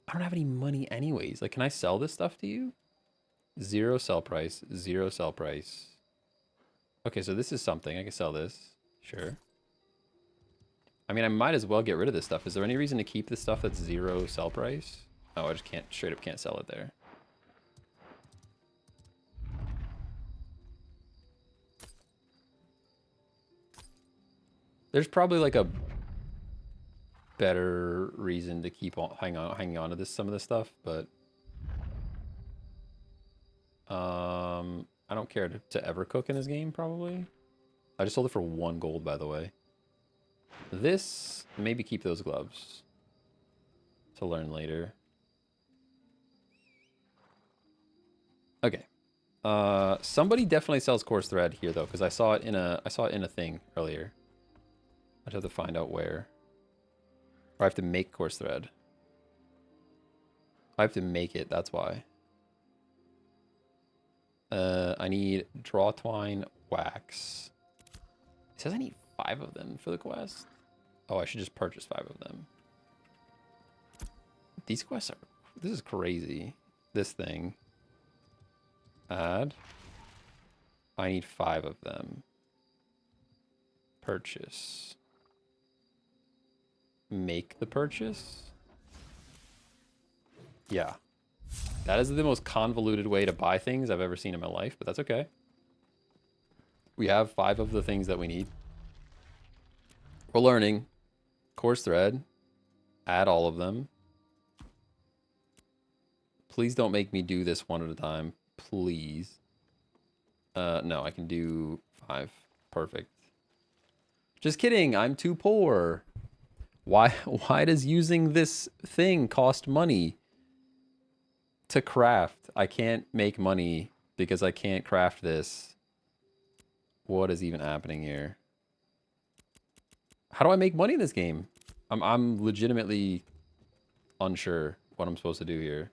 I don't have any money anyways. Like, can I sell this stuff to you? 0 sell price, 0 sell price. Okay, so this is something. I can sell this. Sure. I mean, I might as well get rid of this stuff. Is there any reason to keep this stuff that's 0 sell price? Oh, I just can't, straight up can't sell it there. There's probably like a better reason to keep on hanging on to some of this stuff, but I don't care to ever cook in this game, probably. I just sold it for 1 gold, by the way. This, maybe keep those gloves to learn later. Okay. Somebody definitely sells coarse thread here though, because I saw it in a thing earlier. I just have to find out where. Or I have to make coarse thread. I have to make it, that's why. I need draw twine wax. It says I need 5 of them for the quest. Oh, I should just purchase 5 of them. These quests are... This is crazy. This thing. Add. I need 5 of them. Purchase. Make the purchase? Yeah. That is the most convoluted way to buy things I've ever seen in my life, but that's okay. We have 5 of the things that we need. We're learning. Coarse thread. Add all of them. Please don't make me do this one at a time. Please. No, I can do 5. Perfect. Just kidding. I'm too poor. Why does using this thing cost money to craft? I can't make money because I can't craft this. What is even happening here? How do I make money in this game? I'm legitimately unsure what I'm supposed to do here.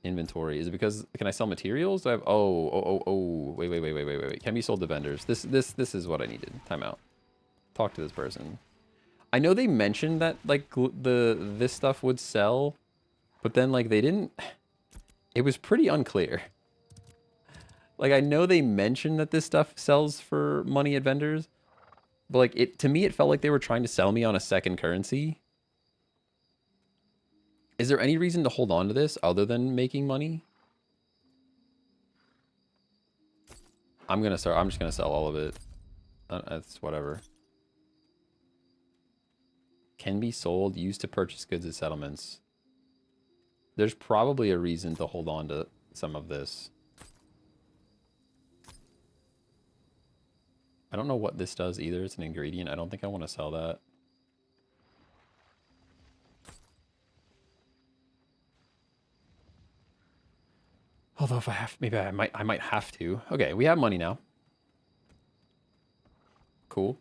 Inventory. Is it because can I sell materials? Do I have wait. Can be sold to vendors. This is what I needed. Time out. Talk to this person. I know they mentioned that like this stuff would sell, but then like they didn't. It was pretty unclear. Like I know they mentioned that this stuff sells for money at vendors, but like to me it felt like they were trying to sell me on a second currency. Is there any reason to hold on to this other than making money? I'm just gonna sell all of it. It's whatever. Can be sold, used to purchase goods at settlements. There's probably a reason to hold on to some of this. I don't know what this does either. It's an ingredient. I don't think I want to sell that. Although if I have, maybe I might have to. Okay, we have money now. Cool.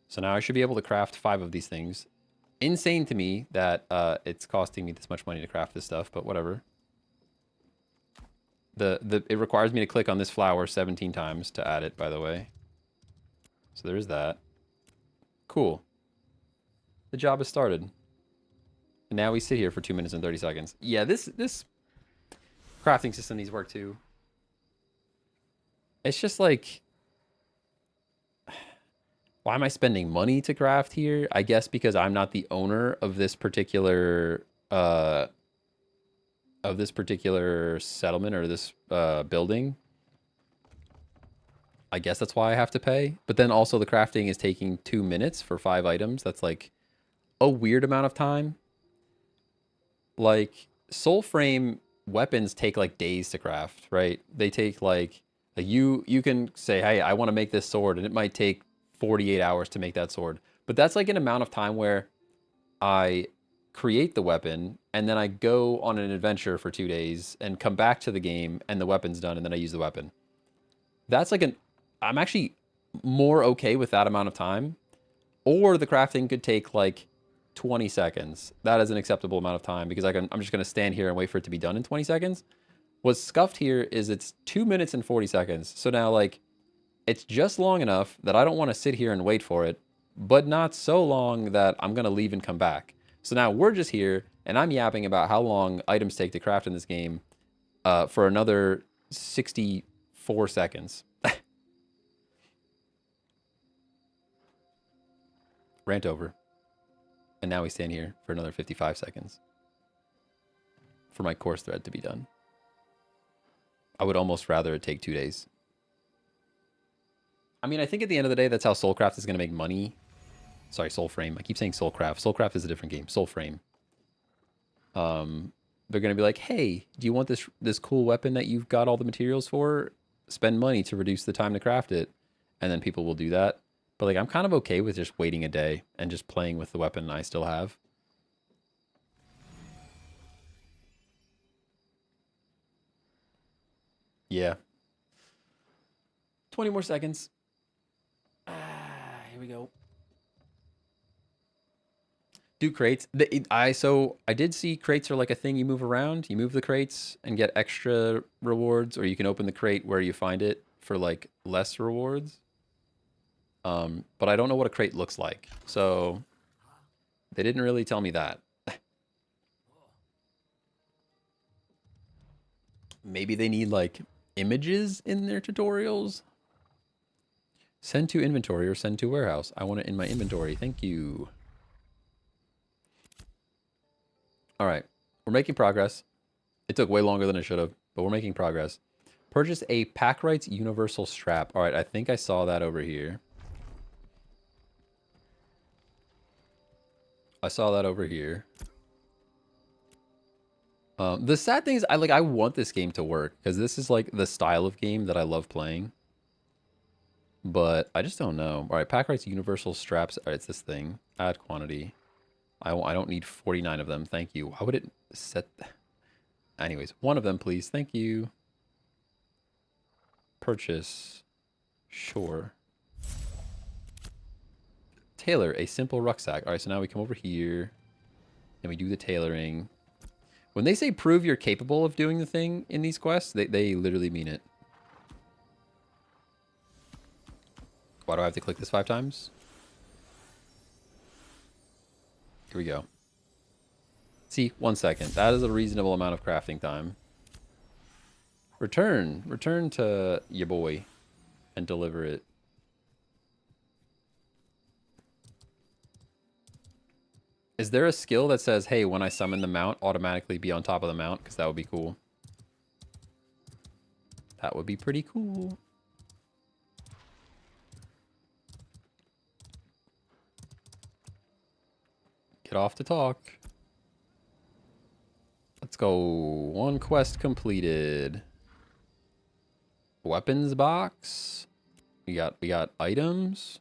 So now I should be able to craft 5 of these things. Insane to me that it's costing me this much money to craft this stuff, but whatever. It requires me to click on this flower 17 times to add it, by the way. So there's that. Cool. The job has started. And now we sit here for 2 minutes and 30 seconds. Yeah, this crafting system needs work too. It's just like, why am I spending money to craft here? I guess because I'm not the owner of this particular settlement or this building. I guess that's why I have to pay. But then also the crafting is taking 2 minutes for 5 items. That's like a weird amount of time. Like soul frame weapons take like days to craft, right? They take like you can say, hey, I want to make this sword, and it might take 48 hours to make that sword. But that's like an amount of time where I create the weapon and then I go on an adventure for 2 days and come back to the game and the weapon's done and then I use the weapon. That's like I'm actually more okay with that amount of time. Or the crafting could take like 20 seconds. That is an acceptable amount of time because I'm just going to stand here and wait for it to be done in 20 seconds. What's scuffed here is it's 2 minutes and 40 seconds. So now like it's just long enough that I don't want to sit here and wait for it, but not so long that I'm going to leave and come back. So now we're just here and I'm yapping about how long items take to craft in this game for another 64 seconds. Rant over. And now we stand here for another 55 seconds for my course thread to be done. I would almost rather it take 2 days. I mean, I think at the end of the day, that's how Soulcraft is going to make money. Sorry, Soulframe. I keep saying Soulcraft. Soulcraft is a different game. Soulframe. They're going to be like, hey, do you want this cool weapon that you've got all the materials for? Spend money to reduce the time to craft it. And then people will do that. But like, I'm kind of okay with just waiting a day and just playing with the weapon I still have. Yeah. 20 more seconds. Here we go. Do crates. I did see crates are like a thing you move around. You move the crates and get extra rewards, or you can open the crate where you find it for like less rewards. But I don't know what a crate looks like. So they didn't really tell me that. Maybe they need like images in their tutorials. Send to inventory or send to warehouse. I want it in my inventory. Thank you. All right. We're making progress. It took way longer than it should have, but we're making progress. Purchase a Packright's Universal Strap. All right. I think I saw that over here. I saw that over here. The sad thing is I want this game to work because this is like the style of game that I love playing. But I just don't know. All right, Packright's Universal Straps. All right, it's this thing. Add quantity. I don't need 49 of them. Thank you. Why would it set... Anyways, one of them, please. Thank you. Purchase. Sure. Tailor a simple rucksack. All right, so now we come over here and we do the tailoring. When they say prove you're capable of doing the thing in these quests, they literally mean it. Why do I have to click this 5 times? Here we go. See, 1 second. That is a reasonable amount of crafting time. Return to your boy and deliver it. Is there a skill that says, hey, when I summon the mount, automatically be on top of the mount? Because that would be cool. That would be pretty cool. Get off to talk. Let's go. 1 quest completed. Weapons box. We got items.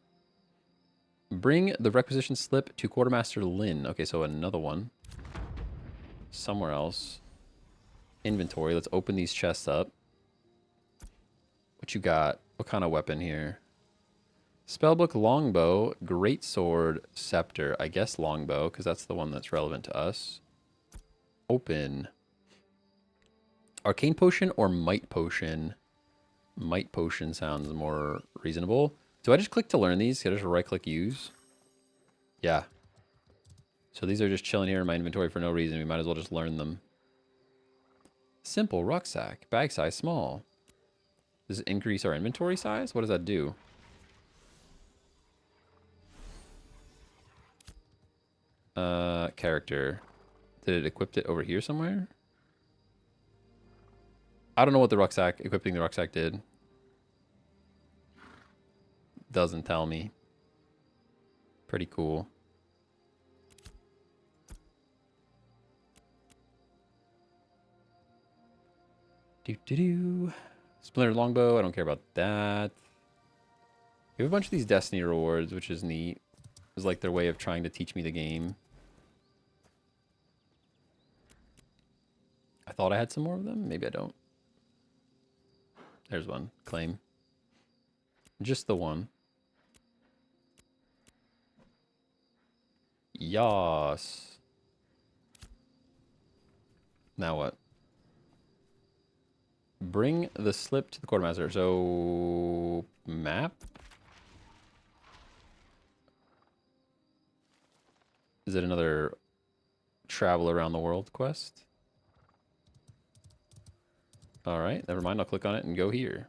Bring the requisition slip to Quartermaster Lin. Okay, so another one. Somewhere else. Inventory. Let's open these chests up. What you got? What kind of weapon here? Spellbook, longbow, greatsword, scepter. I guess longbow, because that's the one that's relevant to us. Open. Arcane potion or might potion? Might potion sounds more reasonable. Do I just click to learn these? Can I just right-click use? Yeah. So these are just chilling here in my inventory for no reason. We might as well just learn them. Simple rucksack. Bag size small. Does it increase our inventory size? What does that do? Character. Did it equip it over here somewhere? I don't know what the rucksack, equipping the rucksack did. Doesn't tell me. Pretty cool. Splinter longbow, I don't care about that. We have a bunch of these Destiny rewards, which is neat. It's like their way of trying to teach me the game. I thought I had some more of them. Maybe I don't. There's one. Claim. Just the one. Yas. Now what? Bring the slip to the quartermaster. So, map? Is it another travel around the world quest? All right, never mind. I'll click on it and go here.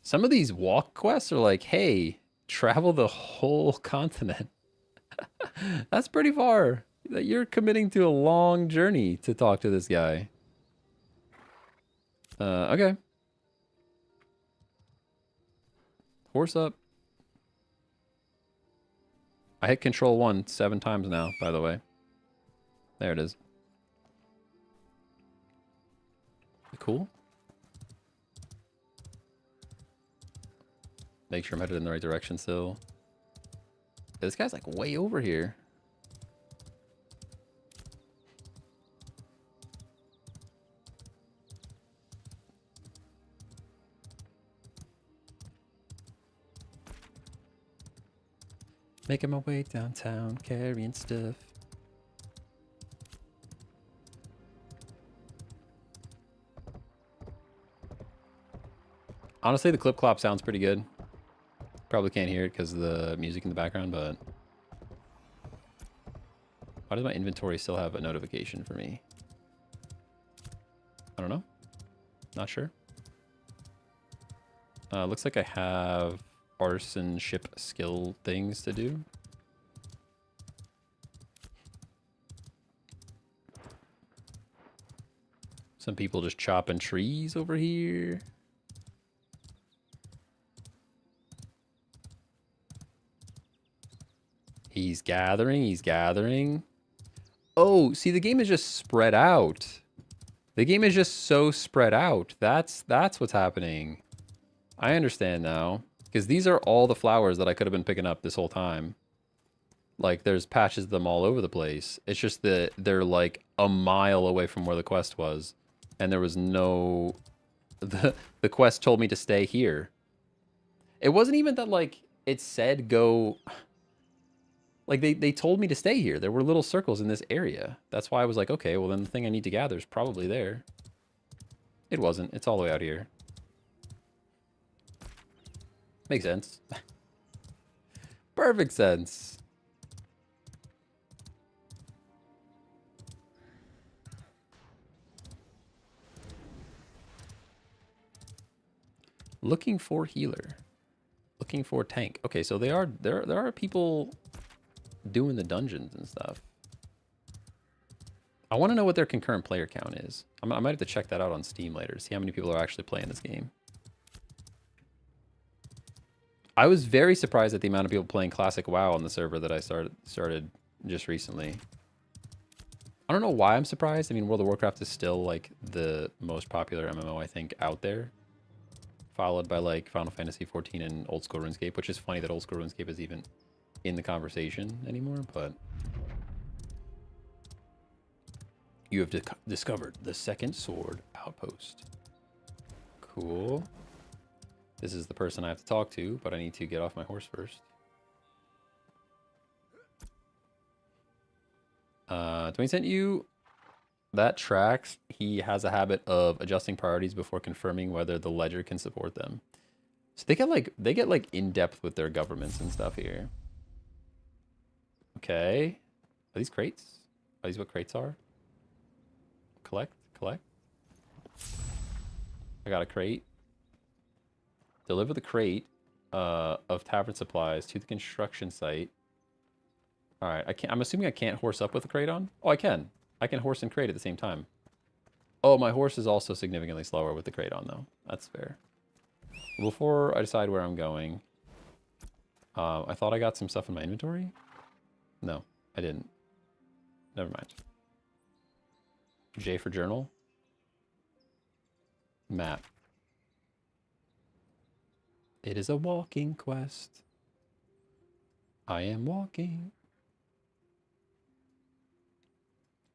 Some of these walk quests are like, hey, travel the whole continent. That's pretty far. You're committing to a long journey to talk to this guy. Okay. Horse up. I hit control 1 7 times now, by the way. There it is. Cool. Make sure I'm headed in the right direction still. This guy's like way over here. Making my way downtown, carrying stuff. Honestly, the clip clop sounds pretty good. Probably can't hear it because of the music in the background, but... Why does my inventory still have a notification for me? I don't know. Not sure. Looks like I have artisanship skill things to do. Some people just chopping trees over here. He's gathering, he's gathering. Oh, see, the game is just spread out. The game is just so spread out. That's what's happening. I understand now. Because these are all the flowers that I could have been picking up this whole time. Like, there's patches of them all over the place. It's just that they're like a mile away from where the quest was. And there was no... The quest told me to stay here. It wasn't even that, like, it said go... Like, they told me to stay here. There were little circles in this area. That's why I was like, okay, well, then the thing I need to gather is probably there. It wasn't. It's all the way out here. Makes sense. Perfect sense. Looking for healer. Looking for tank. Okay, so there are people doing the dungeons and stuff. I want to know what their concurrent player count is. I might have to check that out on Steam later, see how many people are actually playing this game. I was very surprised at the amount of people playing Classic WoW on the server that I started just recently. I don't know why I'm surprised. I mean, World of Warcraft is still like the most popular MMO I think out there, followed by like Final Fantasy 14 and Old School RuneScape, which is funny that Old School RuneScape is even in the conversation anymore, but you have discovered the second sword outpost. Cool. This is the person I have to talk to, but I need to get off my horse first. Dwayne sent you that tracks. He has a habit of adjusting priorities before confirming whether the ledger can support them. So they get like in depth with their governments and stuff here. Okay. Are these crates? Are these what crates are? Collect. I got a crate. Deliver the crate of tavern supplies to the construction site. All right, I'm assuming I can't horse up with the crate on. Oh, I can. I can horse and crate at the same time. Oh, my horse is also significantly slower with the crate on, though. That's fair. Before I decide where I'm going, I thought I got some stuff in my inventory. No, I didn't. Never mind. J for journal. Map. It is a walking quest. I am walking.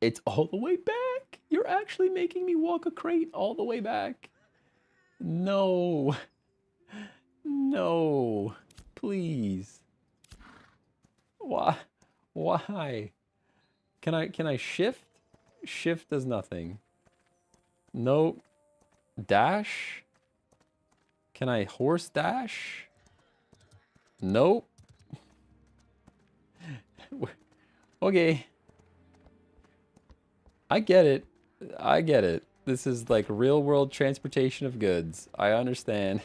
It's all the way back. You're actually making me walk a crate all the way back. No. No. Please. Why? Why? Can I shift? Shift does nothing. Nope. Dash? Can I horse dash? Nope. Okay. I get it. I get it. This is like real world transportation of goods. I understand.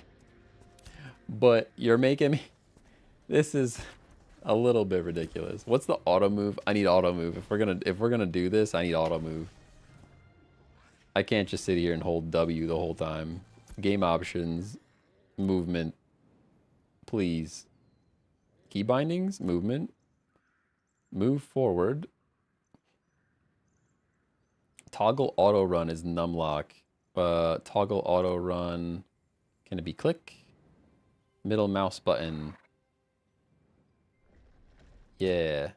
But you're making me... This is a little bit ridiculous. What's the auto move? I need auto move. If we're gonna do this, I need auto move. I can't just sit here and hold W the whole time. Game options, movement, please. Key bindings, movement, move forward. Toggle auto run is numlock. Toggle auto run, can it be click? Middle mouse button. Yeah.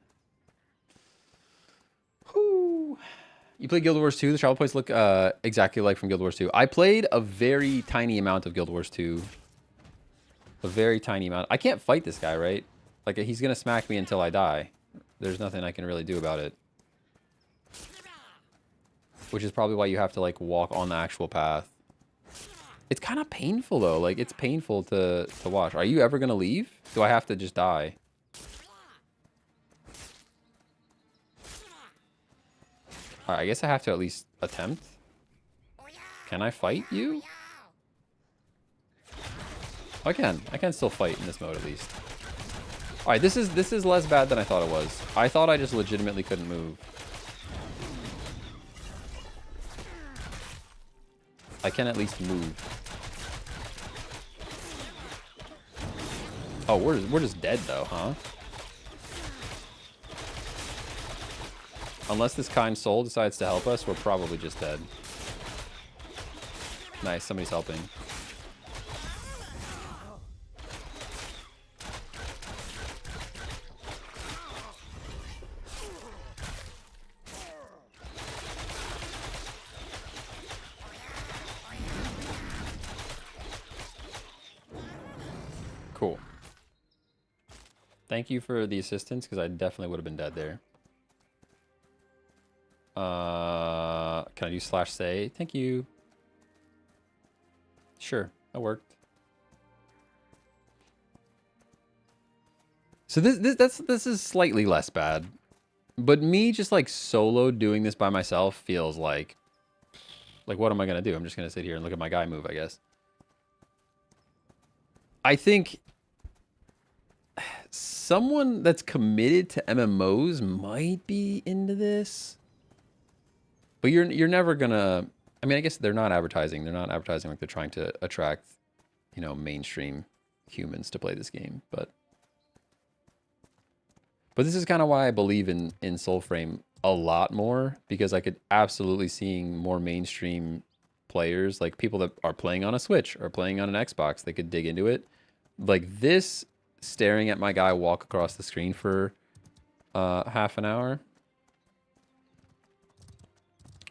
Whoo. You played Guild Wars 2? The travel points look exactly like from Guild Wars 2. I played a very tiny amount of Guild Wars 2. A very tiny amount. I can't fight this guy, right? Like, he's going to smack me until I die. There's nothing I can really do about it. Which is probably why you have to, like, walk on the actual path. It's kind of painful, though. Like, it's painful to watch. Are you ever going to leave? Do I have to just die? Alright, I guess I have to at least attempt. Can I fight you? I can. I can still fight in this mode, at least. Alright, this is less bad than I thought it was. I thought I just legitimately couldn't move. I can at least move. Oh, we're just dead though, huh? Unless this kind soul decides to help us, we're probably just dead. Nice, somebody's helping. Cool. Thank you for the assistance, because I definitely would have been dead there. Can I do /say? Thank you. Sure, that worked. So this is slightly less bad. But me just like solo doing this by myself feels like what am I gonna do? I'm just gonna sit here and look at my guy move, I guess. I think someone that's committed to MMOs might be into this. But you're never gonna, I mean, I guess they're not advertising. They're not advertising like they're trying to attract, you know, mainstream humans to play this game. But this is kind of why I believe in Soulframe a lot more, because I could absolutely seeing more mainstream players, like people that are playing on a Switch or playing on an Xbox, they could dig into it. Like this, staring at my guy walk across the screen for half an hour.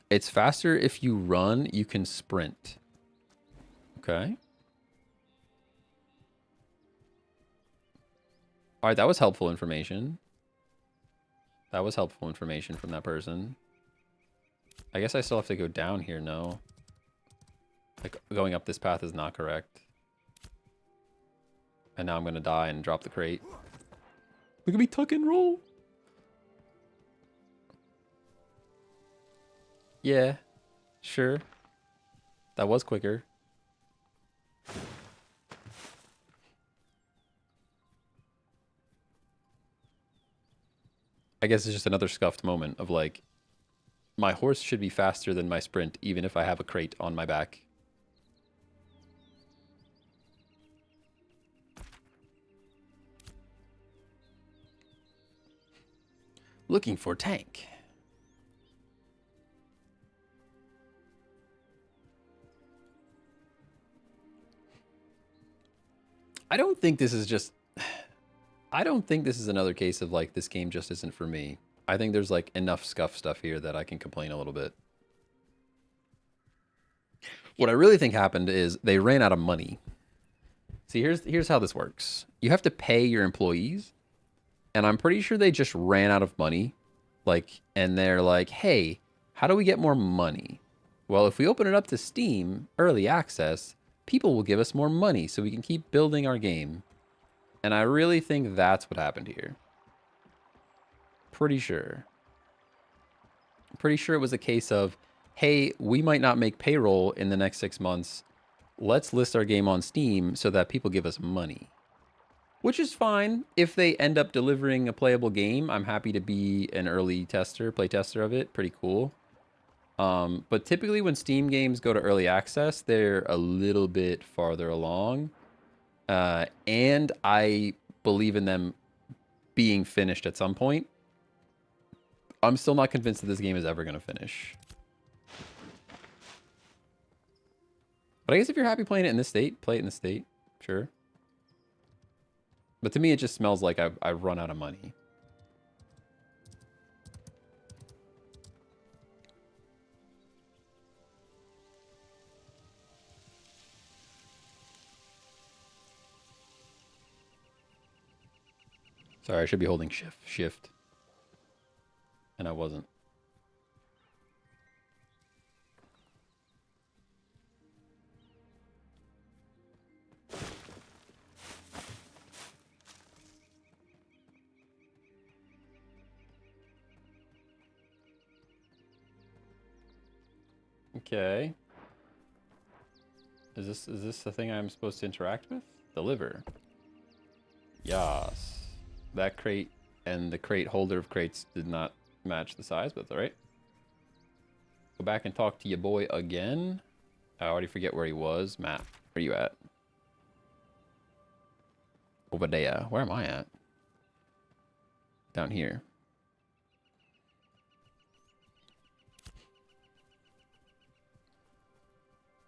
It's faster if you run, you can sprint. Okay. All right, that was helpful information. That was helpful information from that person. I guess I still have to go down here, no? Like, going up this path is not correct. And now I'm going to die and drop the crate. Look at me tuck and roll. Yeah, sure. That was quicker. I guess it's just another scuffed moment of like, my horse should be faster than my sprint, even if I have a crate on my back. Looking for tank. I don't think this is just... I don't think this is another case of like, this game just isn't for me. I think there's like enough scuff stuff here that I can complain a little bit. What I really think happened is they ran out of money. See, here's how this works. You have to pay your employees, and I'm pretty sure they just ran out of money. Like, and they're like, hey, how do we get more money? Well, if we open it up to Steam, early access, people will give us more money so we can keep building our game. And I really think that's what happened here. Pretty sure. Pretty sure it was a case of, hey, we might not make payroll in the next 6 months. Let's list our game on Steam so that people give us money. Which is fine. If they end up delivering a playable game, I'm happy to be an early tester, play tester of it. Pretty cool. But typically when Steam games go to early access, they're a little bit farther along. And I believe in them being finished at some point. I'm still not convinced that this game is ever going to finish. But I guess if you're happy playing it in this state, play it in the state. Sure. But to me, it just smells like I've run out of money. Sorry, I should be holding shift. And I wasn't. Okay. Is this the thing I'm supposed to interact with? Deliver. Yas. That crate and the crate holder of crates did not match the size, but that's alright. Go back and talk to your boy again. I already forget where he was. Matt, where are you at? Obadiah. Where am I at? Down here.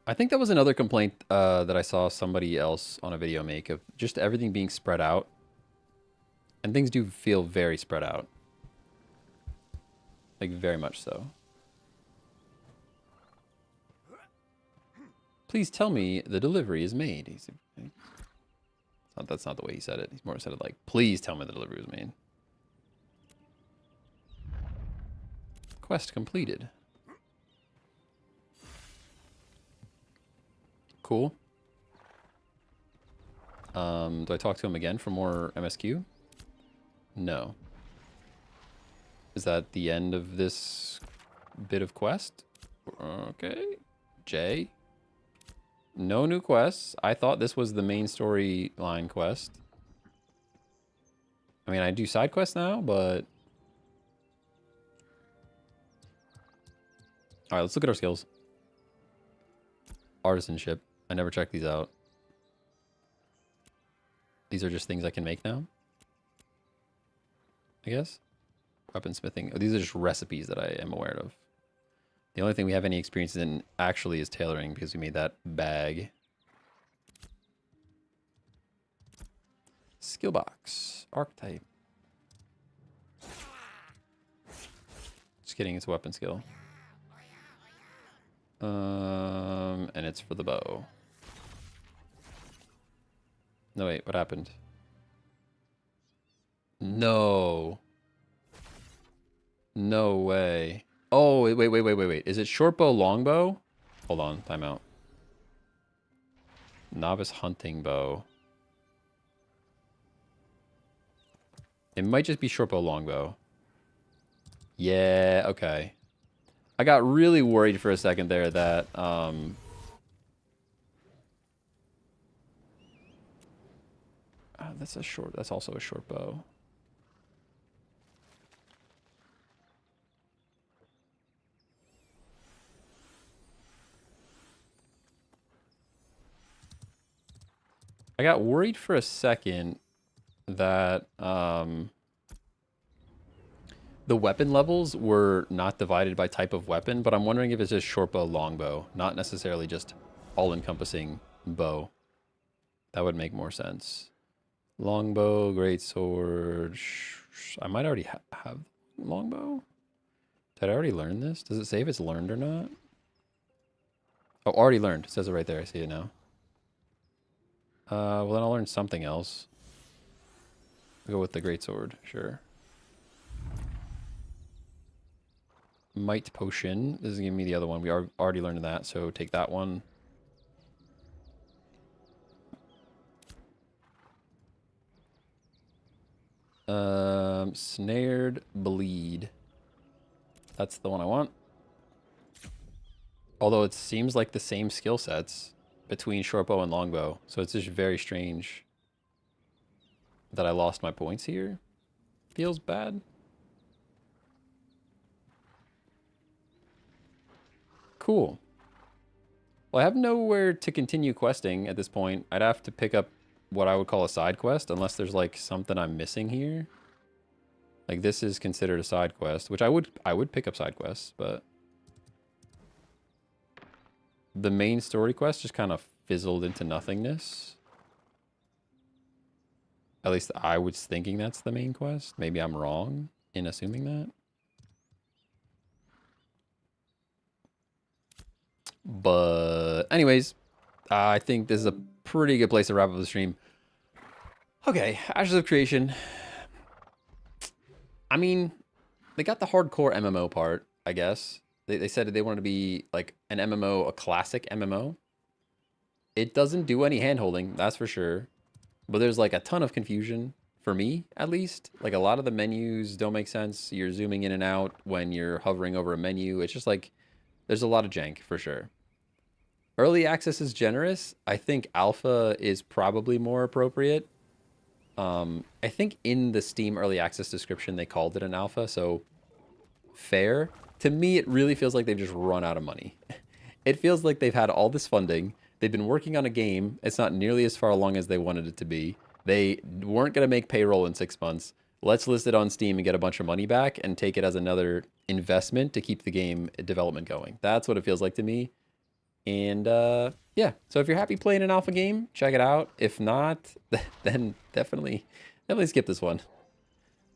I think that was another complaint that I saw somebody else on a video make of just everything being spread out. And things do feel very spread out. Like, very much so. Please tell me the delivery is made. That's not the way he said it. He's more said it like, please tell me the delivery was made. Quest completed. Cool. Do I talk to him again for more MSQ? No. Is that the end of this bit of quest? Okay. J. No new quests. I thought this was the main storyline quest. I mean, I do side quests now, but... Alright, let's look at our skills. Artisanship. I never checked these out. These are just things I can make now, I guess. Weaponsmithing. Oh, these are just recipes that I am aware of. The only thing we have any experience in actually is tailoring because we made that bag. Skill box. Archetype. Just kidding, it's a weapon skill. And it's for the bow. No, wait, what happened? No. No way. Oh, wait. Is it short bow, long bow? Hold on, timeout. Novice hunting bow. It might just be short bow, long bow. Yeah, okay. I got really worried for a second there that, that's also a short bow. I got worried for a second that the weapon levels were not divided by type of weapon, but I'm wondering if it's just short bow, long bow, not necessarily just all-encompassing bow. That would make more sense. Longbow, great sword. I might already have longbow. Did I already learn this? Does it say if it's learned or not? Oh, already learned. It says it right there. I see it now. Well, then I'll learn something else. I'll go with the greatsword, sure. Might potion. This is giving me the other one. We already learned that, so take that one. Snared bleed. That's the one I want. Although it seems like the same skill sets between shortbow and longbow, so it's just very strange that I lost my points here. Feels bad. cool. Well, I have nowhere to continue questing at this point. I'd have to pick up what I would call a side quest, unless there's like something I'm missing here. Like this is considered a side quest, which I would pick up side quests, but the main story quest just kind of fizzled into nothingness. At least I was thinking that's the main quest. Maybe I'm wrong in assuming that. But anyways, I think this is a pretty good place to wrap up the stream. Okay, Ashes of Creation. I mean, they got the hardcore MMO part, I guess. They said they wanted to be like an MMO, a classic MMO. It doesn't do any handholding, that's for sure. But there's like a ton of confusion, for me at least. Like a lot of the menus don't make sense. You're zooming in and out when you're hovering over a menu. It's just like, there's a lot of jank for sure. Early access is generous. I think alpha is probably more appropriate. I think in the Steam early access description, they called it an alpha, so fair. To me, it really feels like they've just run out of money. It feels like they've had all this funding. They've been working on a game. It's not nearly as far along as they wanted it to be. They weren't going to make payroll in 6 months. Let's list it on Steam and get a bunch of money back and take it as another investment to keep the game development going. That's what it feels like to me. And yeah, so if you're happy playing an alpha game, check it out. If not, then definitely skip this one.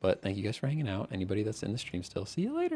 But thank you guys for hanging out. Anybody that's in the stream still, see you later.